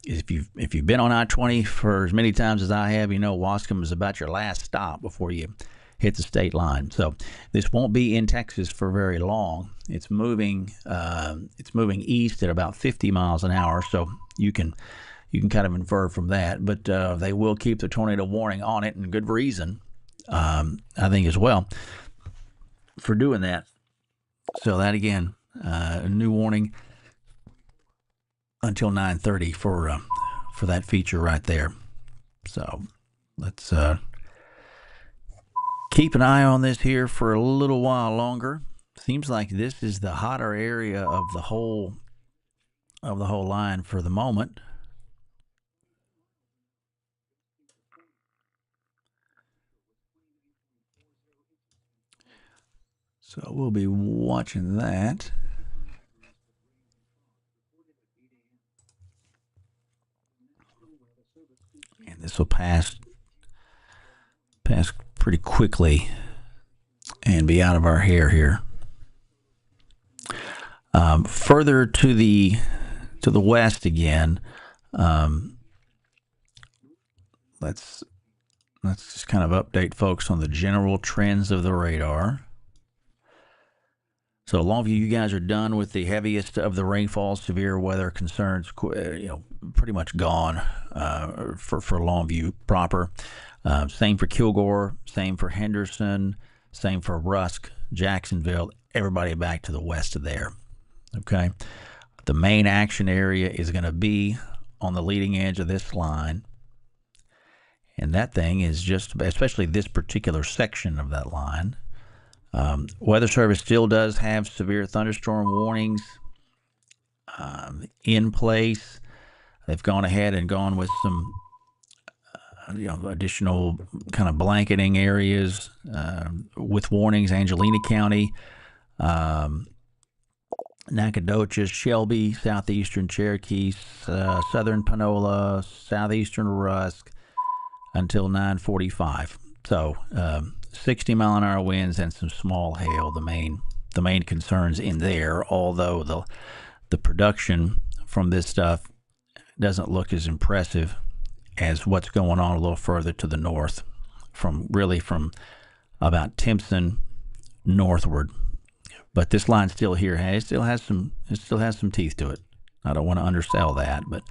If you've been on I-20 for as many times as I have, you know Wascom is about your last stop before you hit the state line. So this won't be in Texas for very long. It's moving east at about 50 miles an hour. So you can kind of infer from that. But they will keep the tornado warning on it, and good reason, I think, as well, for doing that. So that again, a new warning until 9:30 for that feature right there. So let's keep an eye on this here for a little while longer. Seems like this is the hotter area of the whole line for the moment. So we'll be watching that. And this will pass pretty quickly and be out of our hair here. Further to the west again, let's just kind of update folks on the general trends of the radar. So Longview, you guys are done with the heaviest of the rainfall, severe weather concerns, pretty much gone for Longview proper. Same for Kilgore, same for Henderson, same for Rusk, Jacksonville, everybody back to the west of there. Okay. The main action area is going to be on the leading edge of this line. And that thing is just, especially this particular section of that line. Weather Service still does have severe thunderstorm warnings in place. They've gone ahead and gone with some additional kind of blanketing areas with warnings. Angelina County, Nacogdoches, Shelby, southeastern Cherokee, southern Panola, southeastern Rusk until 9:45. So 60-mile-an-hour winds and some small hail. The main concerns in there. Although the production from this stuff doesn't look as impressive as what's going on a little further to the north, from about Timpson northward. But this line still here, it still has some teeth to it. I don't want to undersell that, but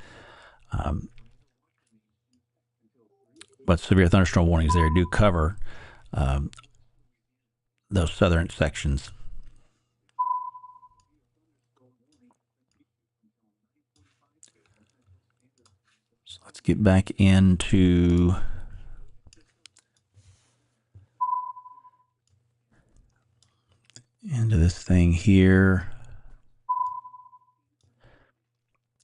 severe thunderstorm warnings there do cover those southern sections. So let's get back into this thing here,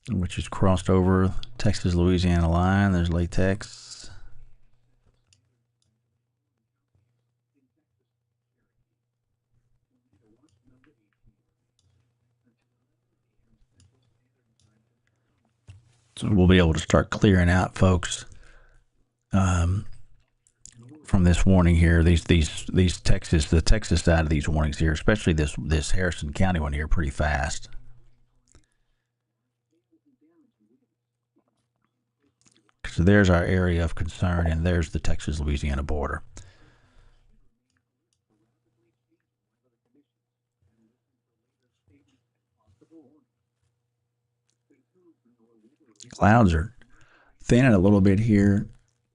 which is crossed over Texas-Louisiana line. There's latex. So we'll be able to start clearing out, folks, from this warning here. These the Texas side of these warnings here, especially this Harrison County one here, pretty fast. So there's our area of concern, and there's the Texas-Louisiana border. Clouds are thinning a little bit here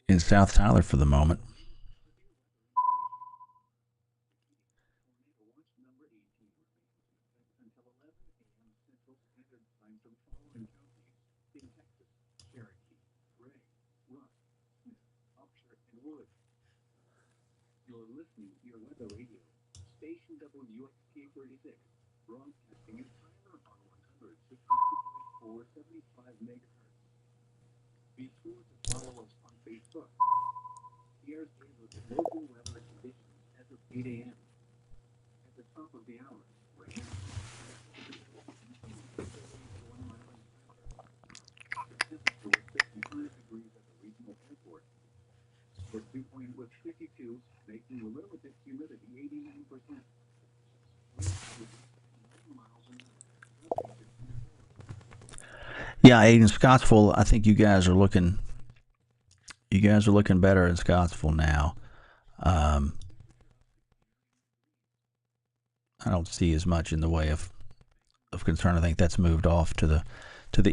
in South Tyler for the moment. You're listening to your weather radio, station WXK 36, broadcasting in Tyler on 100.475 megahertz. Be sure to follow us on Facebook. Here's a look at local weather conditions as of 8 a.m. At the top of the hour, rain. 1 mile in Tyler. The temperature was 55 degrees at the regional airport. The dew point was 52, making the relative humidity 89%. Wind 9 miles an hour. Yeah, in Scottsville, I think you guys are looking better in Scottsville now. I don't see as much in the way of concern. I think that's moved off to the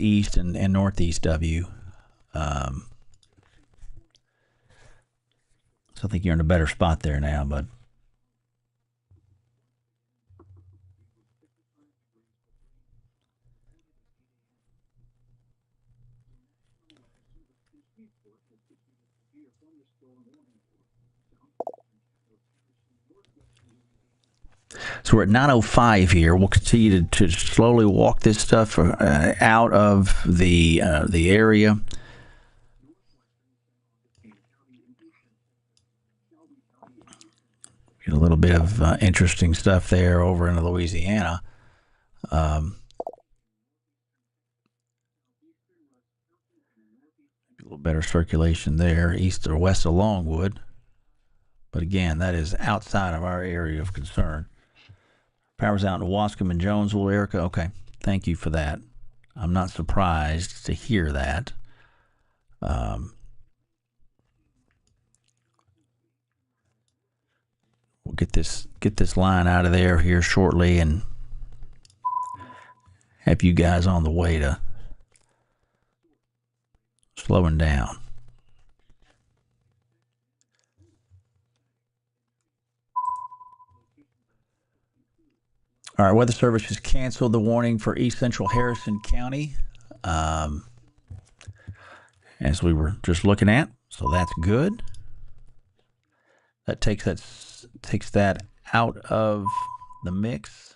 east and northeast of you. So I think you're in a better spot there now, but so we're at 9:05 here. We'll continue to slowly walk this stuff out of the area. Get a little bit of interesting stuff there over in Louisiana. A little better circulation there, east or west of Longwood. But again, that is outside of our area of concern. Power's out in Wascom and Jonesville, Erica. Okay, thank you for that. I'm not surprised to hear that. We'll get this line out of there here shortly and have you guys on the way to slowing down. All right, Weather Service has canceled the warning for East Central Harrison County, as we were just looking at. So that's good. That takes that out of the mix.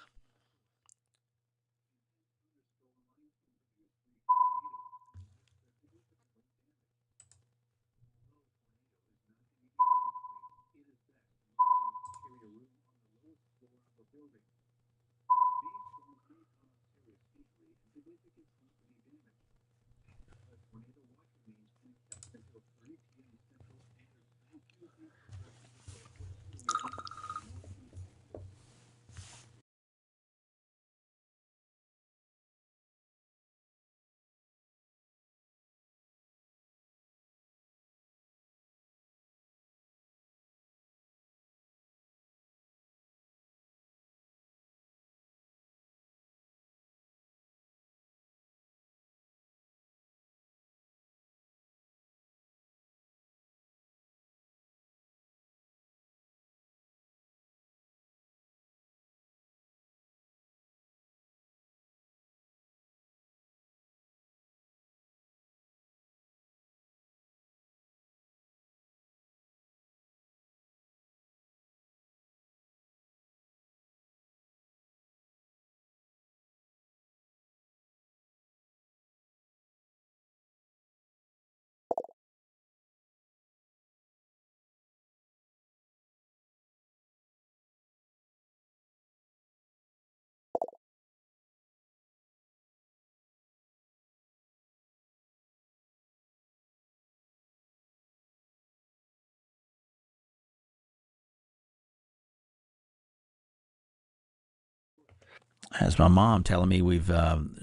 As my mom telling me,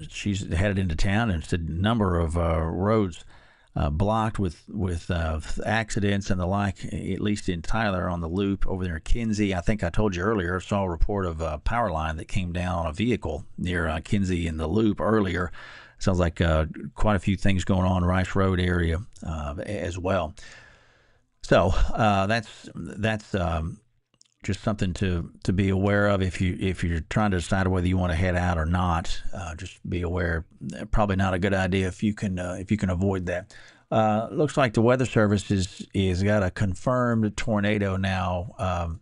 she's headed into town and said a number of roads blocked with accidents and the like, at least in Tyler on the loop over there in Kinsey. I think I told you earlier, I saw a report of a power line that came down on a vehicle near Kinsey in the loop earlier. Sounds like quite a few things going on in Rice Road area as well. So that's just something to be aware of if you're trying to decide whether you want to head out or not. Just be aware. Probably not a good idea if you can avoid that. Looks like the Weather Service is got a confirmed tornado now.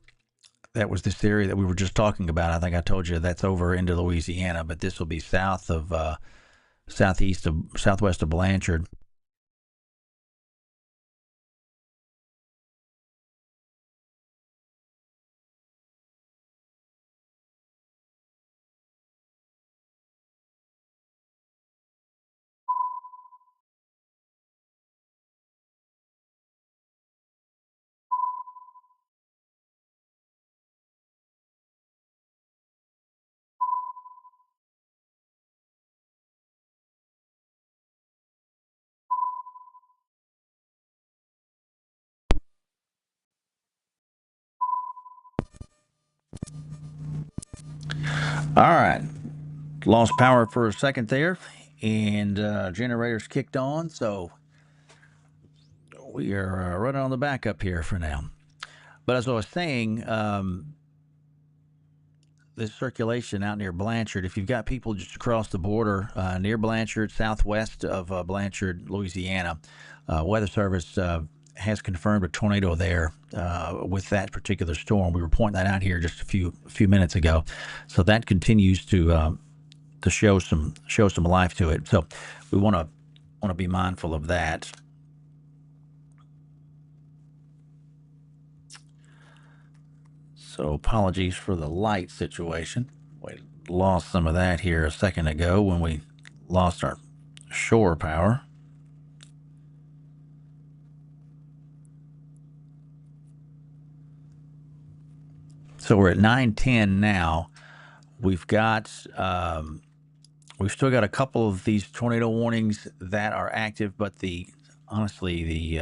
That was this area that we were just talking about. I think I told you that's over into Louisiana, but this will be south of southwest of Blanchard. All right. Lost power for a second there, and generators kicked on, so we are running on the backup here for now. But as I was saying, this circulation out near Blanchard, if you've got people just across the border near Blanchard, southwest of Blanchard, Louisiana, Weather Service has confirmed a tornado there with that particular storm. We were pointing that out here just a few minutes ago. So that continues to show some life to it. So we want to be mindful of that. So apologies for the light situation. We lost some of that here a second ago when we lost our shore power. So we're at 9:10 now. We've still got a couple of these tornado warnings that are active, but honestly the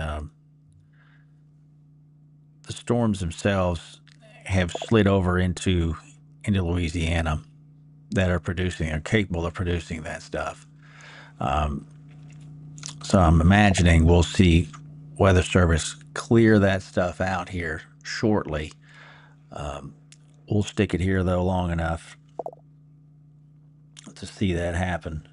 storms themselves have slid over into Louisiana that are capable of producing that stuff. So I'm imagining we'll see Weather Service clear that stuff out here shortly. We'll stick it here though long enough to see that happen.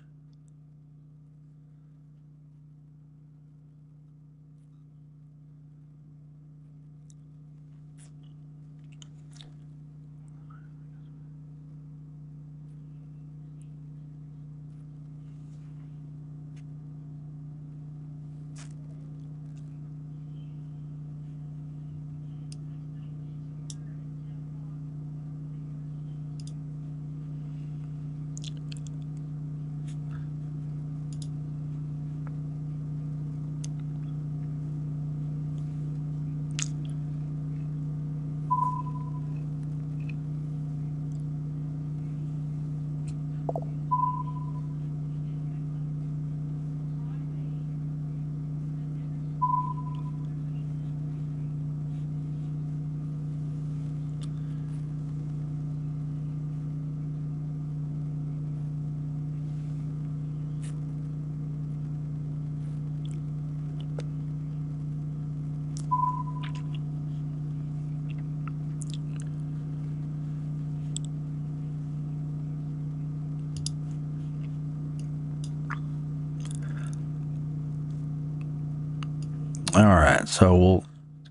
All right, so we'll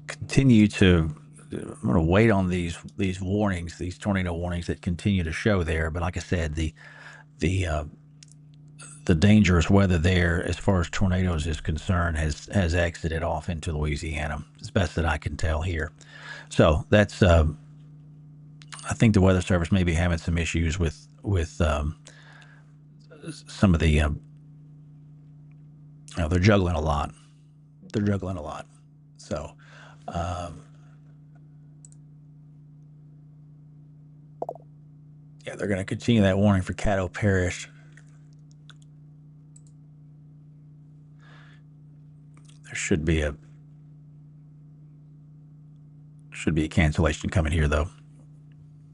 continue to. I'm going to wait on these warnings, these tornado warnings that continue to show there. But like I said, the dangerous weather there, as far as tornadoes is concerned, has exited off into Louisiana, as best that I can tell here. So that's. I think the Weather Service may be having some issues with some of the. They're juggling a lot. So. Yeah, they're going to continue that warning for Caddo Parish. There should be a cancellation coming here though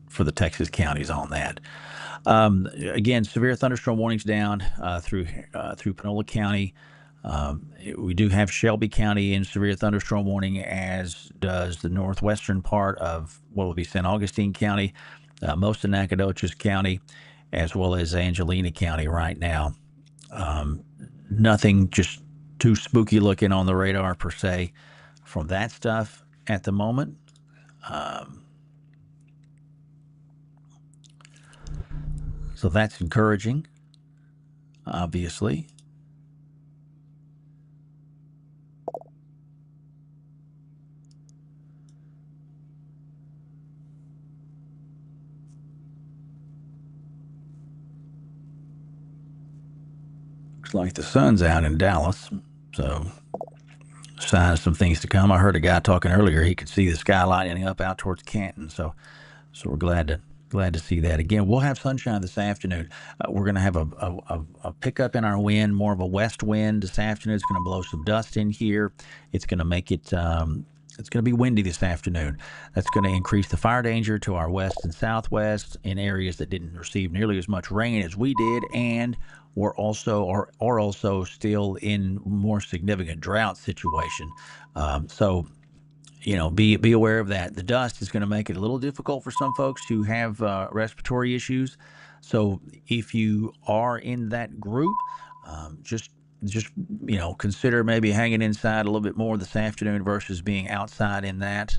for the Texas counties on that. Again, severe thunderstorm warnings down through Panola County. We do have Shelby County in severe thunderstorm warning, as does the northwestern part of what will be St. Augustine County, most of Nacogdoches County, as well as Angelina County right now. Nothing just too spooky looking on the radar per se from that stuff at the moment. So that's encouraging, obviously. Looks like the sun's out in Dallas, so sign of some things to come. I heard a guy talking earlier; he could see the sky lighting up out towards Canton. So we're glad to see that again. We'll have sunshine this afternoon. We're going to have a pickup in our wind, more of a west wind this afternoon. It's going to blow some dust in here. It's going to make it. It's going to be windy this afternoon. That's going to increase the fire danger to our west and southwest in areas that didn't receive nearly as much rain as we did, and we're also are also still in more significant drought situation. So be aware of that. The dust is going to make it a little difficult for some folks who have respiratory issues. So if you are in that group, just consider maybe hanging inside a little bit more this afternoon versus being outside in that.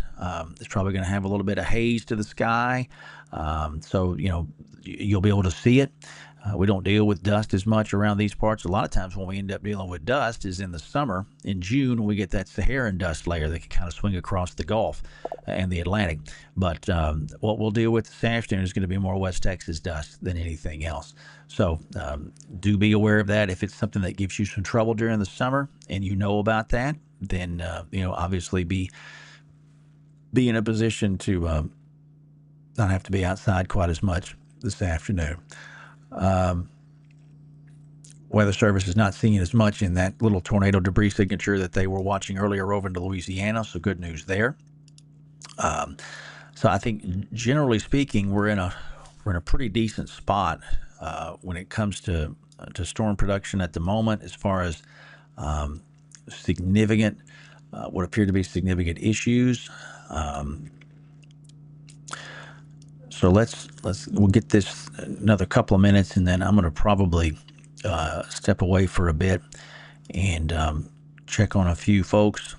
It's probably going to have a little bit of haze to the sky, so you'll be able to see it. We don't deal with dust as much around these parts. A lot of times when we end up dealing with dust is in the summer. In June, we get that Saharan dust layer that can kind of swing across the Gulf and the Atlantic. But what we'll deal with this afternoon is going to be more West Texas dust than anything else. So do be aware of that. If it's something that gives you some trouble during the summer and you know about that, then obviously be in a position to not have to be outside quite as much this afternoon. Weather Service is not seeing as much in that little tornado debris signature that they were watching earlier over into Louisiana, so good news there. So I think, generally speaking, we're in a pretty decent spot when it comes to storm production at the moment, as far as significant, what appear to be significant issues. So we'll get this another couple of minutes, and then I'm going to probably step away for a bit and check on a few folks.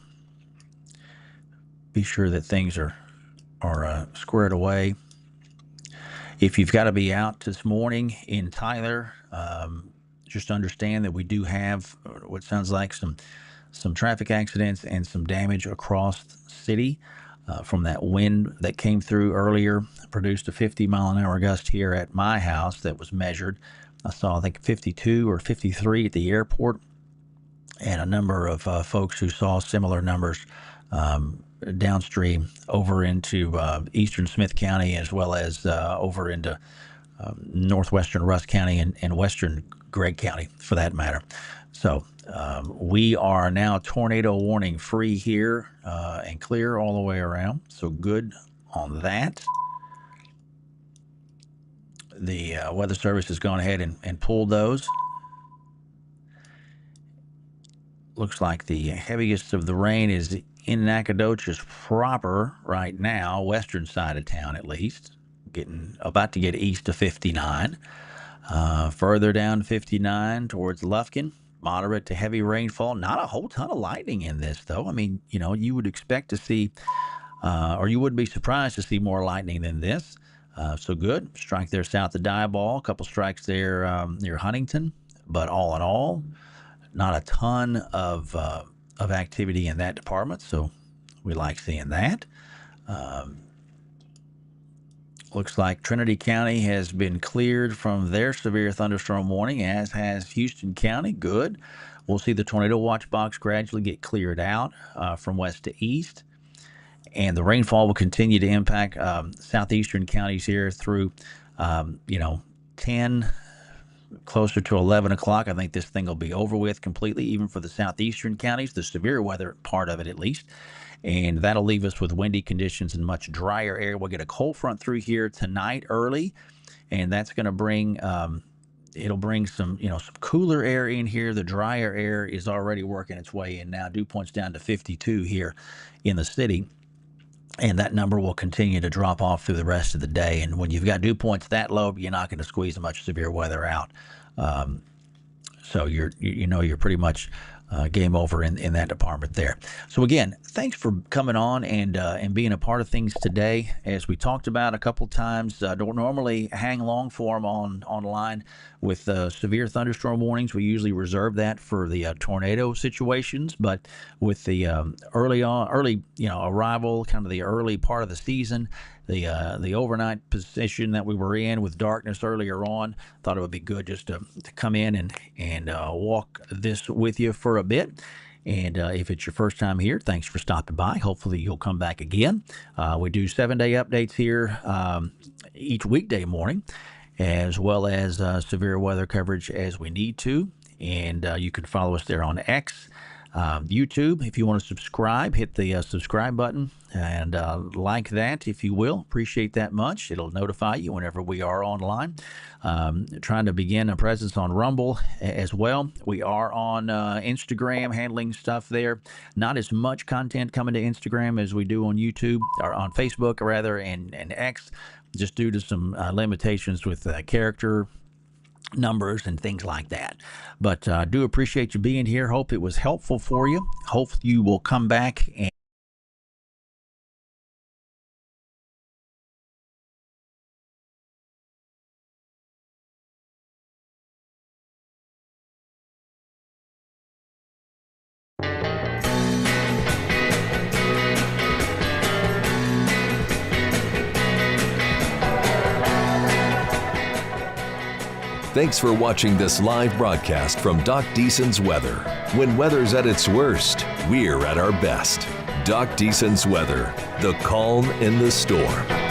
Be sure that things are squared away. If you've got to be out this morning in Tyler, just understand that we do have what sounds like some traffic accidents and some damage across the city. From that wind that came through earlier, produced a 50-mile-an-hour gust here at my house that was measured. I saw, I think, 52 or 53 at the airport, and a number of folks who saw similar numbers downstream over into eastern Smith County, as well as over into northwestern Russ County and western Gregg County, for that matter. So we are now tornado warning free here and clear all the way around. So good on that. The Weather Service has gone ahead and pulled those. Looks like the heaviest of the rain is in Nacogdoches proper right now, western side of town at least, about to get east of 59. Further down 59 towards Lufkin, moderate to heavy rainfall. Not a whole ton of lightning in this, though. I mean, you would expect to see, or you wouldn't be surprised to see more lightning than this. So good. Strike there south of Diabol, a couple strikes there near Huntington. But all in all, not a ton of activity in that department. So we like seeing that. Looks like Trinity County has been cleared from their severe thunderstorm warning, as has Houston County. Good. We'll see the tornado watch box gradually get cleared out from west to east. And the rainfall will continue to impact southeastern counties here through, 10, closer to 11 o'clock. I think this thing will be over with completely, even for the southeastern counties, the severe weather part of it at least. And that'll leave us with windy conditions and much drier air. We'll get a cold front through here tonight early, and that's going to bring it'll bring some cooler air in here. The drier air is already working its way in now. Dew points down to 52 here in the city, and that number will continue to drop off through the rest of the day. And when you've got dew points that low, you're not going to squeeze much severe weather out. So you're pretty much game over in that department there. So again, thanks for coming on and being a part of things today. As we talked about a couple times, don't normally hang long form online with severe thunderstorm warnings. We usually reserve that for the tornado situations, but with the early arrival, kind of the early part of the season, the overnight position that we were in with darkness earlier on, thought it would be good just to come in and walk this with you for a bit. And if it's your first time here, thanks for stopping by. Hopefully you'll come back again. We do 7-day updates here each weekday morning, as well as severe weather coverage as we need to. And you can follow us there on X. YouTube, if you want to subscribe, hit the subscribe button and like that, if you will. Appreciate that much. It'll notify you whenever we are online. Trying to begin a presence on Rumble as well. We are on Instagram, handling stuff there. Not as much content coming to Instagram as we do on YouTube, or on Facebook, rather, and X, just due to some limitations with character numbers and things like that. But do appreciate you being here. Hope it was helpful for you. Hope you will come back and Thanks for watching this live broadcast from Doc Deason's Weather. When weather's at its worst, we're at our best. Doc Deason's Weather, the calm in the storm.